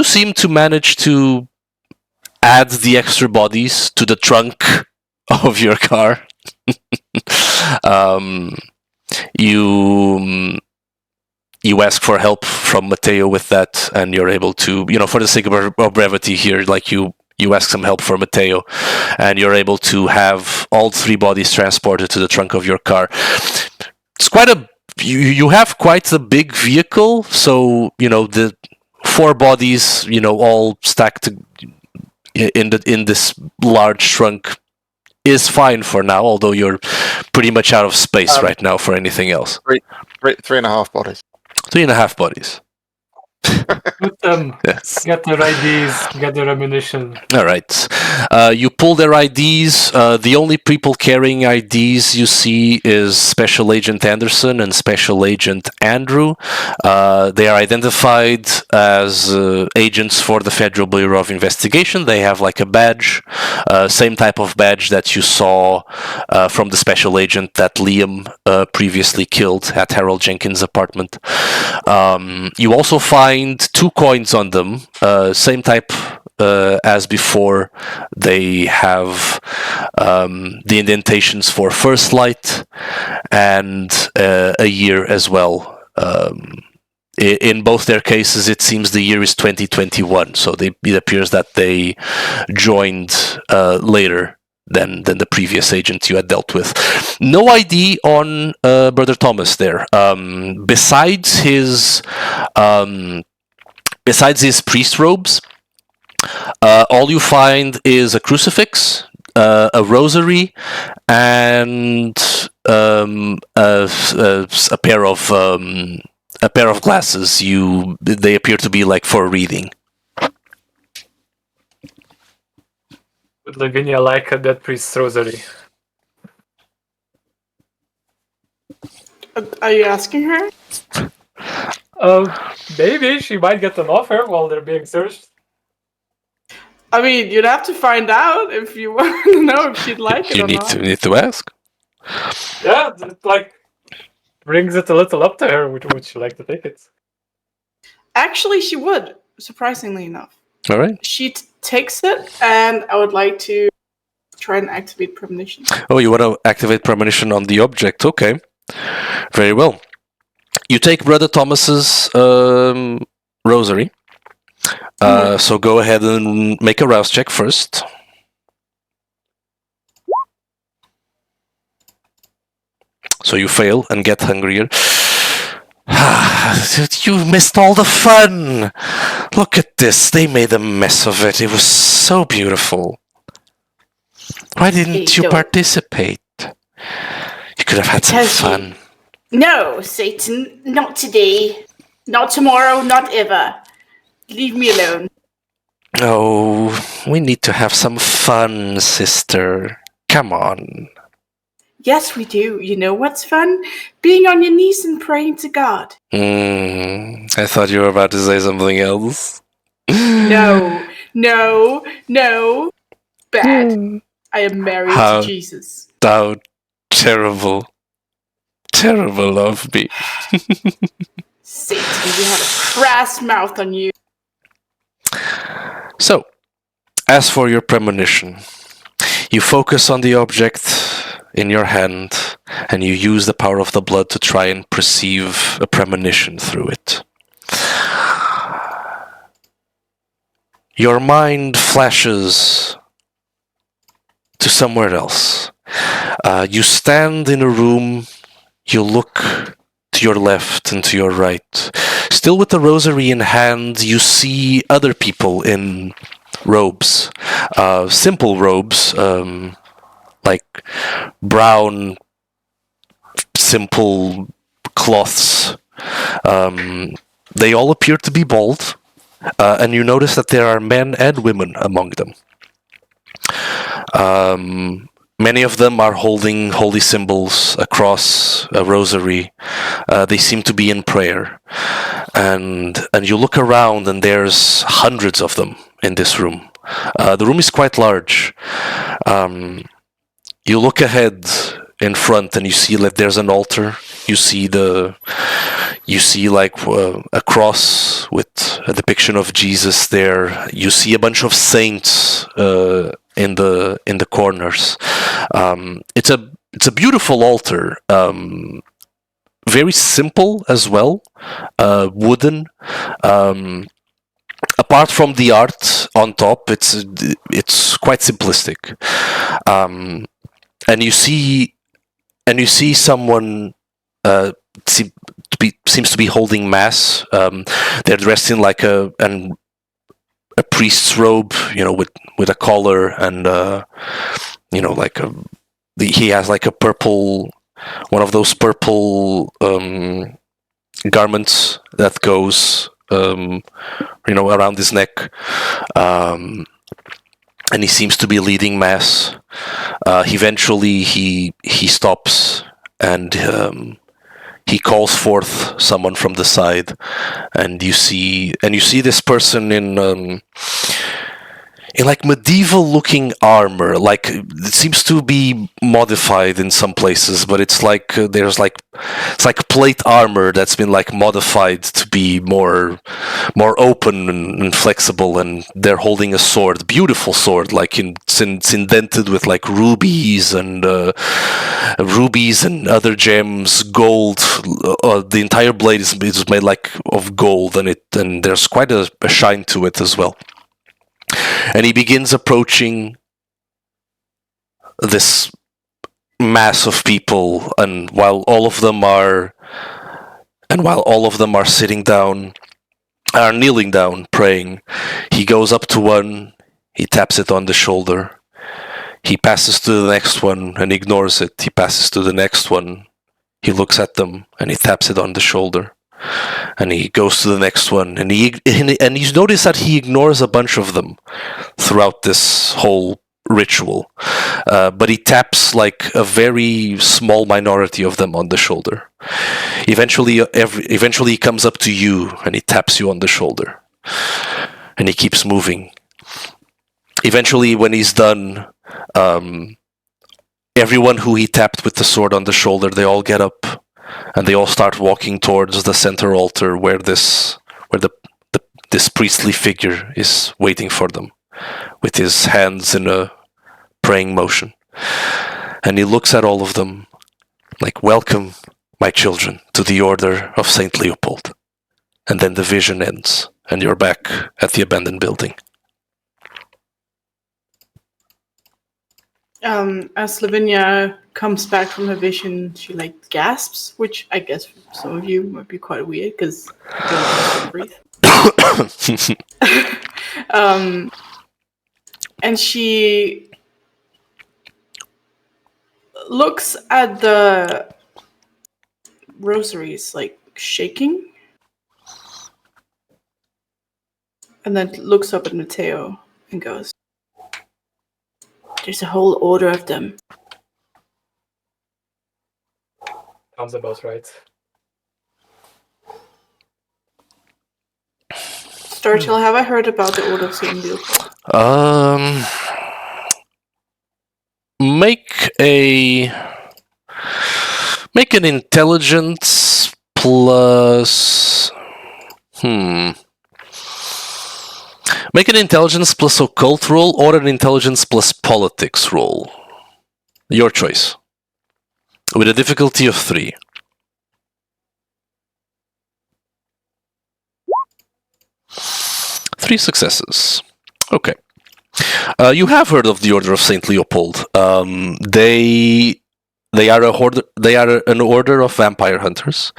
seem to manage to add the extra bodies to the trunk of your car. You ask for help from Matteo with that, and you're able to, for the sake of brevity here, like you ask some help for Matteo, and you're able to have all 3 bodies transported to the trunk of your car. It's quite you have quite a big vehicle, so the 4 bodies, all stacked in this large trunk is fine for now, although you're pretty much out of space right now for anything else. 3.5 bodies. 3.5 bodies. Put them. Yes. Get their IDs, get their ammunition. All right. You pull their IDs. The only people carrying IDs you see is Special Agent Anderson and Special Agent Andrew. They are identified as agents for the Federal Bureau of Investigation. They have like a badge, same type of badge that you saw from the Special Agent that Liam previously killed at Harold Jenkins' apartment. You also find 2 coins on them, same type as before. They have the indentations for First Light and a year as well. In both their cases, it seems the year is 2021, so it appears that they joined later than the previous agent you had dealt with. No ID on Brother Thomas there. Besides his priest robes, all you find is a crucifix, a rosary, and a pair of glasses. They appear to be like for reading. Would Lavinia like that priest's rosary? Are you asking her? Maybe she might get them off her while they're being searched. I mean, you'd have to find out if you want to know if she'd like it You or not. need to ask. Yeah, it like brings it a little up to her. Would she like to take it? Actually, she would, surprisingly enough. All right. She takes it, and I would like to try and activate premonition. Oh, you want to activate premonition on the object? Okay. Very well. You take Brother Thomas's rosary. So go ahead and make a rouse check first. So you fail and get hungrier. You missed all the fun! Look at this, they made a mess of it. It was so beautiful. Why didn't you participate? You could have had some fun. No, Satan, not today. Not tomorrow, not ever. Leave me alone. Oh, we need to have some fun, sister. Come on. Yes, we do. You know what's fun? Being on your knees and praying to God. I thought you were about to say something else. No. Bad. I am married to Jesus. How terrible. Terrible of me. Satan, you have a crass mouth on you. So, as for your premonition, you focus on the object in your hand and you use the power of the blood to try and perceive a premonition through it. Your mind flashes to somewhere else. You stand in a room, you look to your left and to your right. Still with the rosary in hand, you see other people in robes. Simple robes, like brown, simple cloths. They all appear to be bald, and you notice that there are men and women among them. Many of them are holding holy symbols across a rosary. They seem to be in prayer. And you look around and there's hundreds of them in this room. The room is quite large. You look ahead in front and you see that there's an altar. You see like a cross with a depiction of Jesus there. You see a bunch of saints in the corners. It's a beautiful altar. Very simple as well, wooden. Apart from the art on top, it's quite simplistic. And you see someone seems to be holding mass. They're dressed in like a priest's robe, with a collar and he has like a purple, one of those purple garments that goes around his neck, and he seems to be leading mass. Eventually he stops and he calls forth someone from the side, and you see this person in like medieval looking armor. Like, it seems to be modified in some places, but it's like it's like plate armor that's been like modified to be more open and flexible, and they're holding a sword, beautiful sword, like it's indented with like rubies and other gems, gold. The entire blade is made like of gold, and there's quite a shine to it as well. And he begins approaching this mass of people, and while all of them are sitting down, are kneeling down, praying, he goes up to one, he taps it on the shoulder, he passes to the next one and ignores it, he passes to the next one, he looks at them and he taps it on the shoulder. And he goes to the next one, and you notice that he ignores a bunch of them throughout this whole ritual, but he taps like a very small minority of them on the shoulder. Eventually he comes up to you and he taps you on the shoulder, and he keeps moving. Eventually, when he's done, everyone who he tapped with the sword on the shoulder, they all get up. And they all start walking towards the center altar where this priestly figure is waiting for them, with his hands in a praying motion. And he looks at all of them like, "Welcome, my children, to the Order of St. Leopold. And then the vision ends, and you're back at the abandoned building. As Lavinia comes back from her vision, she gasps, which I guess for some of you might be quite weird because you don't understand breathe. And she looks at the rosaries, shaking, and then looks up at Mateo and goes, "There's a whole order of them." Sounds about right. Starchill, have I heard about the Order of St. Leopold? Make an intelligence plus. Make an intelligence plus occult roll or an intelligence plus politics roll. Your choice. With a difficulty of 3. Three successes. Okay. You have heard of the Order of St. Leopold. They are an order of vampire hunters.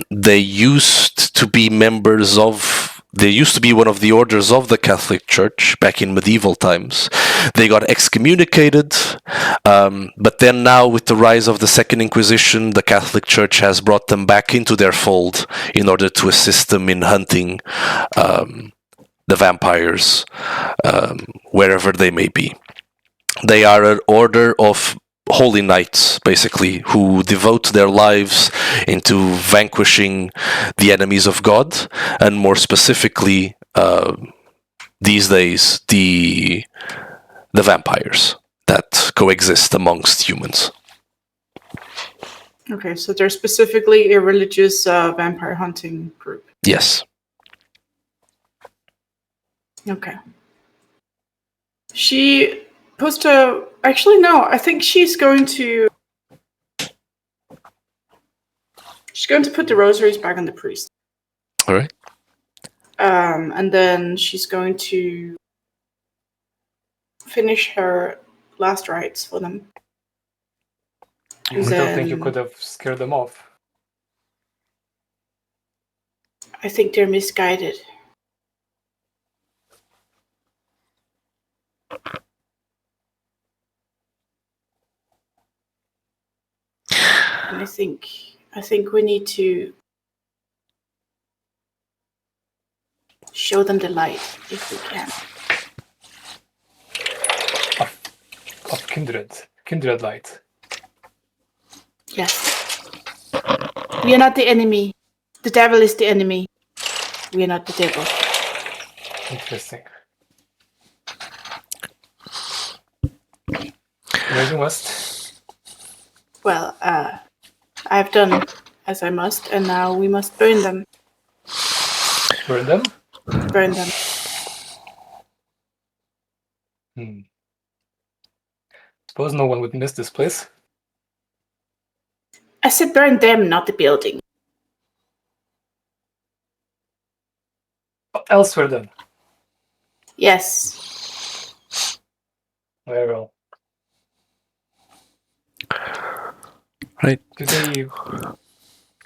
They used to be members of. They used to be one of the orders of the Catholic Church back in medieval times. They got excommunicated, but then now with the rise of the Second Inquisition, the Catholic Church has brought them back into their fold in order to assist them in hunting the vampires wherever they may be. They are an order of holy knights, basically, who devote their lives into vanquishing the enemies of God, and more specifically, these days, the vampires that coexist amongst humans. Okay, so they're specifically a religious vampire hunting group. Yes. Okay. She post a. Actually, no. I think she's going to. She's going to put the rosaries back on the priest. All right. And then she's going to finish her last rites for them. You still think you could have scared them off? I think they're misguided. And I think we need to show them the light if we can. Of kindred light. Yes. We are not the enemy. The devil is the enemy. We are not the devil. Interesting. Amazing West. Well, I've done as I must, and now we must burn them. Burn them? Burn them. Suppose no one would miss this place. I said burn them, not the building. Elsewhere then. Yes. Very well. Right. Do they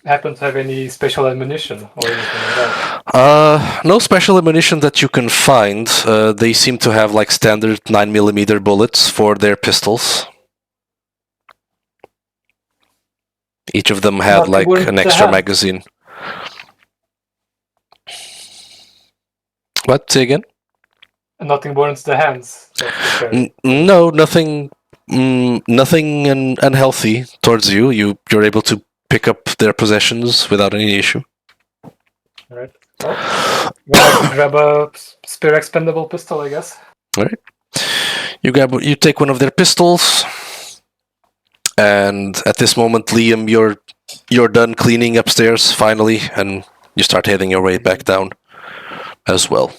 happen to have any special ammunition or anything like that? No special ammunition that you can find. They seem to have like standard 9mm bullets for their pistols. Each of them had like an extra magazine. What? Say again? Nothing burns the hands. No, nothing. Nothing unhealthy towards you. You're able to pick up their possessions without any issue. All right. Well, grab a spare expendable pistol, I guess. All right. You take one of their pistols, and at this moment, Liam, you're done cleaning upstairs finally, and you start heading your way back down as well.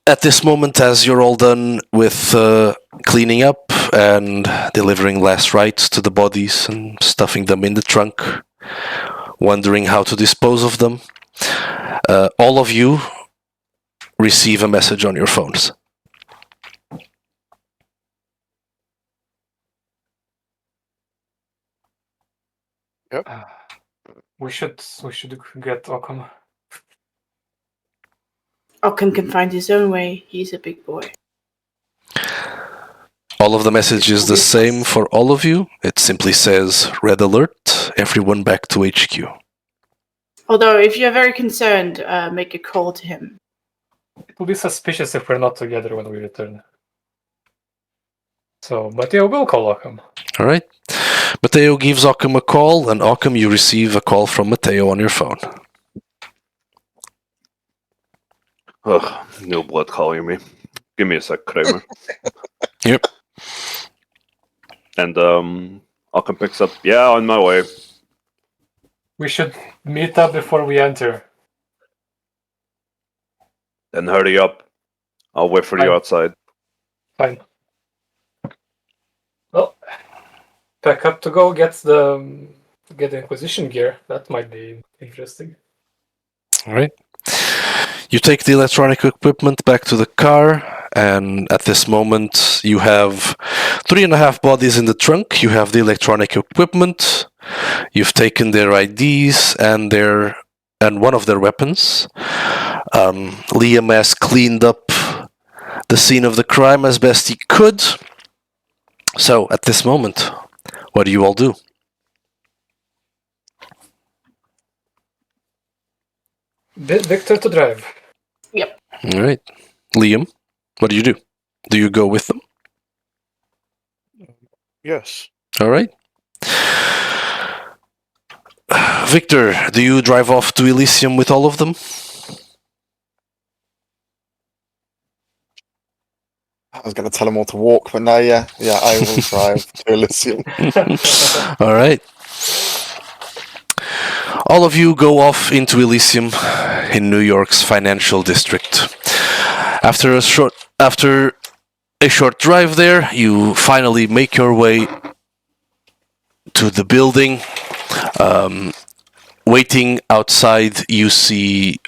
at this moment, as you're all done with cleaning up and delivering last rites to the bodies and stuffing them in the trunk, wondering how to dispose of them, all of you receive a message on your phones. We should get Occam. Occam can find his own way. He's a big boy. All of the message is the same for all of you. It simply says, red alert, everyone back to HQ. Although, if you're very concerned, make a call to him. It will be suspicious if we're not together when we return. So, but yeah, we'll call Occam. All right. Mateo gives Occam a call, and Occam, you receive a call from Mateo on your phone. Ugh, no blood calling me. Give me a sec, Kramer. Yep. And Occam picks up. Yeah, on my way. We should meet up before we enter. Then hurry up. I'll wait for you Fine. outside. Fine. Well, pack up to go get the Inquisition gear. That might be interesting. All right. You take the electronic equipment back to the car, and at this moment you have 3.5 bodies in the trunk. You have the electronic equipment. You've taken their IDs and one of their weapons. Liam has cleaned up the scene of the crime as best he could. So, at this moment, what do you all do? Victor to drive. Yep. All right. Liam, what do you do? Do you go with them? Yes. All right. Victor, do you drive off to Elysium with all of them? I was going to tell them all to walk, but no, yeah, I will drive to Elysium. All right. All of you go off into Elysium in New York's financial district. After a short drive there, you finally make your way to the building. Waiting outside, you see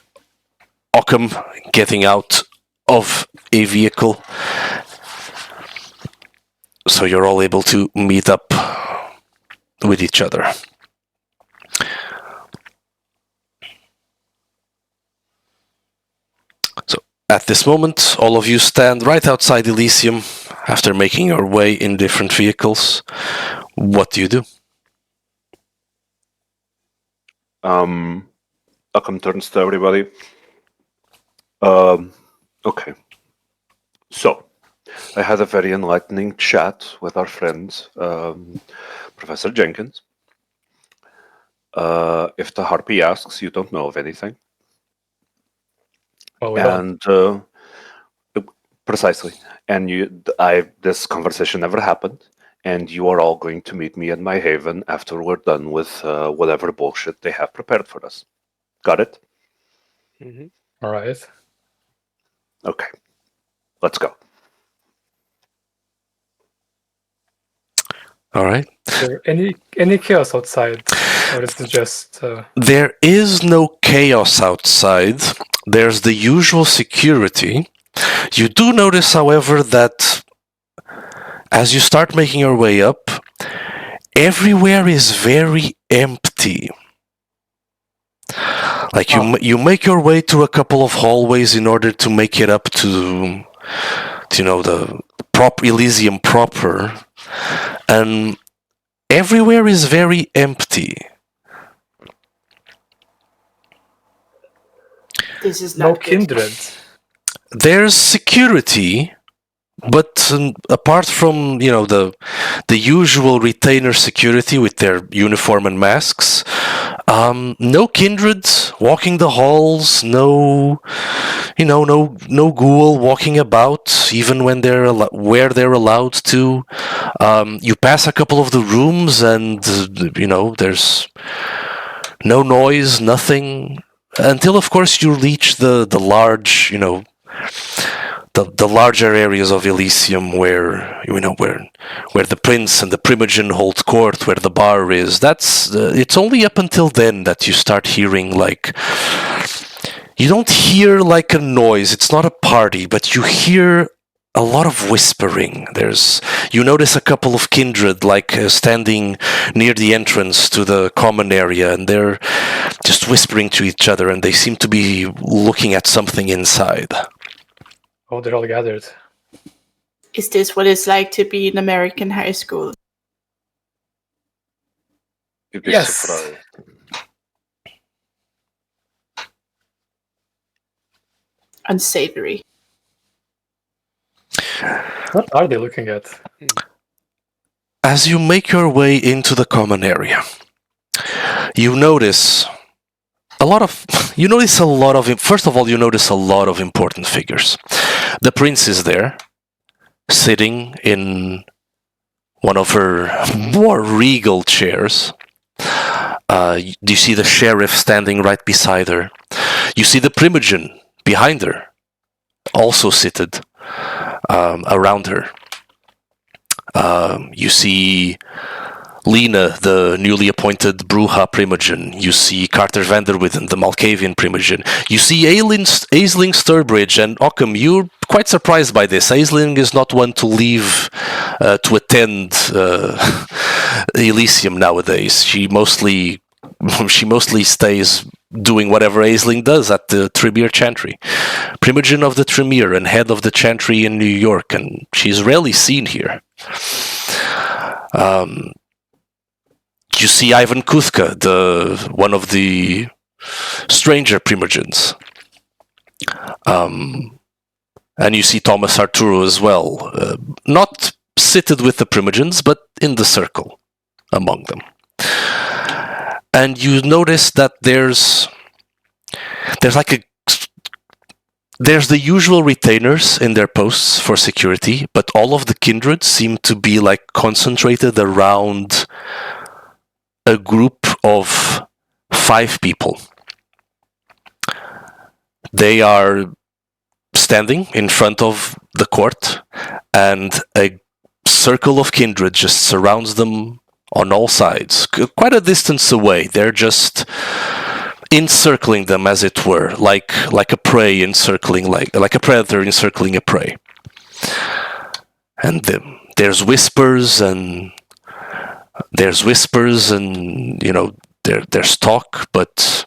Occam getting out of a vehicle. So you're all able to meet up with each other. So at this moment, all of you stand right outside Elysium after making your way in different vehicles. What do you do? Occam turns to everybody. Okay. So, I had a very enlightening chat with our friend, Professor Jenkins. If the Harpy asks, you don't know of anything. Well, we don't. And precisely. And this conversation never happened. And you are all going to meet me at my haven after we're done with whatever bullshit they have prepared for us. Got it? Mm-hmm. All right. Okay. Let's go. All right. Is there any chaos outside, or is it just? There is no chaos outside. There's the usual security. You do notice, however, that as you start making your way up, everywhere is very empty. Like you make your way through a couple of hallways in order to make it up to the Elysium proper, and everywhere is very empty. This is No not good. kindred. There's security, but apart from the usual retainer security with their uniform and masks, no kindred walking the halls, no ghoul walking about even when where they're allowed to. You pass a couple of the rooms and there's no noise, nothing, until of course you reach the large the larger areas of Elysium where where the prince and the primogen hold court, where the bar is. That's it's only up until then that you start hearing like. You don't hear like a noise. It's not a party, but you hear a lot of whispering. You notice a couple of kindred like standing near the entrance to the common area, and they're just whispering to each other, and they seem to be looking at something inside. Oh, they're all gathered. Is this what it's like to be in American high school? You'd be Yes. surprised. Unsavory. What are they looking at? As you make your way into the common area, you notice a lot of. First of all, you notice a lot of important figures. The prince is there, sitting in one of her more regal chairs. You see the sheriff standing right beside her. You see the primogen behind her, also seated around her. You see Lena, the newly appointed Bruja primogen. You see Carter Vanderwiden, the Malkavian primogen. You see Aisling Sturbridge, and Occam, you're quite surprised by this. Aisling is not one to leave to attend Elysium nowadays. She mostly stays doing whatever Aisling does at the Tremere Chantry. Primogen of the Tremere and head of the Chantry in New York, and she's rarely seen here. You see Ivan Kuthka, one of the stranger primogens. And you see Thomas Arturo as well. Not seated with the primogens, but in the circle among them. And you notice that there's the usual retainers in their posts for security, but all of the kindred seem to be like concentrated around a group of 5 people. They are standing in front of the court, and a circle of kindred just surrounds them on all sides, quite a distance away. They're just encircling them, as it were, like a prey encircling, like a predator encircling a prey. And there's whispers and there's talk, but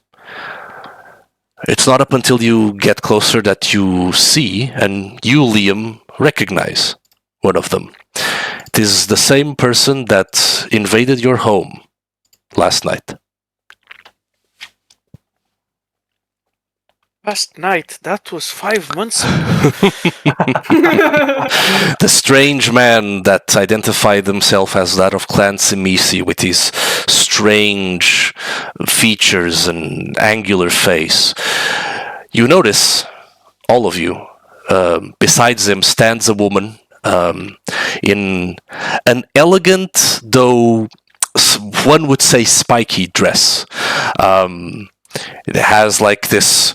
it's not up until you get closer that you see, and you, Liam, recognize one of them. It is the same person that invaded your home last night. Last night? That was 5 months ago. The strange man that identified himself as that of Clan Simisi, with his strange features and angular face. You notice, all of you, besides him stands a woman in an elegant, though one would say spiky dress. It has like this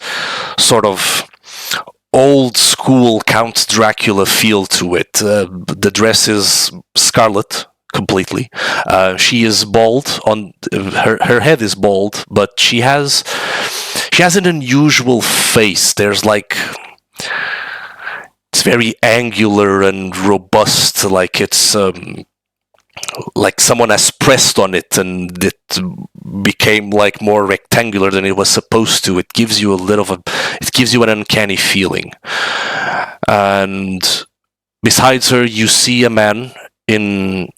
sort of old school Count Dracula feel to it. The dress is scarlet completely. She is bald. On her head is bald, but she has an unusual face. There's like, it's very angular and robust, like it's like someone has pressed on it and it became like more rectangular than it was supposed to. It gives you an uncanny feeling. And besides her, you see a man in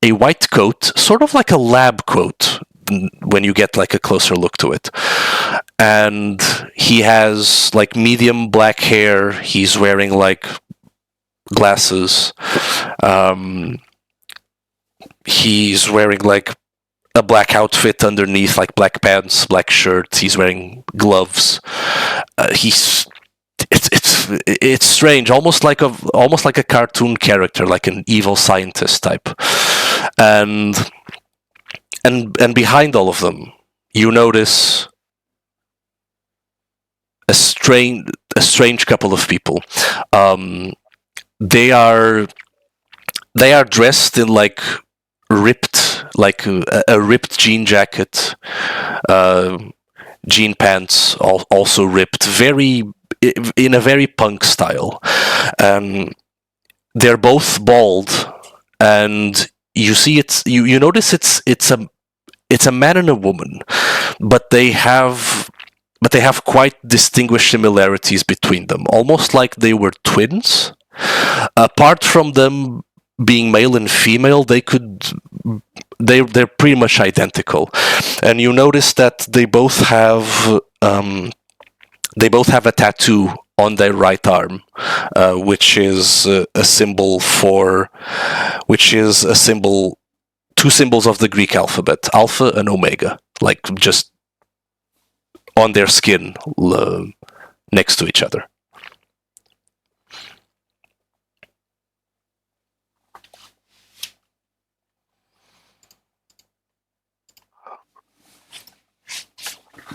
a white coat, sort of like a lab coat when you get like a closer look to it. And he has like medium black hair. He's wearing like glasses. He's wearing like a black outfit underneath, like black pants, black shirt. He's wearing gloves. It's strange, almost like a cartoon character, like an evil scientist type. And behind all of them, you notice strange couple of people. They are dressed in like ripped, like a ripped jean jacket, jean pants, also ripped, in a very punk style. They're both bald, and you see you notice it's a man and a woman, but they have quite distinguished similarities between them, almost like they were twins. Apart from them being male and female, they're pretty much identical. And you notice that they both have a tattoo on their right arm, which is a symbol, two symbols of the Greek alphabet, Alpha and Omega, like just on their skin, next to each other.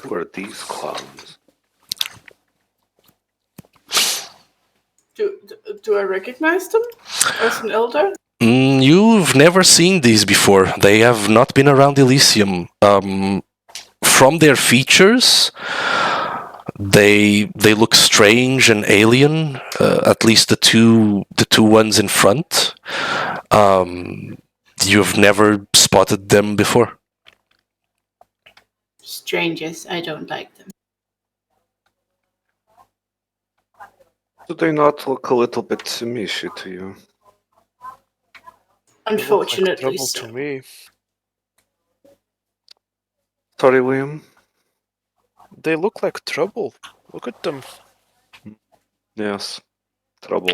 Who are these clowns? Do I recognize them as an elder? You've never seen these before. They have not been around Elysium. From their features, they look strange and alien. At least the two ones in front. You've never spotted them before. Strangers, I don't like them. Do they not look a little bit Simishi to you? Unfortunately, trouble so. to me. Sorry, Liam? They look like trouble. Look at them. Yes. Trouble.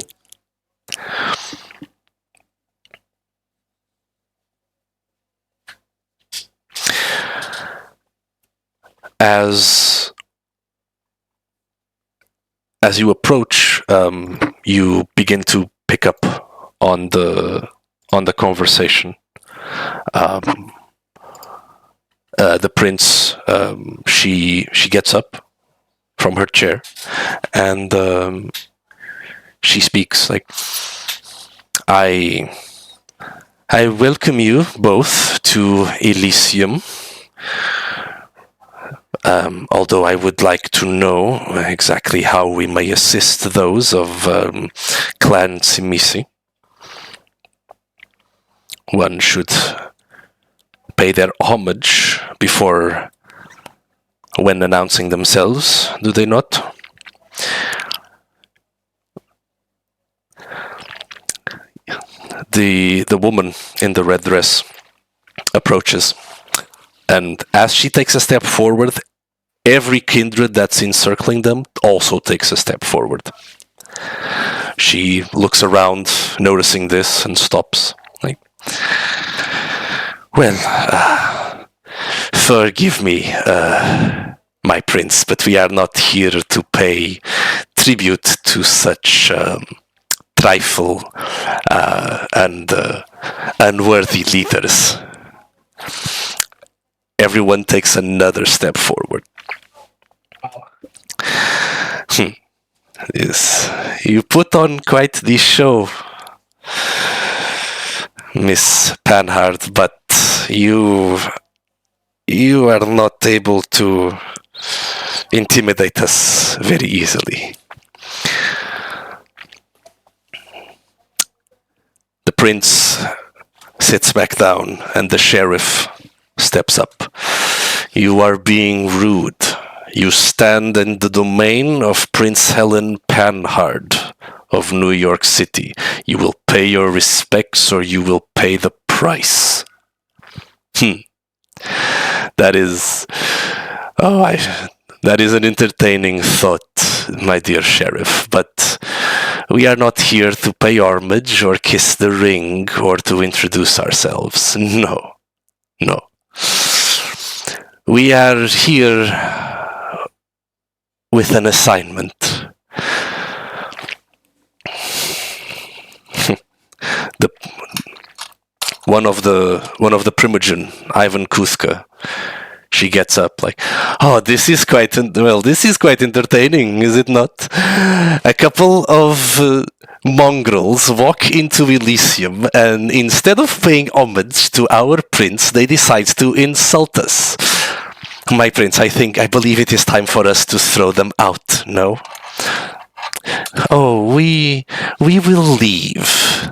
As you approach, you begin to pick up on the conversation. The prince, she gets up from her chair, and she speaks like, I welcome you both to Elysium. Although I would like to know exactly how we may assist those of Clan Simisi. One should pay their homage when announcing themselves, do they not? The woman in the red dress approaches, and as she takes a step forward, every kindred that's encircling them also takes a step forward. She looks around, noticing this, and stops. Like, well, forgive me, my prince, but we are not here to pay tribute to such trifle and unworthy leaders. Everyone takes another step forward. Yes, you put on quite the show, Miss Panhard, but you are not able to intimidate us very easily. The prince sits back down, and the sheriff steps up. You are being rude. You stand in the domain of Prince Helen Panhard of New York City. You will pay your respects, or you will pay the price. That is an entertaining thought, my dear sheriff, but we are not here to pay homage or kiss the ring or to introduce ourselves. No. We are here with an assignment. One of the Primogen, Ivan Kuska, She gets up like, oh, this is quite entertaining, is it not? A couple of mongrels walk into Elysium, and instead of paying homage to our prince, they decide to insult us. My prince, I believe it is time for us to throw them out, no? Oh, we will leave.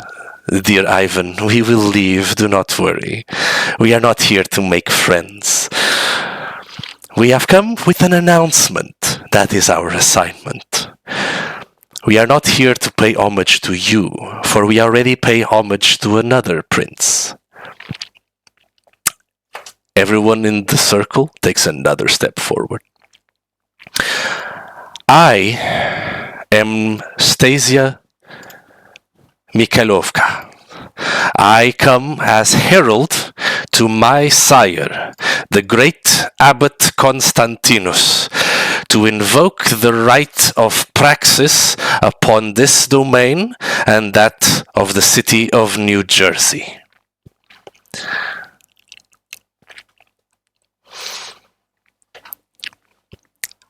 Dear Ivan, we will leave, do not worry. We are not here to make friends. We have come with an announcement. That is our assignment. We are not here to pay homage to you, for we already pay homage to another prince. Everyone in the circle takes another step forward. I am Stasia Mikhailovka. I come as herald to my sire, the great Abbot Constantinus, to invoke the right of Praxis upon this domain and that of the city of New Jersey.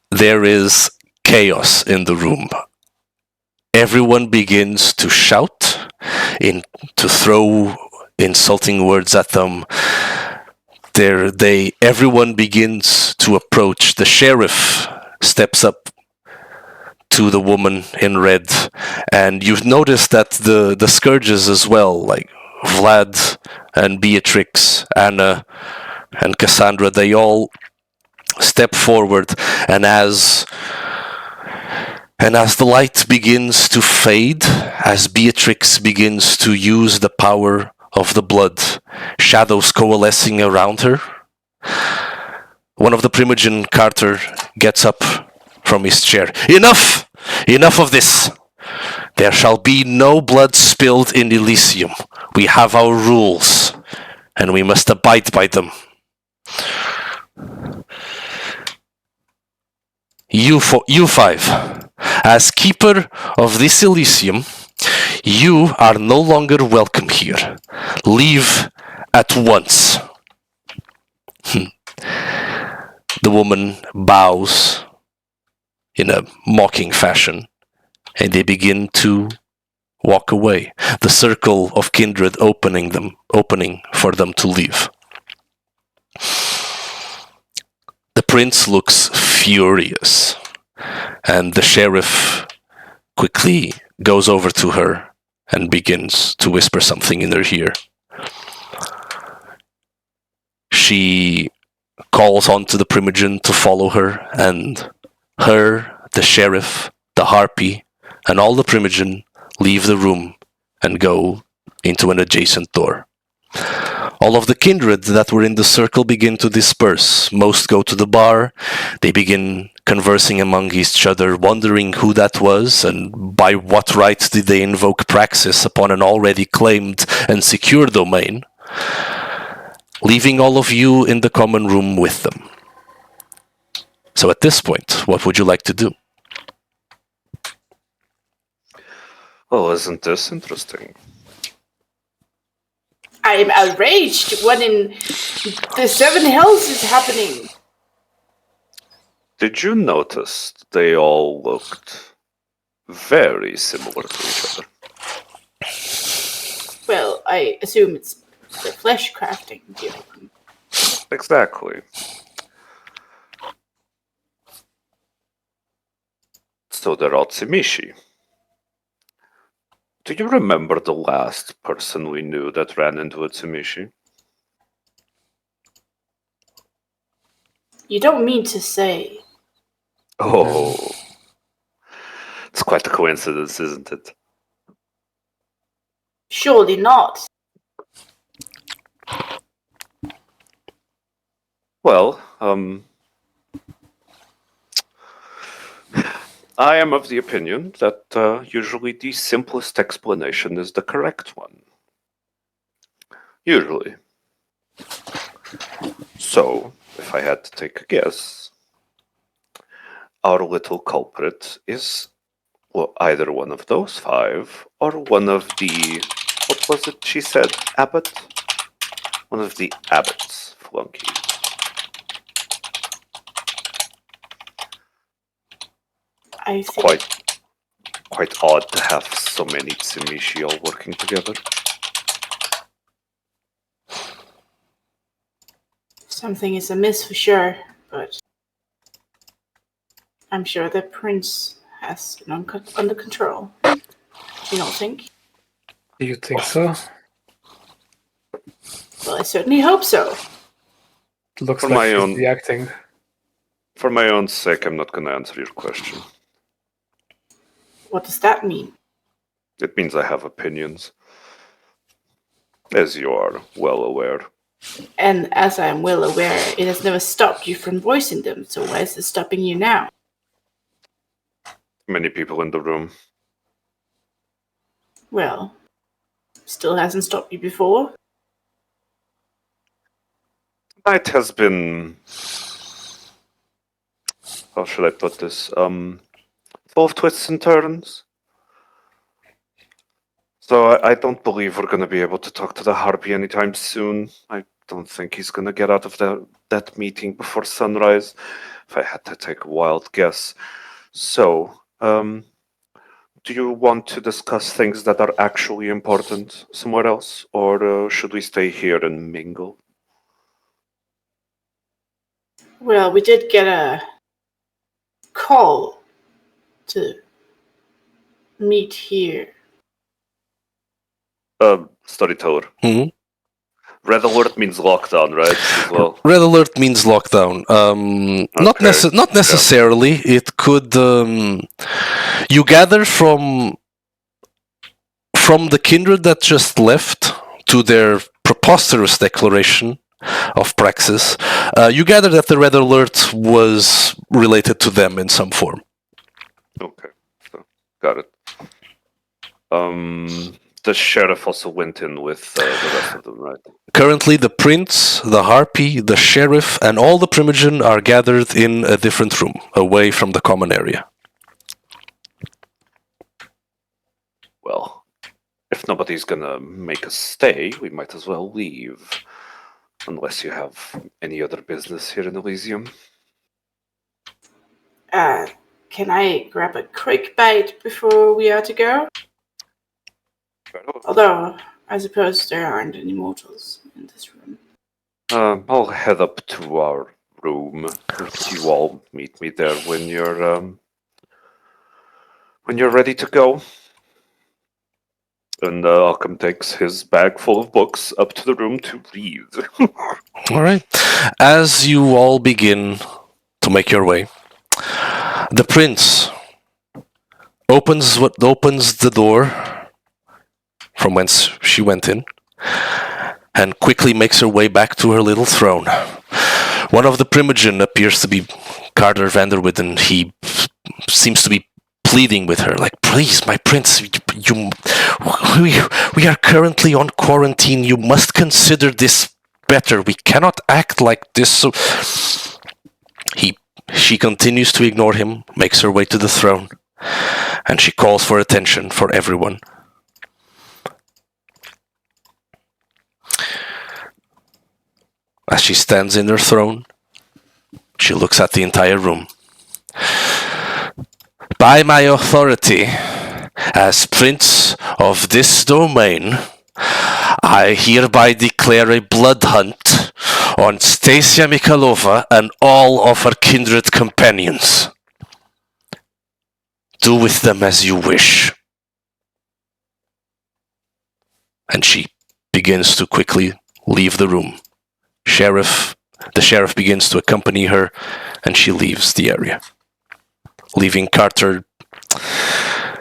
There is chaos in the room. Everyone begins to shout, to throw insulting words at them. Everyone begins to approach. The sheriff steps up to the woman in red, and you've noticed that the scourges as well, like Vlad and Beatrix, Anna and Cassandra, they all step forward, and as the light begins to fade, as Beatrix begins to use the power of the blood, shadows coalescing around her, one of the Primogen, Carter, gets up from his chair. Enough! Enough of this! There shall be no blood spilled in Elysium. We have our rules, and we must abide by them. You five, as keeper of this Elysium, you are no longer welcome here. Leave at once. The woman bows in a mocking fashion, and they begin to walk away. The circle of kindred opening for them to leave. The prince looks furious, and the sheriff quickly goes over to her and begins to whisper something in her ear. She calls on to the Primogen to follow her, and the sheriff, the harpy, and all the Primogen leave the room and go into an adjacent door. All of the kindred that were in the circle begin to disperse. Most go to the bar. They begin conversing among each other, wondering who that was and by what right did they invoke Praxis upon an already claimed and secure domain, leaving all of you in the common room with them. So at this point, what would you like to do? Well, isn't this interesting? I am outraged. What in the seven hells is happening? Did you notice they all looked very similar to each other? Well, I assume it's the flesh crafting deal. Exactly. So they're all Tsimishi. Do you remember the last person we knew that ran into a Tsimishi? You don't mean to say. Oh. It's quite a coincidence, isn't it? Surely not. Well, I am of the opinion that usually the simplest explanation is the correct one. Usually. So, if I had to take a guess, our little culprit is either one of those five or one of the, what was it she said, abbot? One of the abbot's flunkies. I see. Quite odd to have so many Tsimishi all working together. Something is amiss for sure, but I'm sure the prince has it under control. You don't think? Do you think so? Well, I certainly hope so. It looks For like my she's own- reacting. For my own sake, I'm not going to answer your question. What does that mean? It means I have opinions, as you are well aware. And as I am well aware, it has never stopped you from voicing them, so why is it stopping you now? Many people in the room. Well, still hasn't stopped you before. Night has been... How should I put this? Full of twists and turns. So I don't believe we're going to be able to talk to the Harpy anytime soon. I don't think he's going to get out of that meeting before sunrise, if I had to take a wild guess. So, do you want to discuss things that are actually important somewhere else, or should we stay here and mingle? Well, we did get a call to meet here. Storyteller. Hmm? Red alert means lockdown, right? As well. Red alert means lockdown. Not Okay, not necessarily. It could. You gather from the kindred that just left to their preposterous declaration of Praxis. You gather that the red alert was related to them in some form. Okay, so got it. The sheriff also went in with the rest of them, right? Currently, the prince, the harpy, the sheriff, and all the primogen are gathered in a different room, away from the common area. Well, if nobody's gonna make us stay, we might as well leave. Unless you have any other business here in Elysium. Can I grab a quick bite before we are to go? Although, I suppose there aren't any mortals in this room. I'll head up to our room. You all meet me there when you're ready to go. And Alchem takes his bag full of books up to the room to read. All right. As you all begin to make your way, the prince opens the door from whence she went in, and quickly makes her way back to her little throne. One of the primogen appears to be Carter Vanderwood, and he seems to be pleading with her, like, please, my prince, we are currently on quarantine. You must consider this better. We cannot act like this. So she continues to ignore him, makes her way to the throne, and she calls for attention for everyone. As she stands in her throne, she looks at the entire room. By my authority, as prince of this domain, I hereby declare a blood hunt on Stasia Mikhailova and all of her kindred companions. Do with them as you wish. And she begins to quickly leave the room. The sheriff begins to accompany her, and she leaves the area, leaving Carter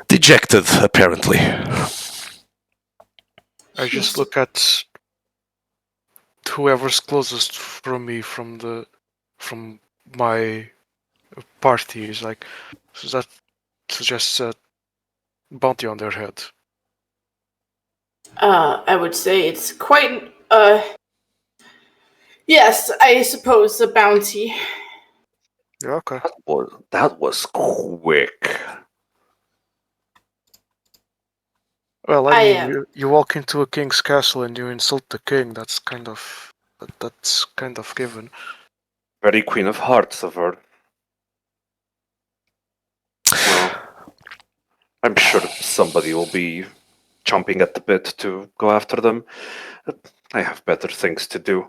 dejected, apparently. I just look at whoever's closest from me from my party. Is like, so that suggests a bounty on their head. I would say it's quite, yes, I suppose a bounty. Yeah, okay. That was quick. Well, I I am. mean, you walk into a king's castle and you insult the king. That's kind of given. Very Queen of Hearts of her. Well, I'm sure somebody will be chomping at the bit to go after them. I have better things to do.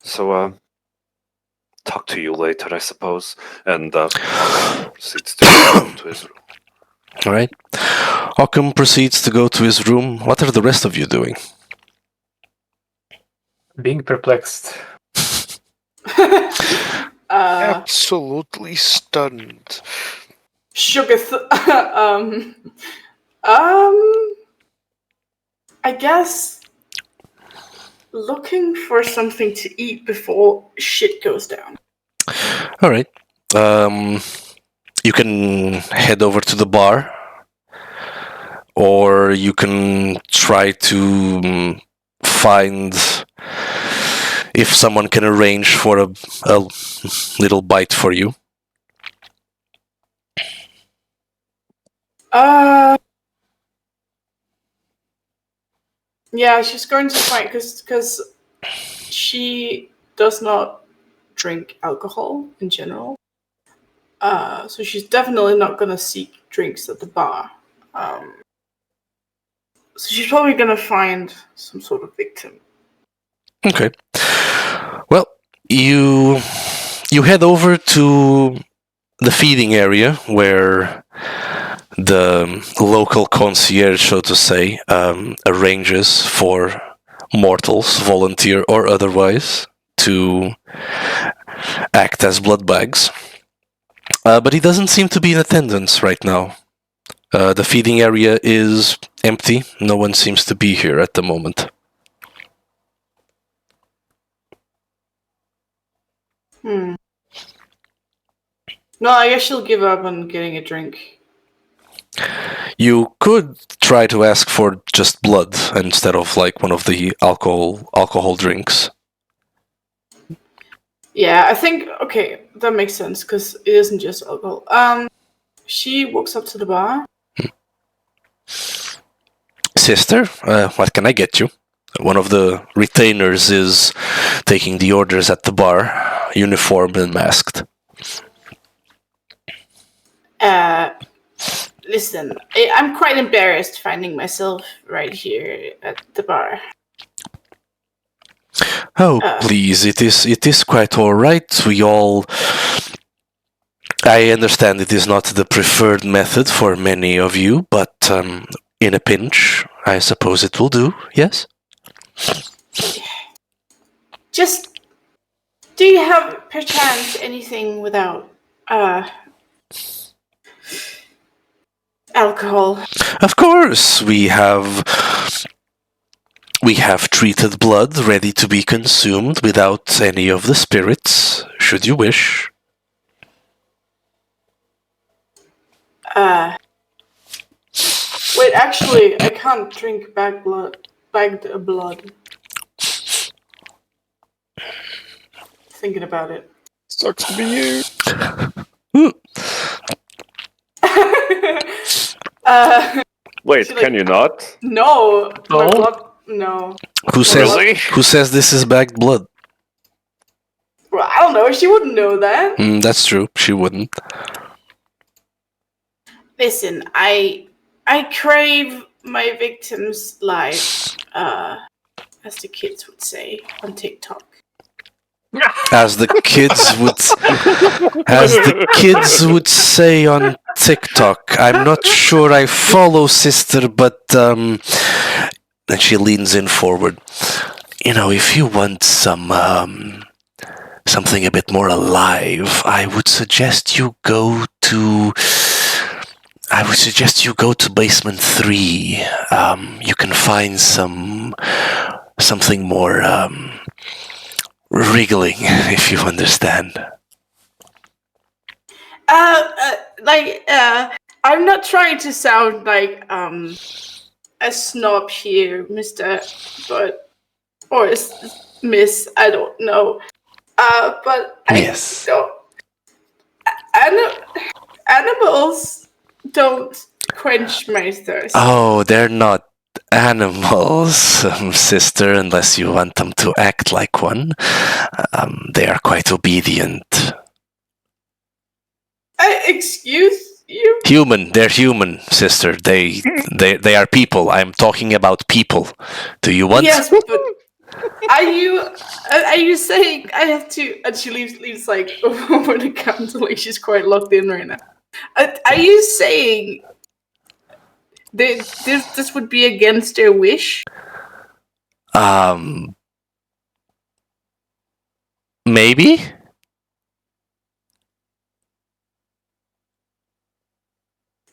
So, talk to you later, I suppose. And proceeds to go to his room. All right. Occam proceeds to go to his room. What are the rest of you doing? Being perplexed. Absolutely stunned. Sugar. I guess looking for something to eat before shit goes down. All right. You can head over to the bar, or you can try to find if someone can arrange for a little bite for you. Yeah, she's going to find because she does not drink alcohol in general. So she's definitely not gonna seek drinks at the bar. So she's probably gonna find some sort of victim. Okay. Well, you head over to the feeding area where the local concierge, so to say, arranges for mortals, volunteer or otherwise, to act as blood bags. But he doesn't seem to be in attendance right now. The feeding area is empty. No one seems to be here at the moment. No, I guess she'll give up on getting a drink. You could try to ask for just blood instead of like one of the alcohol drinks. Yeah, I think okay, that makes sense because it isn't just alcohol. She walks up to the bar. Sister, what can I get you? One of the retainers is taking the orders at the bar, uniformed and masked. Listen, I'm quite embarrassed finding myself right here at the bar. Oh, please, it is quite all right. I understand it is not the preferred method for many of you, but in a pinch, I suppose it will do, yes? Just, do you have perchance anything without alcohol? Of course, we have treated blood ready to be consumed without any of the spirits, should you wish. Wait, actually, I can't drink bagged blood. Thinking about it. Sucks to be you. Wait, She, can you not? No, my No? blood. No. Who says Really? this is bagged blood? Well, I don't know. She wouldn't know that. That's true. She wouldn't. Listen, I crave my victim's life, as the kids would say on TikTok. As the kids would say on TikTok. I'm not sure I follow, sister, but and she leans in forward. You know, if you want something a bit more alive, I would suggest you go to basement 3. You can find something more wriggling, if you understand. I'm not trying to sound like a snob here, Mister, or Miss, I don't know. But Yes. Animals don't quench my thirst. Oh, they're not animals, sister, unless you want them to act like one. They are quite obedient. I Excuse you? Human. They're human, sister. They are people. I'm talking about people. Do you want? Yes, but are you saying I have to? And she leaves like over the counter, like she's quite locked in right now. Are you saying this would be against their wish? Maybe.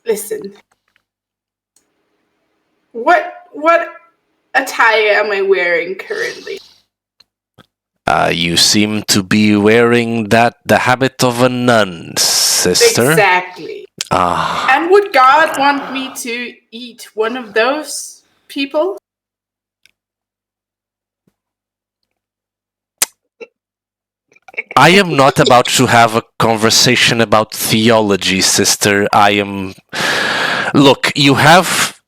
Listen. What attire am I wearing currently? You seem to be wearing the habit of a nun, sister. Exactly. Ah. And would God want me to eat one of those people? I am not about to have a conversation about theology, sister. Look, you have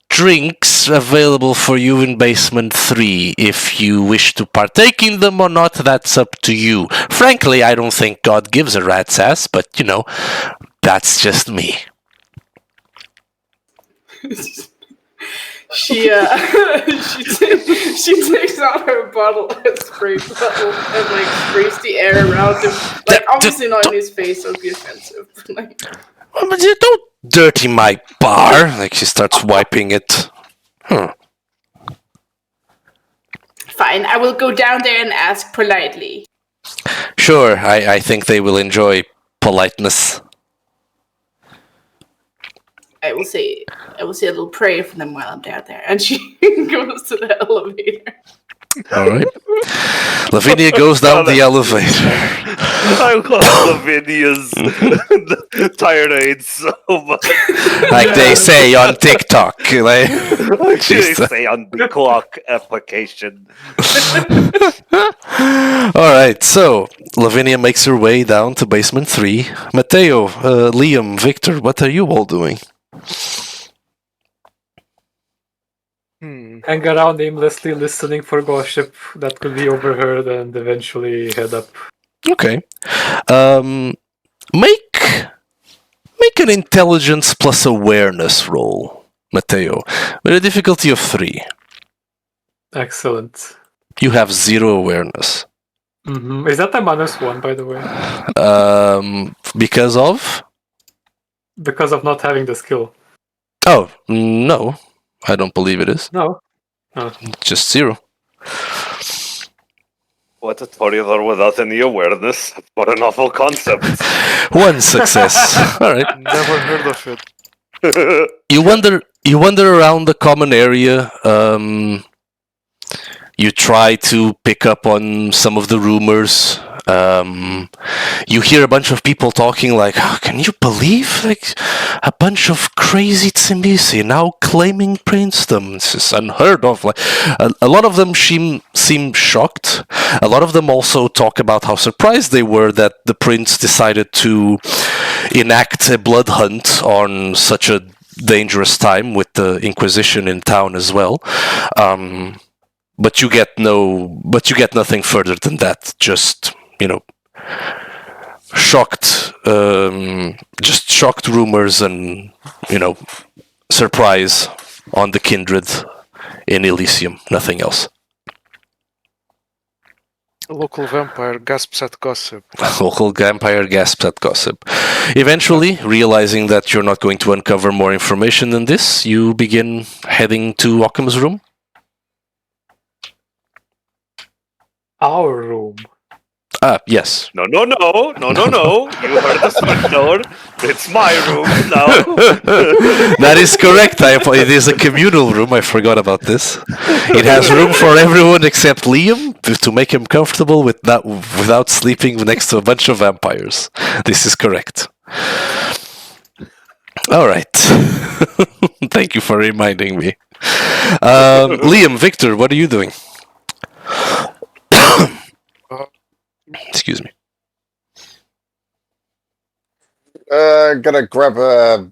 drinks available for you in basement 3. If you wish to partake in them or not, that's up to you. Frankly, I don't think God gives a rat's ass, but, that's just me. She takes out her bottle and spray bottle and like sprays the air around him. Like obviously not in his face, so it'd be offensive. Like, But you don't dirty my bar. Like she starts wiping it. fine, I will go down there and ask politely. Sure, I think they will enjoy politeness. I will say a little prayer for them while I'm down there. And she goes to the elevator. Alright. Lavinia goes down the elevator. I love Lavinia's tirade so much. Like they say on TikTok. Like They say on the clock application. Alright, so Lavinia makes her way down to basement 3. Mateo, Liam, Victor, what are you all doing? Hang around aimlessly listening for gossip that could be overheard and eventually head up. Okay. Make an intelligence plus awareness roll, Mateo, with a difficulty of 3. Excellent. You have 0 awareness. Mm-hmm. Is that a -1, by the way? Because of? Because of not having the skill. Oh, no. I don't believe it is. No. Oh. Just 0. What a toddler without any awareness. What an awful concept. 1 success. Alright. Never heard of it. You wander around the common area. You try to pick up on some of the rumors. You hear a bunch of people talking like, oh, can you believe like a bunch of crazy Tsimbisi now claiming princedom? This is unheard of. Like a lot of them seem shocked. A lot of them also talk about how surprised they were that the prince decided to enact a blood hunt on such a dangerous time with the Inquisition in town as well. But you get nothing further than that. Just shocked rumors and surprise on the kindred in Elysium. Nothing else. A local vampire gasps at gossip. Local vampire gasps at gossip. Eventually, realizing that you're not going to uncover more information than this, you begin heading to Occam's room. Our room. Yes. No. You heard the front door. It's my room now. That is correct. It is a communal room. I forgot about this. It has room for everyone except Liam to make him comfortable without sleeping next to a bunch of vampires. This is correct. All right. Thank you for reminding me. Liam, Victor, what are you doing? Excuse me. Gonna grab a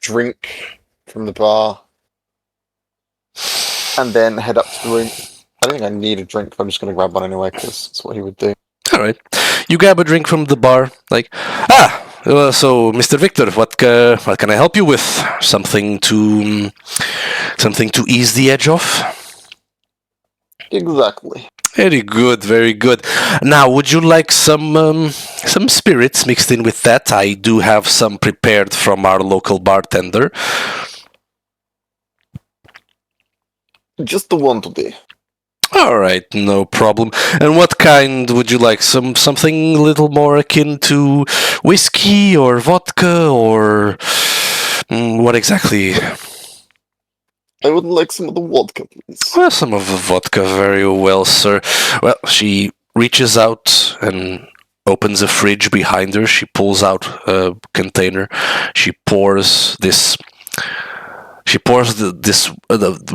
drink from the bar and then head up to the room. I don't think I need a drink, but I'm just gonna grab one anyway because that's what he would do. All right. You grab a drink from the bar. Like, So, Mr. Victor, what can I help you with? Something to ease the edge off? Exactly. Very good, very good. Now, would you like some spirits mixed in with that? I do have some prepared from our local bartender. Just the one today. All right, no problem. And what kind would you like? Something a little more akin to whiskey or vodka or what exactly? I would like some of the vodka, please. Well, some of the vodka, very well, sir. Well, she reaches out and opens a fridge behind her. She pulls out a container. She pours this. She pours the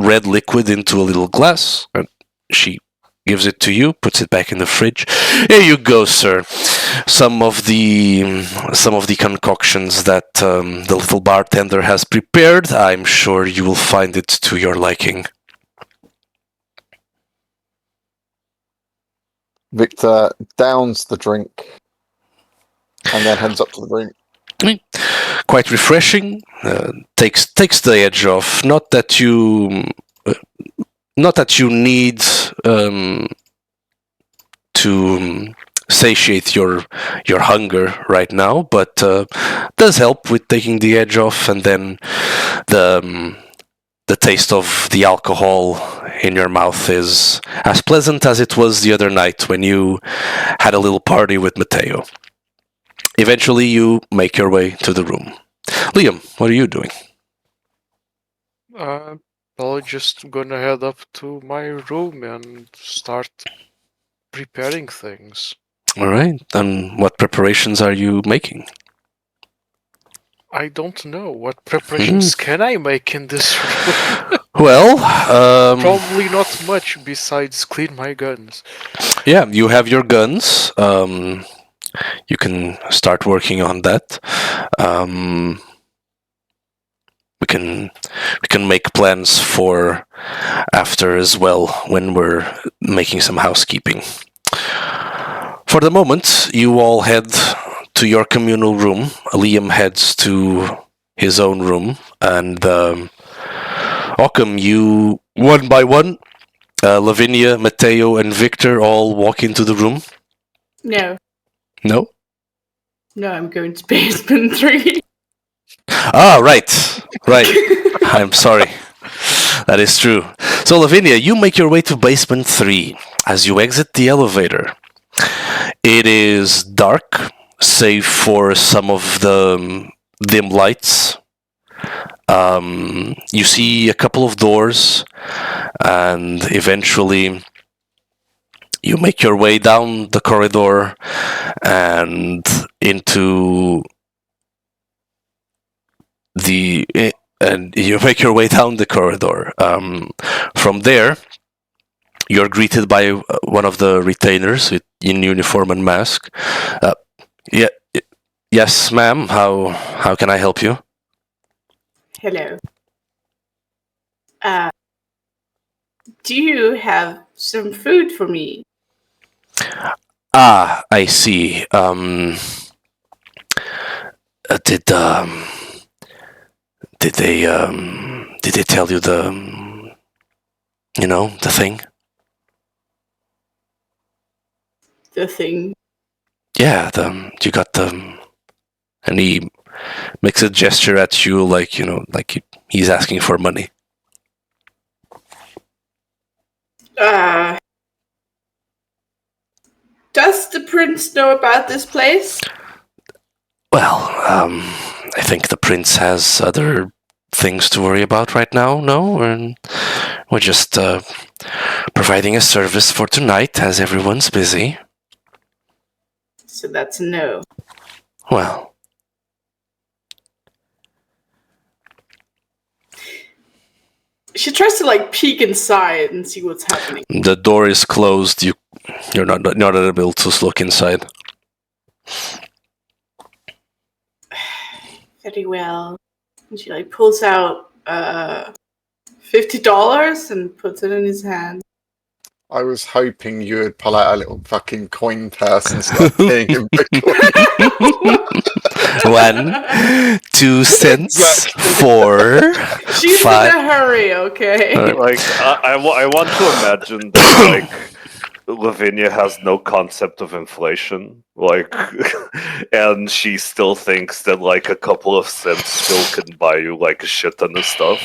red liquid into a little glass, and she gives it to you. Puts it back in the fridge. Here you go, sir. Some of the concoctions that the little bartender has prepared. I'm sure you will find it to your liking. Victor downs the drink and then heads up to the room. Quite refreshing. Takes the edge off. Not that you need to satiate your hunger right now, but does help with taking the edge off, and then the taste of the alcohol in your mouth is as pleasant as it was the other night when you had a little party with Matteo. Eventually, you make your way to the room. Liam, what are you doing? Well, just gonna head up to my room and start preparing things. All right. And what preparations are you making? I don't know. What preparations can I make in this room? Well, Probably not much besides clean my guns. yeah, you have your guns. You can start working on that. We can make plans for after as well when we're making some housekeeping. For the moment, you all head to your communal room. Liam heads to his own room, and Occam, you one by one, Lavinia, Matteo, and Victor all walk into the room. No. No? No, I'm going to basement 3. Ah, right. I'm sorry. That is true. So, Lavinia, you make your way to basement 3. As you exit the elevator, it is dark, save for some of the dim lights. You see a couple of doors, and eventually you make your way down the corridor and into and you make your way down the corridor. From there, you're greeted by one of the retainers in uniform and mask. Yes, ma'am. How can I help you? Hello. Do you have some food for me? Ah, I see. Did they tell you the thing? The thing. Yeah, you got and he makes a gesture at you like he's asking for money. Does the prince know about this place? Well, I think the prince has other things to worry about right now. No, we're just providing a service for tonight, as everyone's busy. So that's a no. Well, she tries to peek inside and see what's happening. The door is closed. You're not able to look inside. Very well. And she pulls out $50 and puts it in his hand. I was hoping you would pull out a little fucking coin purse and start paying in Bitcoin. 1, 2 cents, 4, She's 5. in a hurry, okay? Like, I want to imagine that, like, Lavinia has no concept of inflation, like, and she still thinks that, like, a couple of cents still can buy you, like, a shit ton of stuff.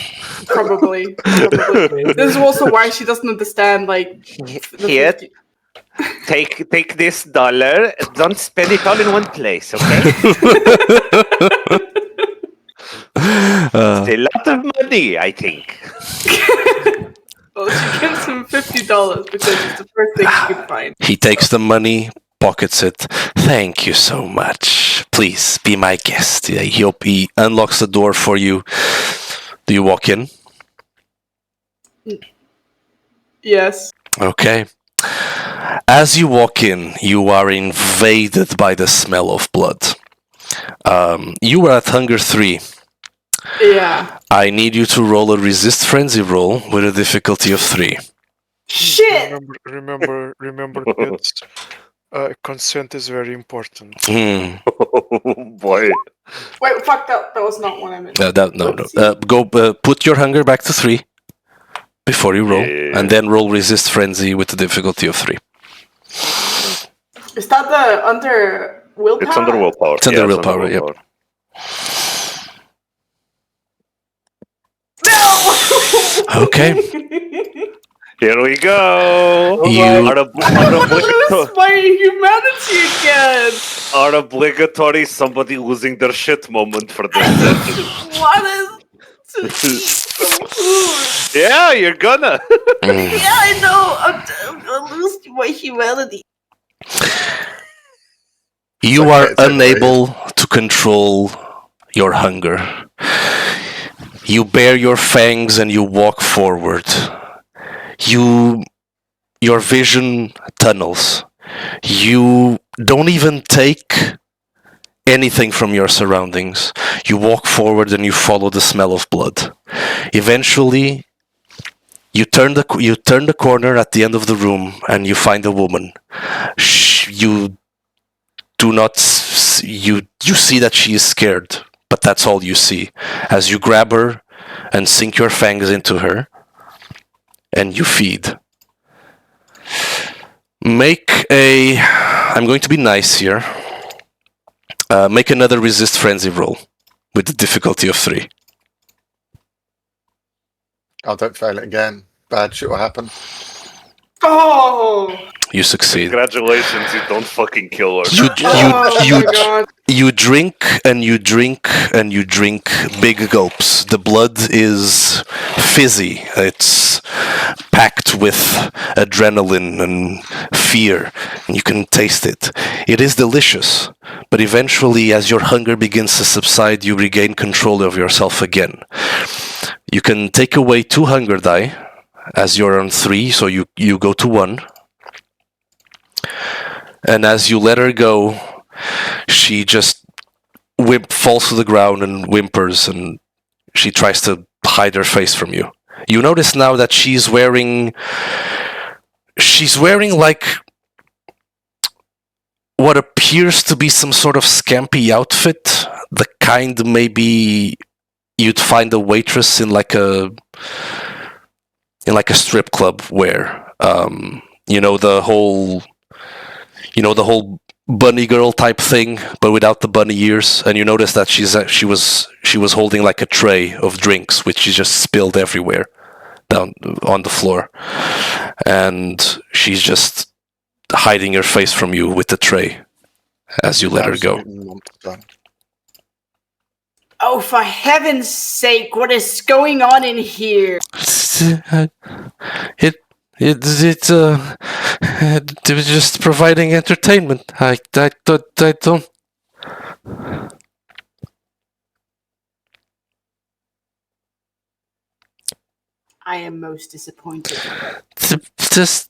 Probably. This is also why she doesn't understand, like, the Here, 50. take this dollar. Don't spend it all in one place, okay? It's a lot of money, I think. Well, she gives him $50 because it's the first thing she could find. He takes the money, pockets it. Thank you so much. Please be my guest. He unlocks the door for you. Do you walk in? Yes. Okay. As you walk in, you are invaded by the smell of blood. You were at Hunger 3. Yeah. I need you to roll a resist frenzy roll with a difficulty of 3. Shit! Remember, kids. Consent is very important. Hmm. Oh boy. Wait, fuck, that was not what I meant. No. Go put your hunger back to 3 before you roll, Yeah. and then roll resist frenzy with a difficulty of 3. Is that the under willpower? It's under willpower. It's under willpower, yep. No! Okay. Here we go. You- Our, Lose my humanity again! our obligatory somebody losing their shit moment for this session. What is to eat some food? Yeah, you're gonna. Yeah, I know. I'm losing my humanity. You It's are okay, it's okay. unable to control your hunger. You bare your fangs and you walk forward. Your vision tunnels. You don't even take anything from your surroundings. You walk forward and you follow the smell of blood. Eventually, you turn the corner at the end of the room and you find a woman. You see that she is scared, but that's all you see. As you grab her and sink your fangs into her, and you feed. I'm going to be nice here. Make another resist frenzy roll with the difficulty of 3. Oh, don't fail it again. Bad shit will happen. Oh! You succeed. Congratulations, you don't fucking kill her. Oh my god. You drink and you drink and you drink big gulps. The blood is fizzy. It's packed with adrenaline and fear, and you can taste it. It is delicious, but eventually, as your hunger begins to subside, you regain control of yourself again. You can take away 2 hunger die, as you're on 3, so you go to 1. And as you let her go, she just falls to the ground and whimpers, and she tries to hide her face from you. You notice now that she's wearing like what appears to be some sort of scampy outfit, the kind maybe you'd find a waitress in like a strip club wear. The whole bunny girl type thing, but without the bunny ears. And you notice that she was holding like a tray of drinks, which she just spilled everywhere down on the floor, and she's just hiding her face from you with the tray as you let her go. Absolute monster. Oh, for heaven's sake, what is going on in here? It was just providing entertainment. I don't. I am most disappointed. Just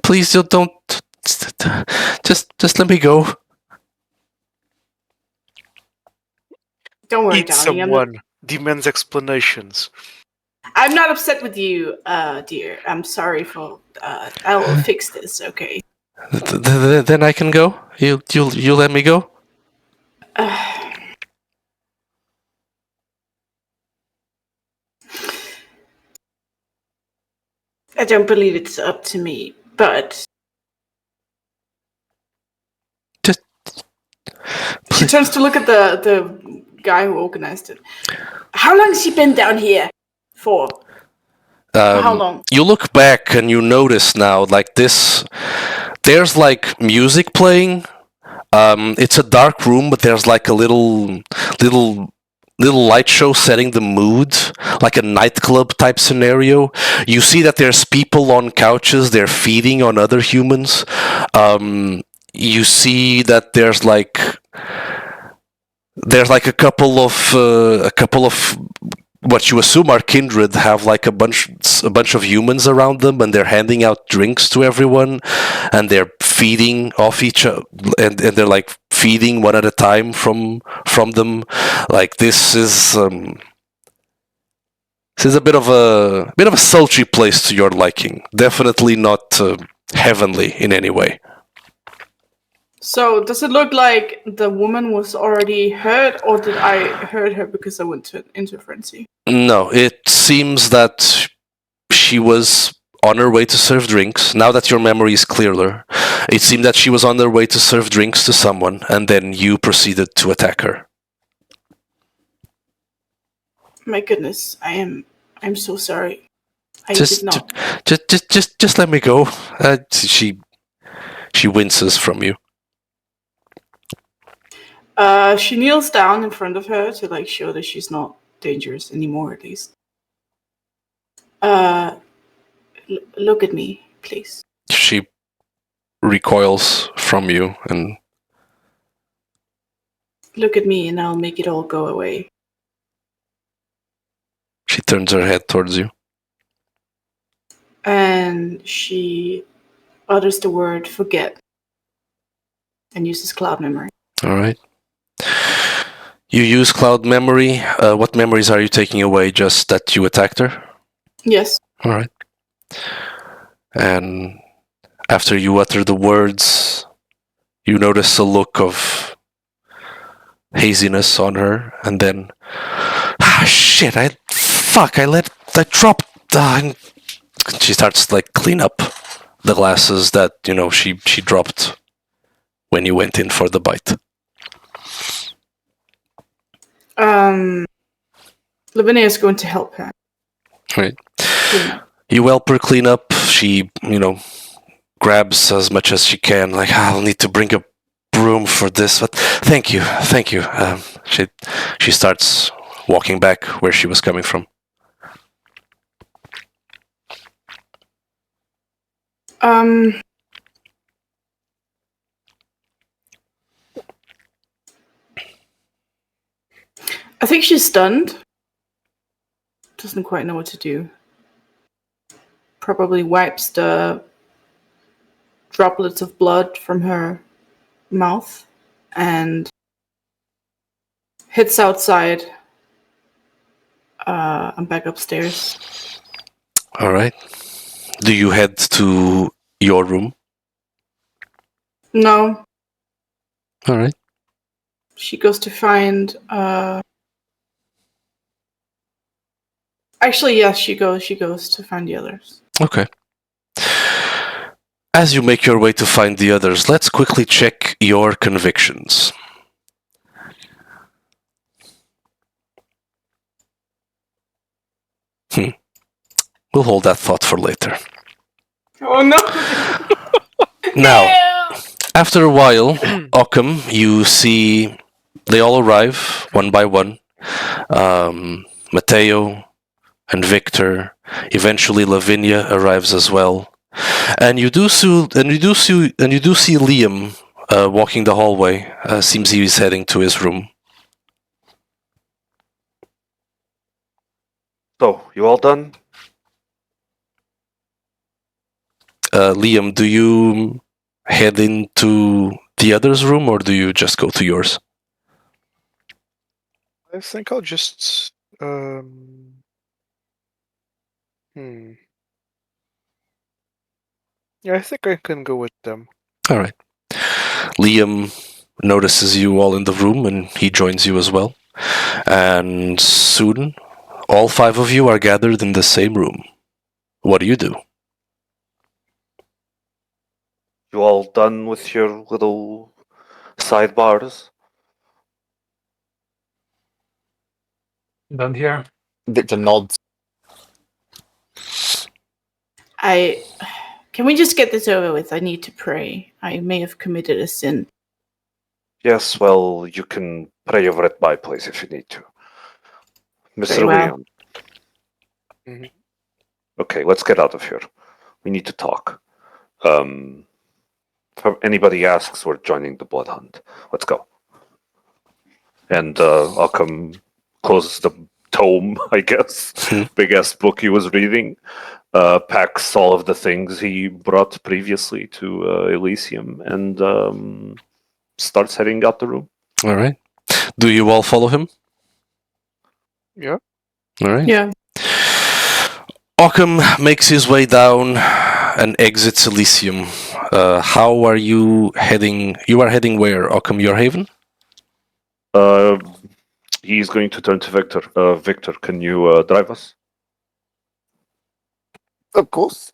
please don't. Just let me go. Don't worry, Eat darling. someone. Demands explanations. I'm not upset with you, dear. I'm sorry for. I will fix this. Okay. Then I can go. You let me go. I don't believe it's up to me, but she turns to look at the guy who organized it. How long has he been down here for? How long? You look back and you notice now, like this. There's like music playing. It's a dark room, but there's like a little light show setting the mood, like a nightclub type scenario. You see that there's people on couches, they're feeding on other humans. You see that there's like a couple of what you assume are kindred have like a bunch of humans around them, and they're handing out drinks to everyone, and they're feeding off each other, and they're like feeding one at a time from them. Like this is a bit of a sultry place to your liking. Definitely not heavenly in any way. So, does it look like the woman was already hurt, or did I hurt her because I went into frenzy? No, it seems that she was on her way to serve drinks. Now that your memory is clearer, it seemed that she was on her way to serve drinks to someone, and then you proceeded to attack her. My goodness, I'm so sorry. I Just did not. Just let me go. She winces from you. She kneels down in front of her to like show that she's not dangerous anymore, at least. Look at me, please. She recoils from you and Look at me, and I'll make it all go away. she turns her head towards you. And she utters the word "forget" and uses cloud memory. All right. You use cloud memory. What memories are you taking away? Just that you attacked her? Yes. All right. And after you utter the words, you notice a look of haziness on her, and then, shit! I dropped. She starts to like clean up the glasses that she dropped when you went in for the bite. Lavinia is going to help her. Right. You help her clean up. She, grabs as much as she can. Like, I'll need to bring a broom for this, but thank you. She starts walking back where she was coming from. I think she's stunned. Doesn't quite know what to do. Probably wipes the droplets of blood from her mouth and heads outside and back upstairs. All right. Do you head to your room? No. All right. She goes to find. Actually, yes, she goes to find the others. Okay. As you make your way to find the others, let's quickly check your convictions. We'll hold that thought for later. Oh no! Now, after a while, Occam, you see they all arrive one by one. Matteo and Victor. Eventually, Lavinia arrives as well, and you do see Liam walking the hallway. Seems he's heading to his room. So, you all done? Liam, do you head into the other's room, or do you just go to yours? I think I'll just Yeah, I think I can go with them. All right. Liam notices you all in the room and he joins you as well. And soon, all 5 of you are gathered in the same room. What do you do? You all done with your little sidebars? Done here. Victor nods. Can we just get this over with? I need to pray. I may have committed a sin. Yes, well, you can pray over at my place if you need to. Mr. Very well. Leon. Mhm. Okay, let's get out of here. We need to talk. If anybody asks, we're joining the blood hunt. Let's go. And Occam closes the tome, I guess. Big ass book he was reading. Packs all of the things he brought previously to Elysium and starts heading out the room. All right. Do you all follow him? Yeah. All right. Yeah. Occam makes his way down and exits Elysium. How are you heading? You are heading where, Occam? Your haven? He's going to turn to Victor. Victor, can you drive us? Of course.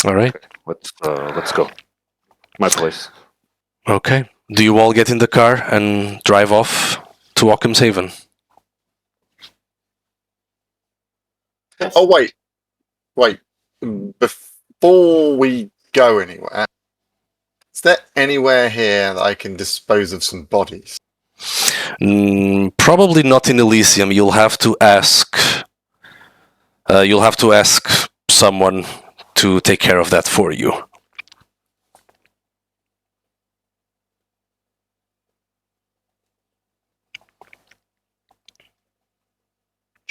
All right. Let's go. My place. Okay. Do you all get in the car and drive off to Occam's haven? Oh, wait. Before we go anywhere, is there anywhere here that I can dispose of some bodies? Probably not in Elysium. You'll have to ask. You'll have to ask someone to take care of that for you.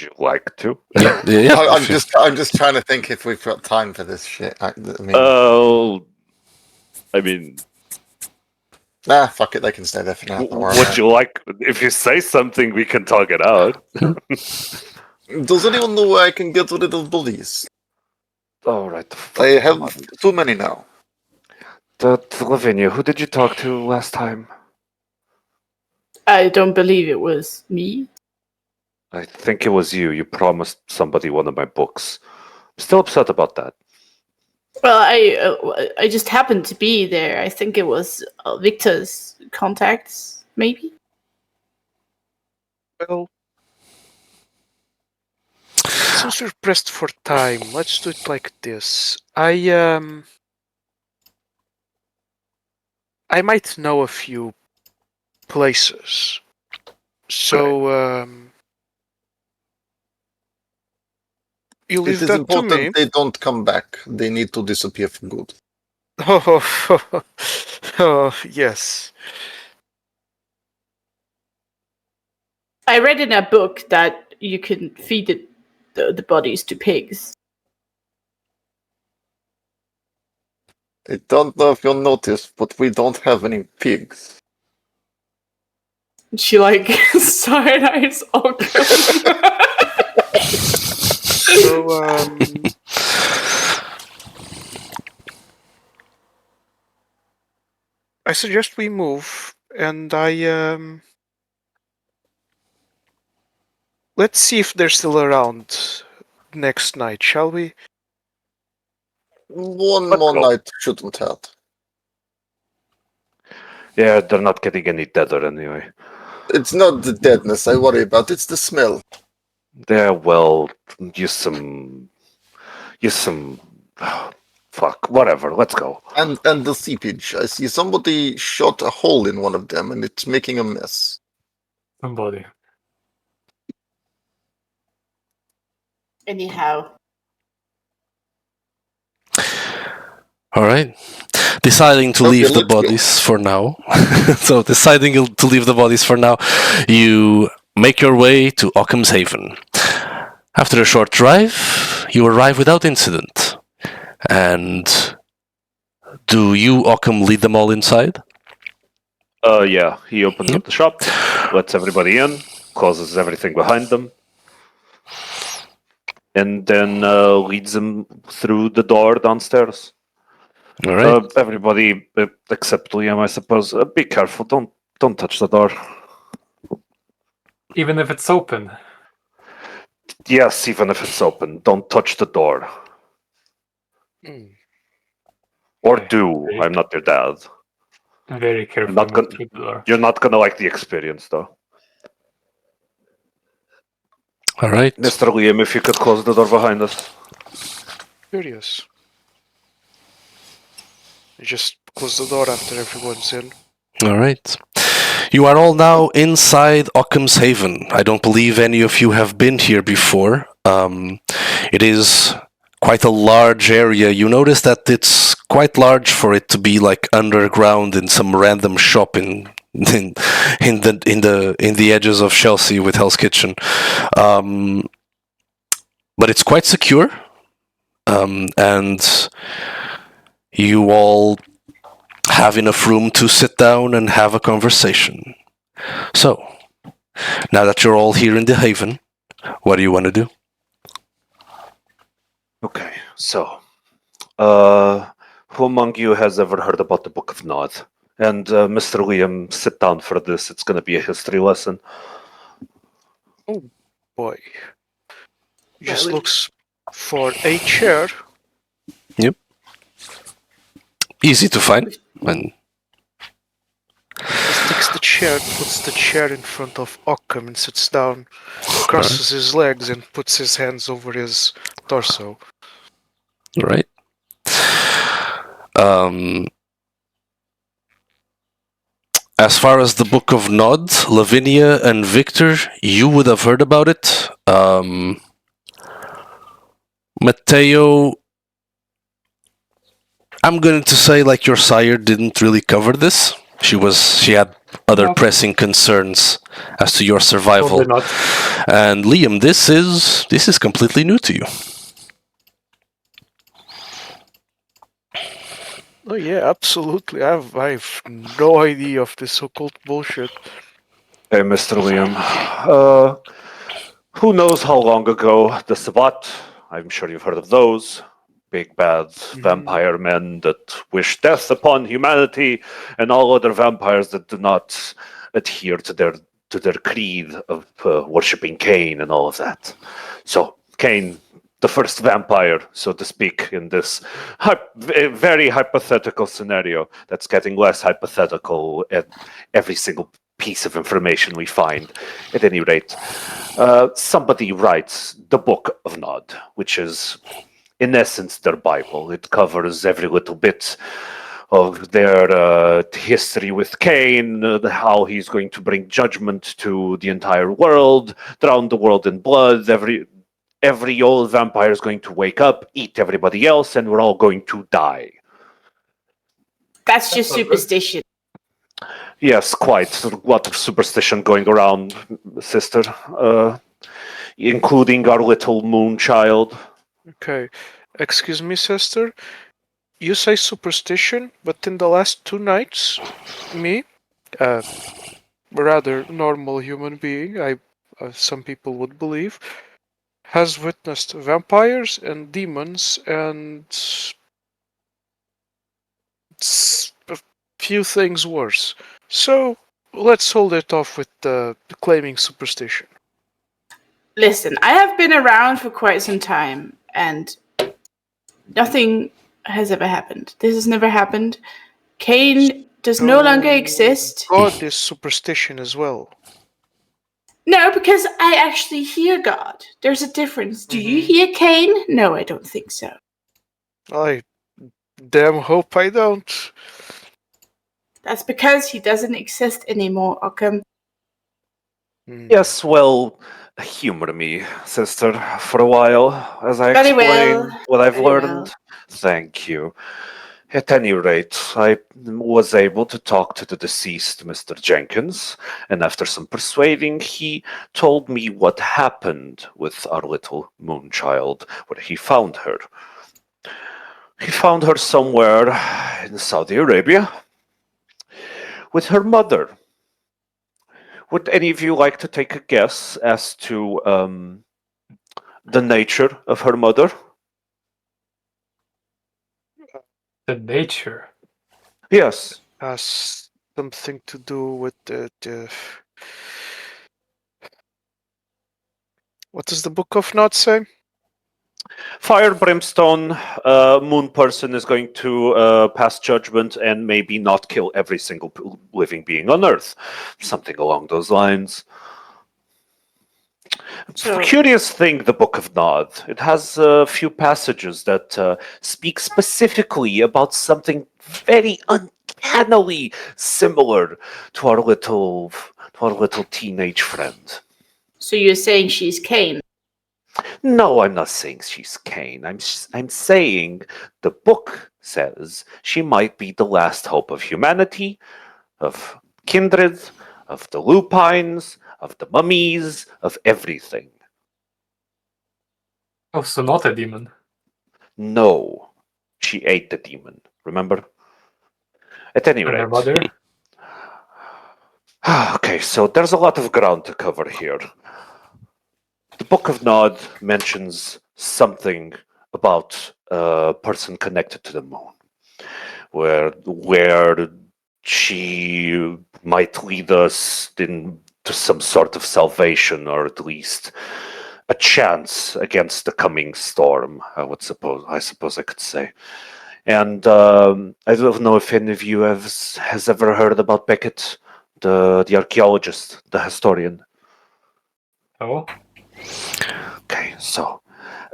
Would you like to? Yeah. I'm just trying to think if we've got time for this shit. I mean, nah, fuck it. They can stay there for now. Don't worry Would about you like? If you say something, we can talk it out. it. Does anyone know where I can get rid of bodies? All right. I have too many now. Lavinia, who did you talk to last time? I don't believe it was me. I think it was you. You promised somebody one of my books. I'm still upset about that. Well, I just happened to be there. I think it was Victor's contacts, maybe. Well, since we're pressed for time, let's do it like this. I might know a few places. So, you It leave is that to me. important they don't come back. They need to disappear for good. Oh, yes. I read in a book that you can feed the bodies to pigs. I don't know if you'll notice, but we don't have any pigs. She like side-eyes Occam. So, I suggest we move, and let's see if they're still around next night, shall we? One Let's more go. night shouldn't hurt. Yeah, they're not getting any deader anyway. It's not the deadness I worry about, it's the smell. Yeah, well, use some. Fuck, whatever. Let's go. And the seepage. I see somebody shot a hole in one of them and it's making a mess. Somebody. Anyhow. All right. Deciding to Okay, leave the let's go. bodies for now. So deciding to leave the bodies for now, you make your way to Occam's Haven. After a short drive, you arrive without incident. And do you, Occam, lead them all inside? Yeah, he opens up the shop, lets everybody in, closes everything behind them. and then leads him through the door downstairs. All right. Everybody, except Liam, I suppose, be careful. Don't touch the door. Even if it's open. Yes, even if it's open, don't touch the door. Mm. Or Okay. do. I'm not your dad. Very careful not move gonna- through the door. You're not gonna like the experience, though. All right. Mr. Liam, if you could close the door behind us. Curious. You just close the door after everyone's in. All right. You are all now inside Occam's Haven. I don't believe any of you have been here before. It is quite a large area. You notice that it's quite large for it to be like underground in some random shop in the edges of Chelsea with Hell's Kitchen. But it's quite secure. And you all have enough room to sit down and have a conversation. So, now that you're all here in the Haven, what do you want to do? Okay, so, who among you has ever heard about the Book of Nod? And Mr. Liam, sit down for this. It's going to be a history lesson. Boy. Just looks for a chair. Easy to find. And Just takes the chair, puts the chair in front of Occam and sits down, crosses his legs and puts his hands over his torso. right. As far as the Book of Nod, Lavinia and Victor, you would have heard about it. Matteo, I'm going to say like your sire didn't really cover this. She had other No. pressing concerns as to your survival. Probably not. And Liam, this is completely new to you. Oh yeah, absolutely. I've no idea of this occult bullshit. Hey, Mr. Liam. Who knows how long ago the Sabbat, I'm sure you've heard of those, big bad vampire men that wish death upon humanity, and all other vampires that do not adhere to their creed of worshipping Cain and all of that. So, Cain, the first vampire, so to speak, in this very hypothetical scenario that's getting less hypothetical at every single piece of information we find. At any rate, somebody writes the Book of Nod, which is, in essence, their Bible. It covers every little bit of their history with Cain, how he's going to bring judgment to the entire world, drown the world in blood. Every old vampire is going to wake up, eat everybody else, and we're all going to die. That's just superstition. Yes, quite. A lot of superstition going around, sister. Including our little moon child. Okay. Excuse me, sister. You say superstition, but in the last 2 nights, me, rather normal human being, some people would believe, has witnessed vampires and demons and a few things worse. So let's hold it off with claiming superstition. Listen, I have been around for quite some time, and nothing has ever happened. This has never happened. Cain does no longer exist. God is superstition as well. No, because I actually hear God. There's a difference. Do you hear Cain? No, I don't think so. I damn hope I don't. That's because he doesn't exist anymore, Occam. Yes, well, humor me, sister, for a while, as I Very explain well, what I've very learned. well. Thank you. At any rate, I was able to talk to the deceased Mr. Jenkins, and after some persuading, he told me what happened with our little moonchild, where he found her. He found her somewhere in Saudi Arabia with her mother. Would any of you like to take a guess as to The nature of her mother? The nature. Yes. Has something to do with the what does the Book of Nod say? Fire, brimstone, moon person is going to pass judgment and maybe not kill every single living being on Earth. Something along those lines. So, Curious thing, the Book of Nod. It has a few passages that speak specifically about something very uncannily similar to our little teenage friend. so you're saying she's Cain? No, I'm not saying she's Cain. I'm saying the book says she might be the last hope of humanity, of kindred, of the lupines, of the mummies, of everything. Oh, so not a demon. No, she ate the demon. Remember? At any And her rate. mother? Okay, so there's a lot of ground to cover here. The Book of Nod mentions something about a person connected to the moon, where she might lead us into some sort of salvation, or at least a chance against the coming storm. I suppose I could say. And I don't know if any of you has ever heard about Beckett, the archaeologist, the historian. Oh? Okay, so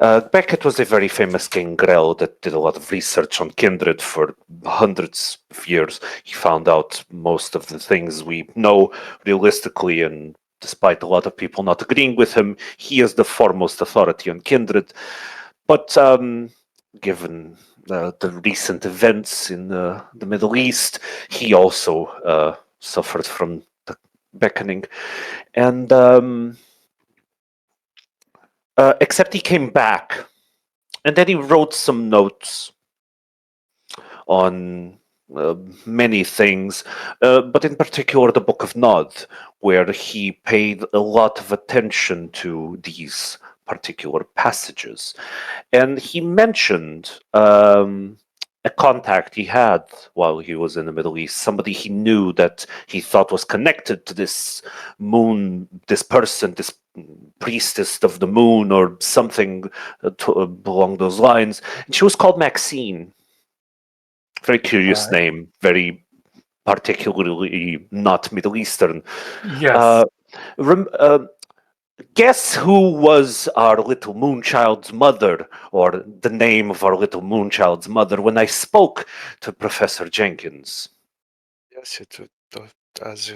Beckett was a very famous gangrel that did a lot of research on kindred for hundreds of years. He found out most of the things we know realistically, and despite a lot of people not agreeing with him, he is the foremost authority on kindred. But given the recent events in the Middle East, he also suffered from the beckoning. And except he came back, and then he wrote some notes on many things, but in particular the Book of Nod, where he paid a lot of attention to these particular passages. And he mentioned a contact he had while he was in the Middle East, somebody he knew that he thought was connected to this moon, this person, this priestess of the moon, or something along those lines. And she was called Maxine. Very curious Alright. name, very particularly not Middle Eastern. Yes. Rem- uh, Guess who was our little moonchild's mother, or the name of our little moonchild's mother, when I spoke to Professor Jenkins? Yes, as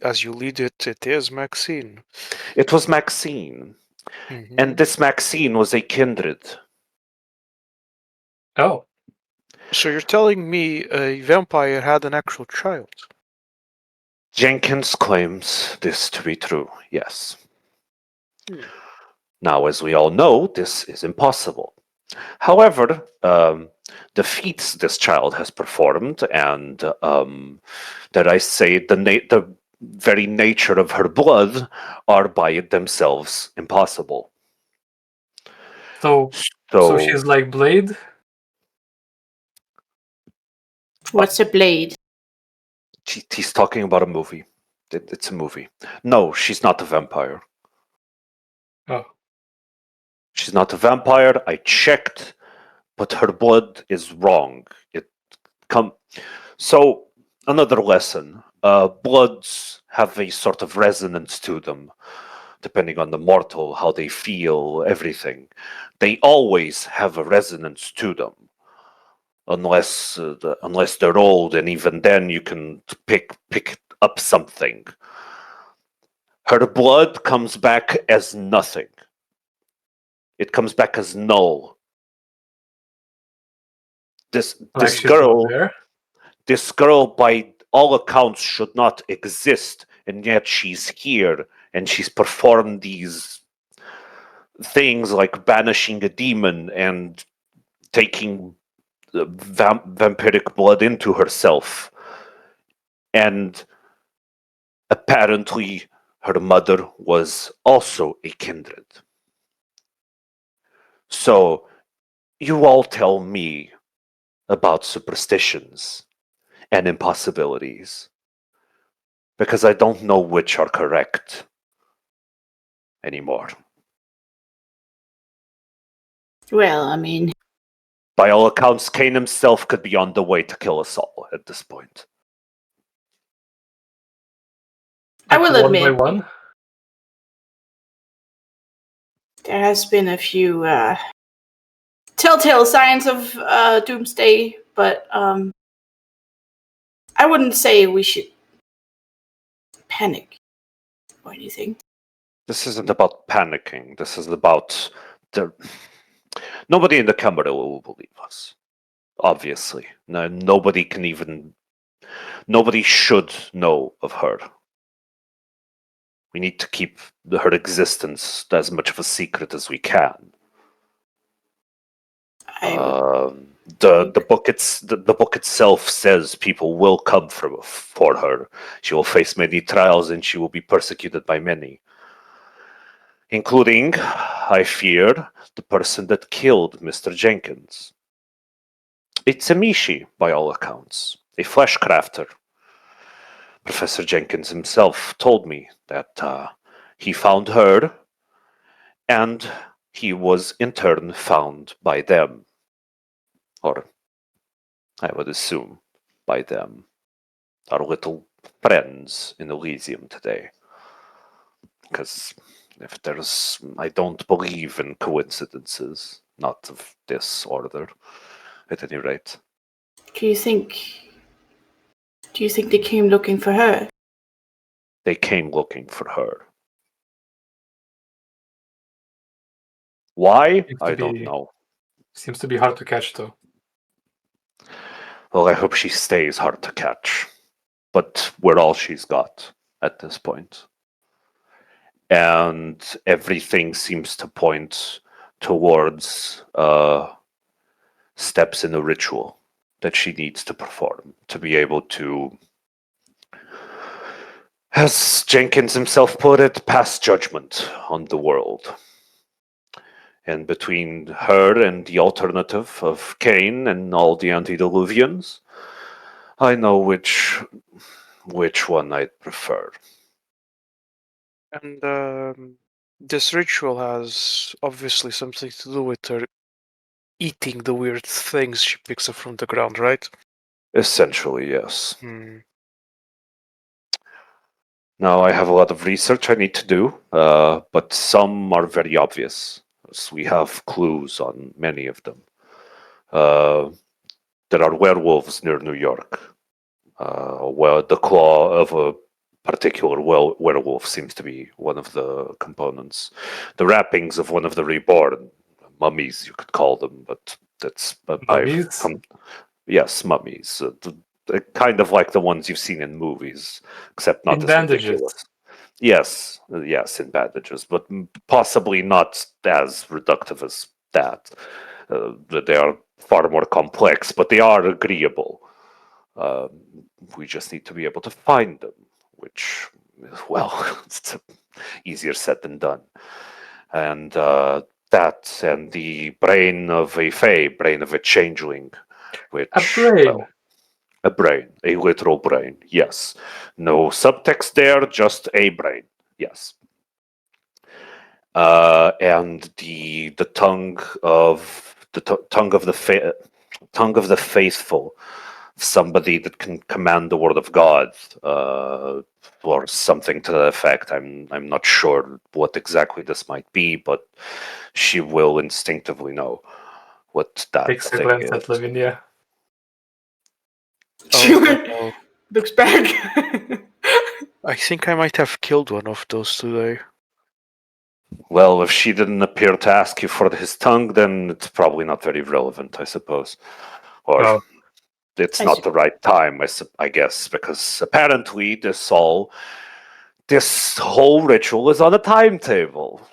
as you lead it, it is Maxine. It was Maxine. And this Maxine was a kindred. Oh. So you're telling me a vampire had an actual child? Jenkins claims this to be true, yes. Hmm. Now, as we all know, this is impossible. However, the feats this child has performed, and that I say the very nature of her blood, are by themselves impossible. So So she's like Blade? What's a blade? he's talking about a movie. It's a movie. No, she's not a vampire. Oh. She's not a vampire. I checked, but her blood is wrong. It come so another lesson. Bloods have a sort of resonance to them, depending on the mortal, how they feel, everything. They always have a resonance to them, unless they're old, and even then you can pick up something. Her blood comes back as nothing. It comes back as null. This Like this she's not girl, there? this girl, by all accounts, should not exist, and yet she's here, and she's performed these things like banishing a demon and taking vampiric blood into herself. And apparently, her mother was also a kindred. So, you all tell me about superstitions and impossibilities, because I don't know which are correct anymore. Well, I mean, By all accounts, Cain himself could be on the way to kill us all at this point. I will One by admit, one. there has been a few telltale signs of doomsday, but I wouldn't say we should panic or anything. This isn't about panicking. This is about the. Nobody in the camera will believe us. Obviously, no, nobody can even. Nobody should know of her. We need to keep her existence as much of a secret as we can. I would. The book itself says people will come for her. She will face many trials and she will be persecuted by many, including, I fear, the person that killed Mr. Jenkins. It's a Mishi, by all accounts, a flesh crafter. Professor Jenkins himself told me that he found her, and he was in turn found by them. Or, I would assume, by them. Our little friends in Elysium today. Because if there's. I don't believe in coincidences, not of this order, at any rate. Do you think they came looking for her? They came looking for her. Why? I don't know. Seems to be hard to catch, though. Well, I hope she stays hard to catch. But we're all she's got at this point. And everything seems to point towards steps in the ritual that she needs to perform to be able to, as Jenkins himself put it, pass judgment on the world. And between her and the alternative of Cain and all the antediluvians, I know which one I'd prefer. And this ritual has obviously something to do with her eating the weird things she picks up from the ground, right? Essentially, yes. Hmm. Now, I have a lot of research I need to do, but some are very obvious. So we have clues on many of them. There are werewolves near New York. Where the claw of a particular werewolf seems to be one of the components. The wrappings of one of the reborn mummies, you could call them, but that's Mummies? Yes, mummies. Kind of like the ones you've seen in movies, except not In as bandages. ridiculous. Yes, in bandages, but possibly not as reductive as that. They are far more complex, but they are agreeable. We just need to be able to find them, which, well, it's easier said than done. And that and the brain of a fae, brain of a changeling, which, A brain. well, a brain, a literal brain, yes. No subtext there, just a brain, yes. And the tongue of tongue of the faithful, somebody that can command the word of God, or something to that effect. I'm not sure what exactly this might be, but she will instinctively know what that Takes a thing glance is. at Lavinia. Oh, Looks back. I think I might have killed one of those today. Well, if she didn't appear to ask you for his tongue, then it's probably not very relevant, I suppose. Or Oh. it's I not see. the right time, I guess, because apparently this whole ritual is on a timetable,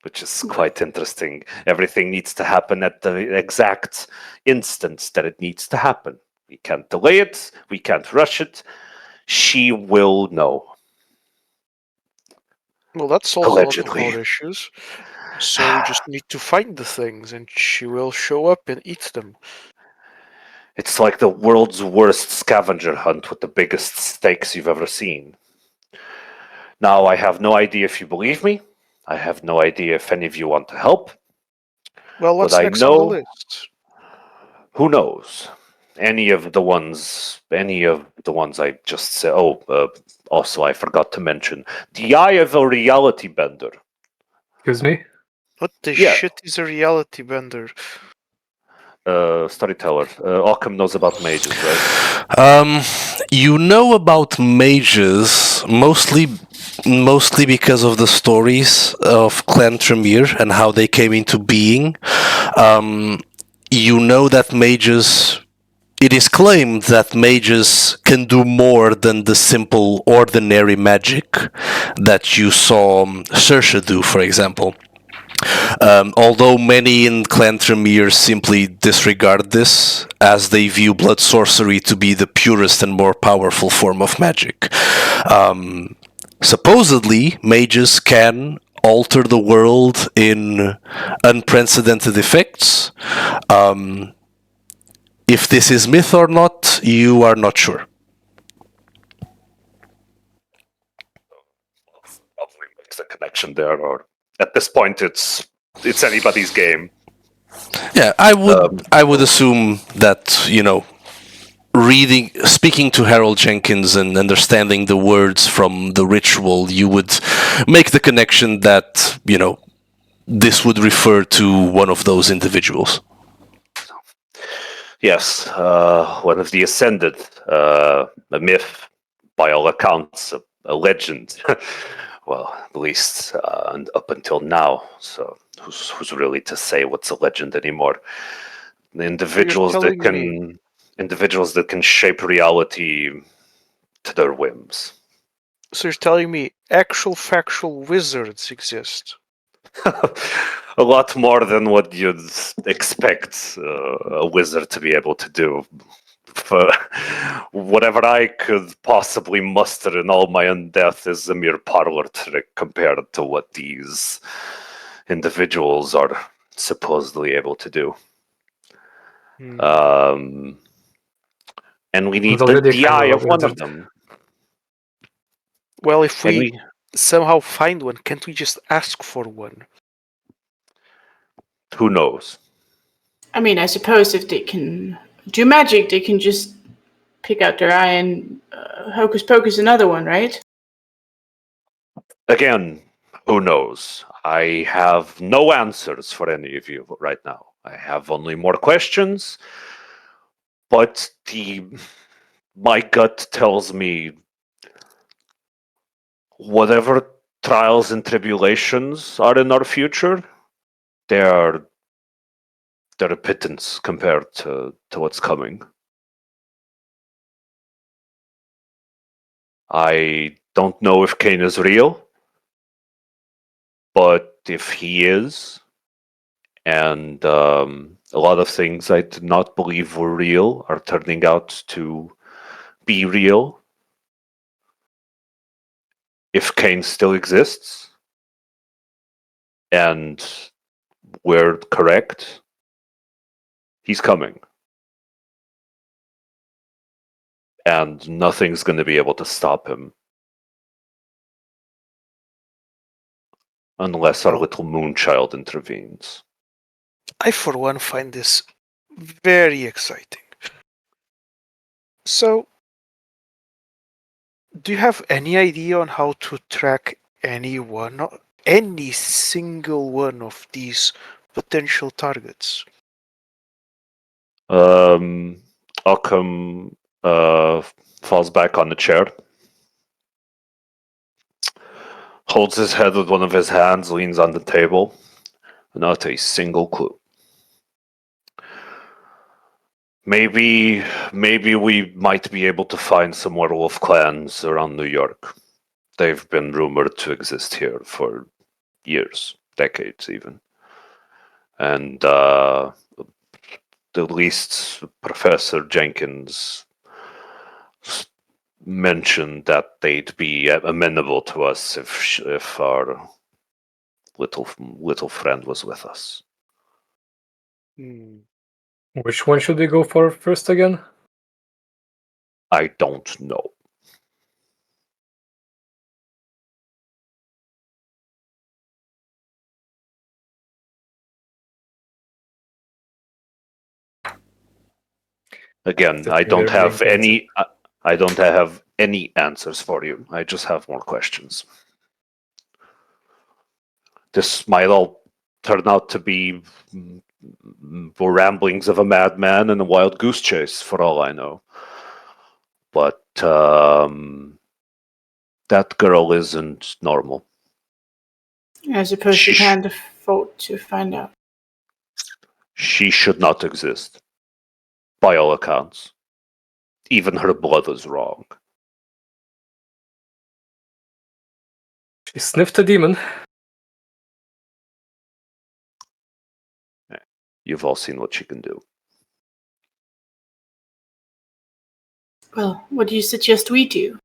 which is quite interesting. Everything needs to happen at the exact instance that it needs to happen. We can't delay it. We can't rush it. She will know. Well, that solves a lot of Allegedly. our issues. So we just need to find the things, and she will show up and eat them. It's like the world's worst scavenger hunt with the biggest stakes you've ever seen. Now, I have no idea if you believe me. I have no idea if any of you want to help. Well, What what's I next on the know, list? who knows? Any of the ones I just said. Oh, also, I forgot to mention the Eye of a Reality Bender. Excuse me? What the Yeah. shit is a reality bender? Storyteller. Occam knows about mages, right? You know about mages mostly because of the stories of Clan Tremere and how they came into being. You know that mages. It is claimed that mages can do more than the simple, ordinary magic that you saw Saoirse do, for example. Although many in Clan Tremere simply disregard this, as they view blood sorcery to be the purest and more powerful form of magic. Supposedly, mages can alter the world in unprecedented effects. If this is myth or not, you are not sure. Probably makes a connection there, or at this point, it's anybody's game. Yeah, I would assume that, speaking to Harold Jenkins and understanding the words from the ritual, you would make the connection that, this would refer to one of those individuals. Yes, one of the Ascended, a myth, by all accounts, a legend. Well, at least up until now. So, who's really to say what's a legend anymore? The individuals that can shape reality to their whims. So you're telling me actual factual wizards exist? A lot more than what you'd expect a wizard to be able to do. For whatever I could possibly muster in all my undeath is a mere parlor trick compared to what these individuals are supposedly able to do. And we need the eye of one of them. Well, if we somehow find one, can't we just ask for one? Who knows? I mean, I suppose if they can do magic, they can just pick out their eye and hocus pocus another one, right? Again, who knows? I have no answers for any of you right now. I have only more questions, but my gut tells me whatever trials and tribulations are in our future, they're a pittance compared to what's coming. I don't know if Cain is real, but if he is, and a lot of things I did not believe were real are turning out to be real. If Cain still exists, and we're correct, he's coming. And nothing's going to be able to stop him. Unless our little moonchild intervenes. I, for one, find this very exciting. So, do you have any idea on how to track any single one of these potential targets? Occam falls back on the chair, holds his head with one of his hands, leans on the table. Not a single clue. Maybe we might be able to find some werewolf clans around New York. They've been rumored to exist here for years, decades even. And at least Professor Jenkins mentioned that they'd be amenable to us if our little friend was with us. Which one should we go for first again? I don't know. Again, I don't have any. I don't have any answers for you. I just have more questions. This might all turn out to be ramblings of a madman and a wild goose chase, for all I know. But that girl isn't normal. I suppose we can't afford to find out. She should not exist, by all accounts. Even her blood is wrong. She sniffed a demon. You've all seen what she can do. Well, what do you suggest we do?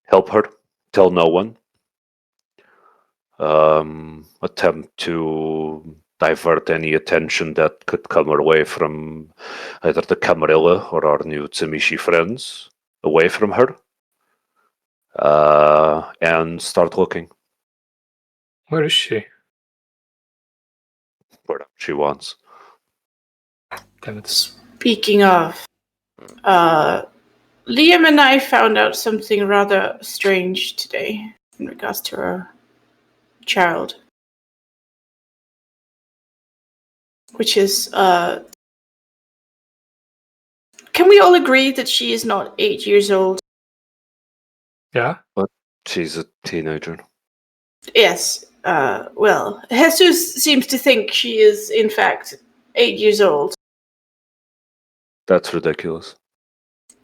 Help her. Tell no one. Attempt to divert any attention that could come away from either the Camarilla or our new Tsimishi friends away from her. And start looking. Where is she? Wherever she wants. Damn it. Speaking of, Liam and I found out something rather strange today in regards to our child. Which is, can we all agree that she is not 8 years old? Yeah? She's a teenager. Yes. Well, Jesus seems to think she is, in fact, 8 years old. That's ridiculous.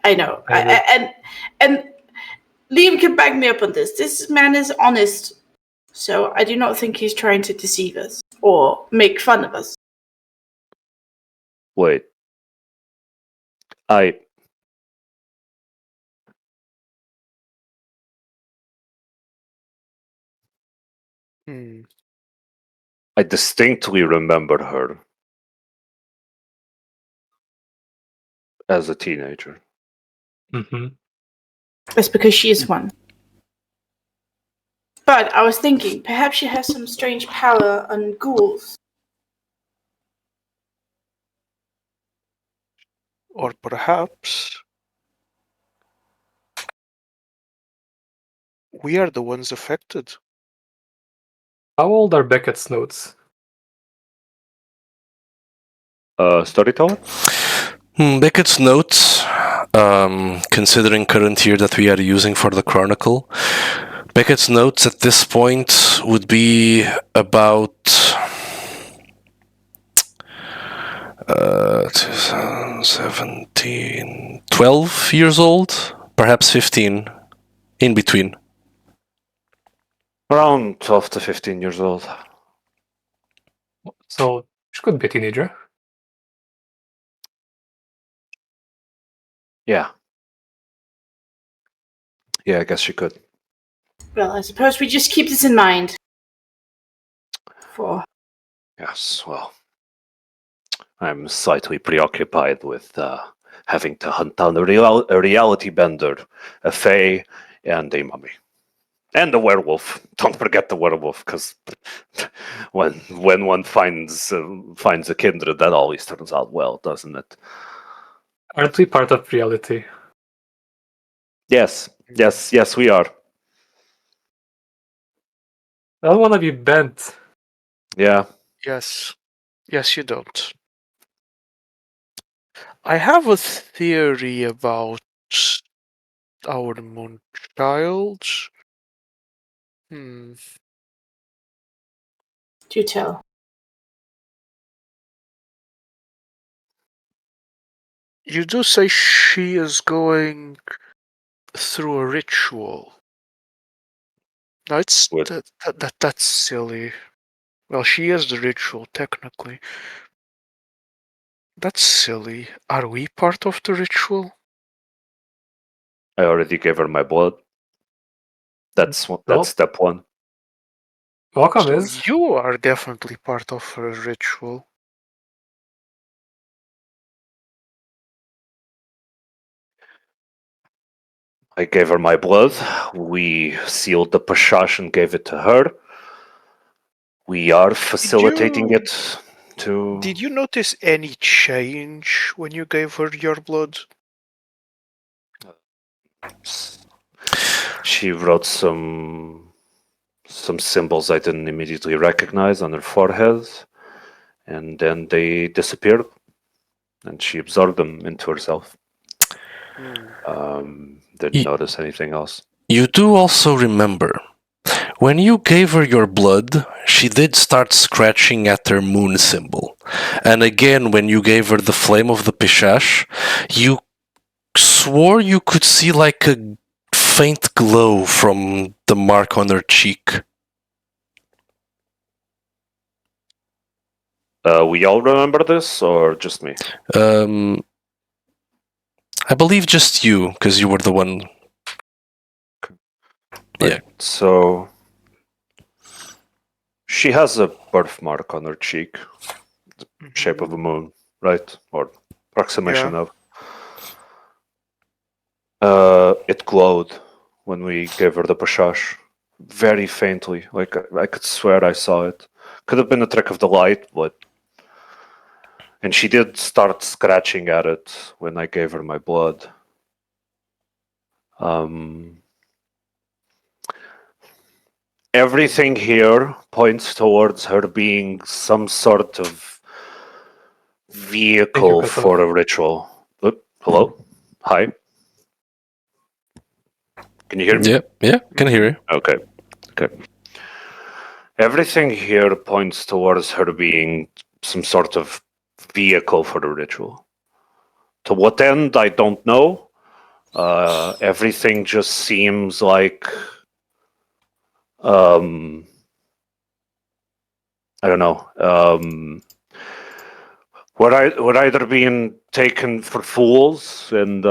I know. I agree. And Liam can back me up on this. This man is honest. So I do not think he's trying to deceive us or make fun of us. Wait. I distinctly remember her as a teenager. Mm-hmm. That's because she is one. But I was thinking, perhaps she has some strange power on ghouls. Or perhaps we are the ones affected. How old are Beckett's notes? Storyteller? Beckett's notes, considering current year that we are using for the Chronicle, Beckett's notes at this point would be about 2017, 12 years old, perhaps 15, in between. Around 12 to 15 years old. So she could be a teenager. Yeah. Yeah, I guess she could. Well, I suppose we just keep this in mind. For Yes, well. I'm slightly preoccupied with having to hunt down a reality bender, a fae, and a mummy. And a werewolf. Don't forget the werewolf, because when one finds a kindred, that always turns out well, doesn't it? Aren't we part of reality? Yes, we are. I don't want to be bent. Yeah. Yes. Yes, you don't. I have a theory about our moon child. do tell. You do say she is going through a ritual. No, it's that's silly. Well, she is the ritual, technically. That's silly. Are we part of the ritual? I already gave her my blood. That's step one. Welcome So is. you are definitely part of a ritual. I gave her my blood. We sealed the pashash and gave it to her. We are facilitating it to... Did you notice any change when you gave her your blood? She wrote some symbols I didn't immediately recognize on her forehead, and then they disappeared, and she absorbed them into herself. Didn't notice anything else. You do also remember, when you gave her your blood, she did start scratching at her moon symbol. And again, when you gave her the flame of the Pishash, you swore you could see like a faint glow from the mark on her cheek. We all remember this, or just me? I believe just you, because you were the one. Right. Yeah. So she has a birthmark on her cheek, the shape of a moon, right? Or approximation of. It glowed when we gave her the pashash, very faintly. Like I could swear I saw it. Could have been a trick of the light, but. And she did start scratching at it when I gave her my blood. Everything here points towards her being some sort of vehicle for a ritual. Hello? Hi? Can you hear me? Yeah, can hear you. Okay. Everything here points towards her being some sort of vehicle for the ritual. To what end, I don't know. Everything just seems like... I don't know. We're either being taken for fools and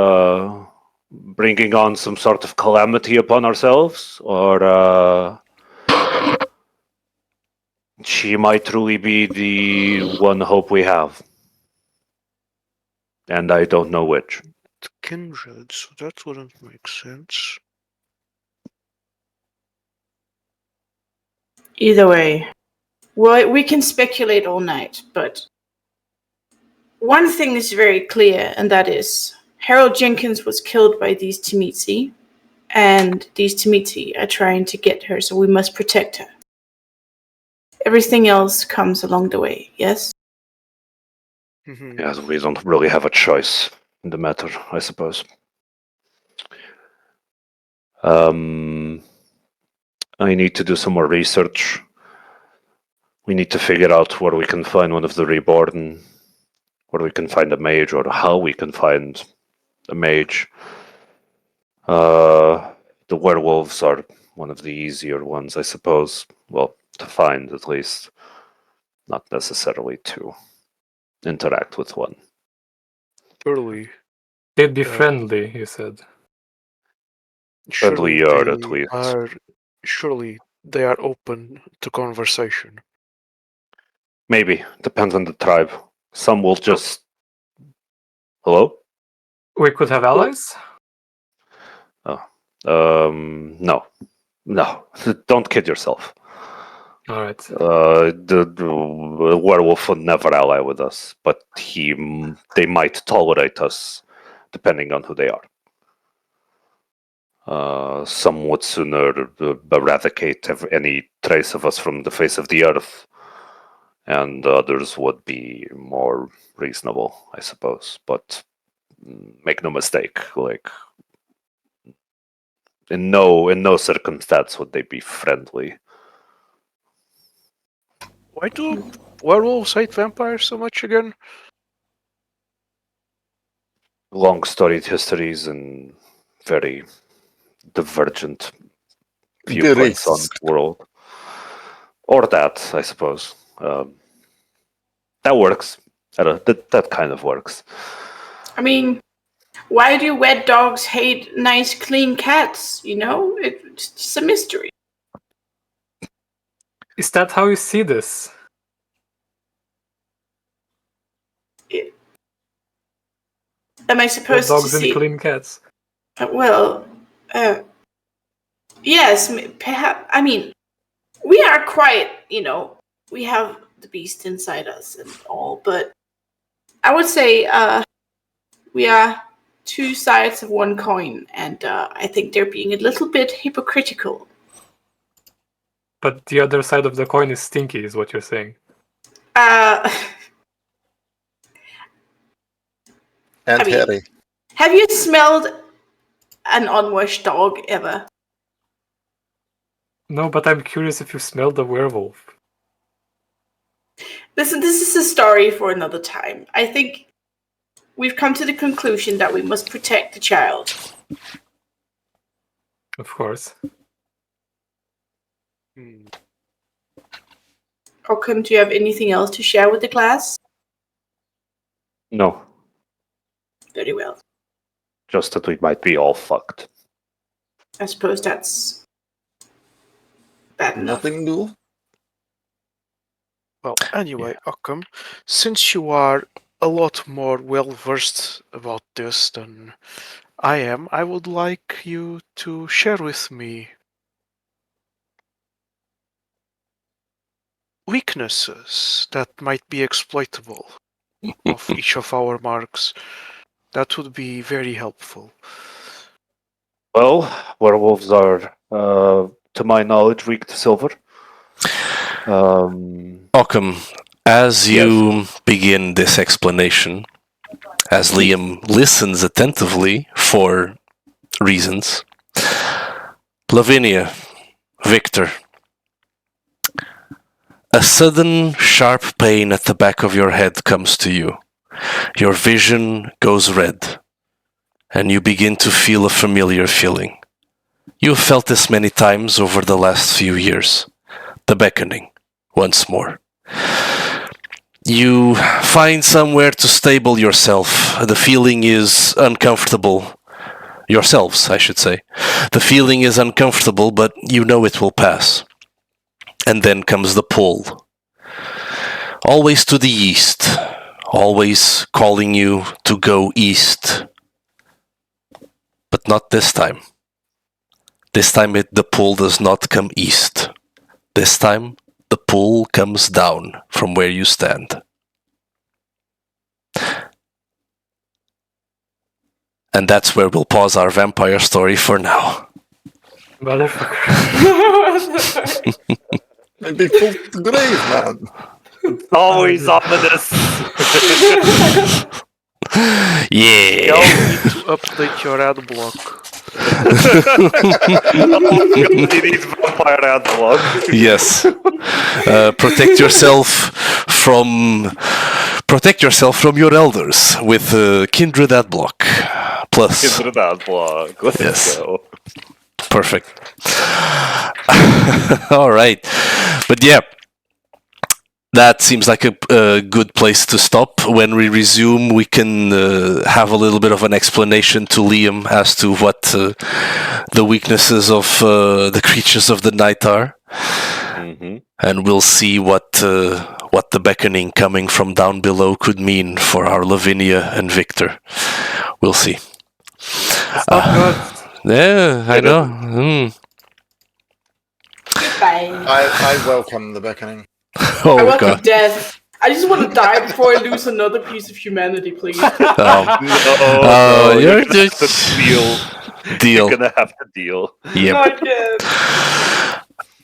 bringing on some sort of calamity upon ourselves, or she might truly be the one hope we have. And I don't know which. Kindred, so that wouldn't make sense. Either way, well, we can speculate all night, but one thing is very clear, and that is Harold Jenkins was killed by these Timitsi, and these Timitsi are trying to get her, so we must protect her. Everything else comes along the way, yes? Yes, we don't really have a choice in the matter, I suppose. I need to do some more research. We need to figure out where we can find one of the reborn, where we can find a mage, or how we can find a mage. The werewolves are one of the easier ones, I suppose. Well, to find at least. Not necessarily to interact with one. Surely. They'd be friendly, you said. Friendlier, at least. Surely they are open to conversation. Maybe. Depends on the tribe. Some will just... Hello? We could have allies? No. No. Don't kid yourself. Alright. The werewolf would never ally with us, but they might tolerate us, depending on who they are. Some would sooner eradicate any trace of us from the face of the earth, and others would be more reasonable, I suppose. But make no mistake, like in no circumstance would they be friendly. Why do werewolves hate vampires so much again? Long storied histories and very divergent viewpoints on the world. Or that, I suppose. That works. That kind of works. I mean, why do wet dogs hate nice, clean cats? You know, it's just a mystery. Is that how you see this? Am I Wet supposed to dogs and see? clean cats. Well, yes, perhaps. I mean, we are quite, we have the beast inside us and all, but I would say we are two sides of one coin, and I think they're being a little bit hypocritical. But the other side of the coin is stinky, is what you're saying. And I mean- hairy. Have you smelled an unwashed dog ever? No, but I'm curious if you smelled the werewolf. Listen, this is a story for another time. I think we've come to the conclusion that we must protect the child. Of course. Ockham, do you have anything else to share with the class? No, Very well. just that we might be all fucked. I suppose that's bad enough. Nothing new. Well, anyway, Occam, since you are a lot more well versed about this than I am, I would like you to share with me weaknesses that might be exploitable of each of our marks. That would be very helpful. Well, werewolves are, to my knowledge, weak to silver. Occam, as you begin this explanation, as Liam listens attentively for reasons, Lavinia, Victor, a sudden sharp pain at the back of your head comes to you. Your vision goes red, and you begin to feel a familiar feeling. You have felt this many times over the last few years. The beckoning, once more. You find somewhere to stable yourself. The feeling is uncomfortable. Yourselves, I should say. The feeling is uncomfortable, but you know it will pass. And then comes the pull. Always to the east. Always calling you to go east. But not this time. This time the pull does not come east. This time the pull comes down from where you stand. And that's where we'll pause our vampire story for now. Motherfucker. Maybe full to grave, man. Always ominous. Yeah. You need to update your ad block. He needs vampire ad block. Yes. Protect yourself from your elders with Kindred Adblock Plus. Kindred ad block. Let's Yes. go. Perfect. All right. But yeah, that seems like a good place to stop. When we resume, we can have a little bit of an explanation to Liam as to what the weaknesses of the creatures of the night are. Mm-hmm. And we'll see what the beckoning coming from down below could mean for our Lavinia and Victor. We'll see. It's not good. Yeah, I know. Goodbye. I welcome the beckoning. I Oh want god. to death. I just want to die before I lose another piece of humanity, please. Oh, you're you're gonna have just to deal. deal. You're gonna have to deal. Yep. Not yet.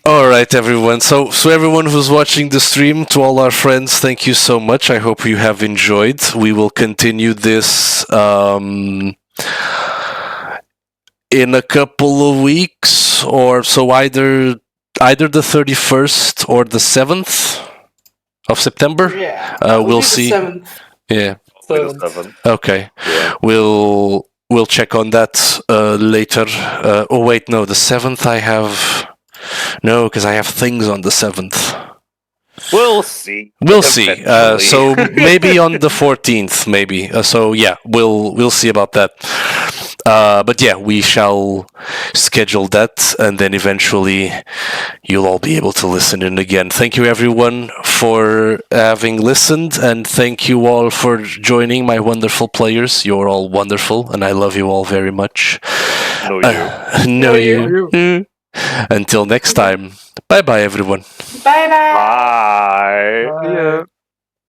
All right, everyone. So everyone who's watching the stream, to all our friends, thank you so much. I hope you have enjoyed. We will continue this in a couple of weeks, or so either the 31st or the 7th of September. Yeah. We'll do the see. 7th. Yeah. So, 7. Okay. Yeah. We'll check on that later. Oh wait, no, the 7th I have. No, because I have things on the 7th. We'll see. We'll see. Eventually. So maybe on the 14th, maybe. So yeah, we'll see about that. But yeah, we shall schedule that, and then eventually you'll all be able to listen in again. Thank you everyone for having listened, and thank you all for joining, my wonderful players. You're all wonderful, and I love you all very much. No, you. Know you. Until next time. Bye bye everyone. Bye bye. Bye. Yeah.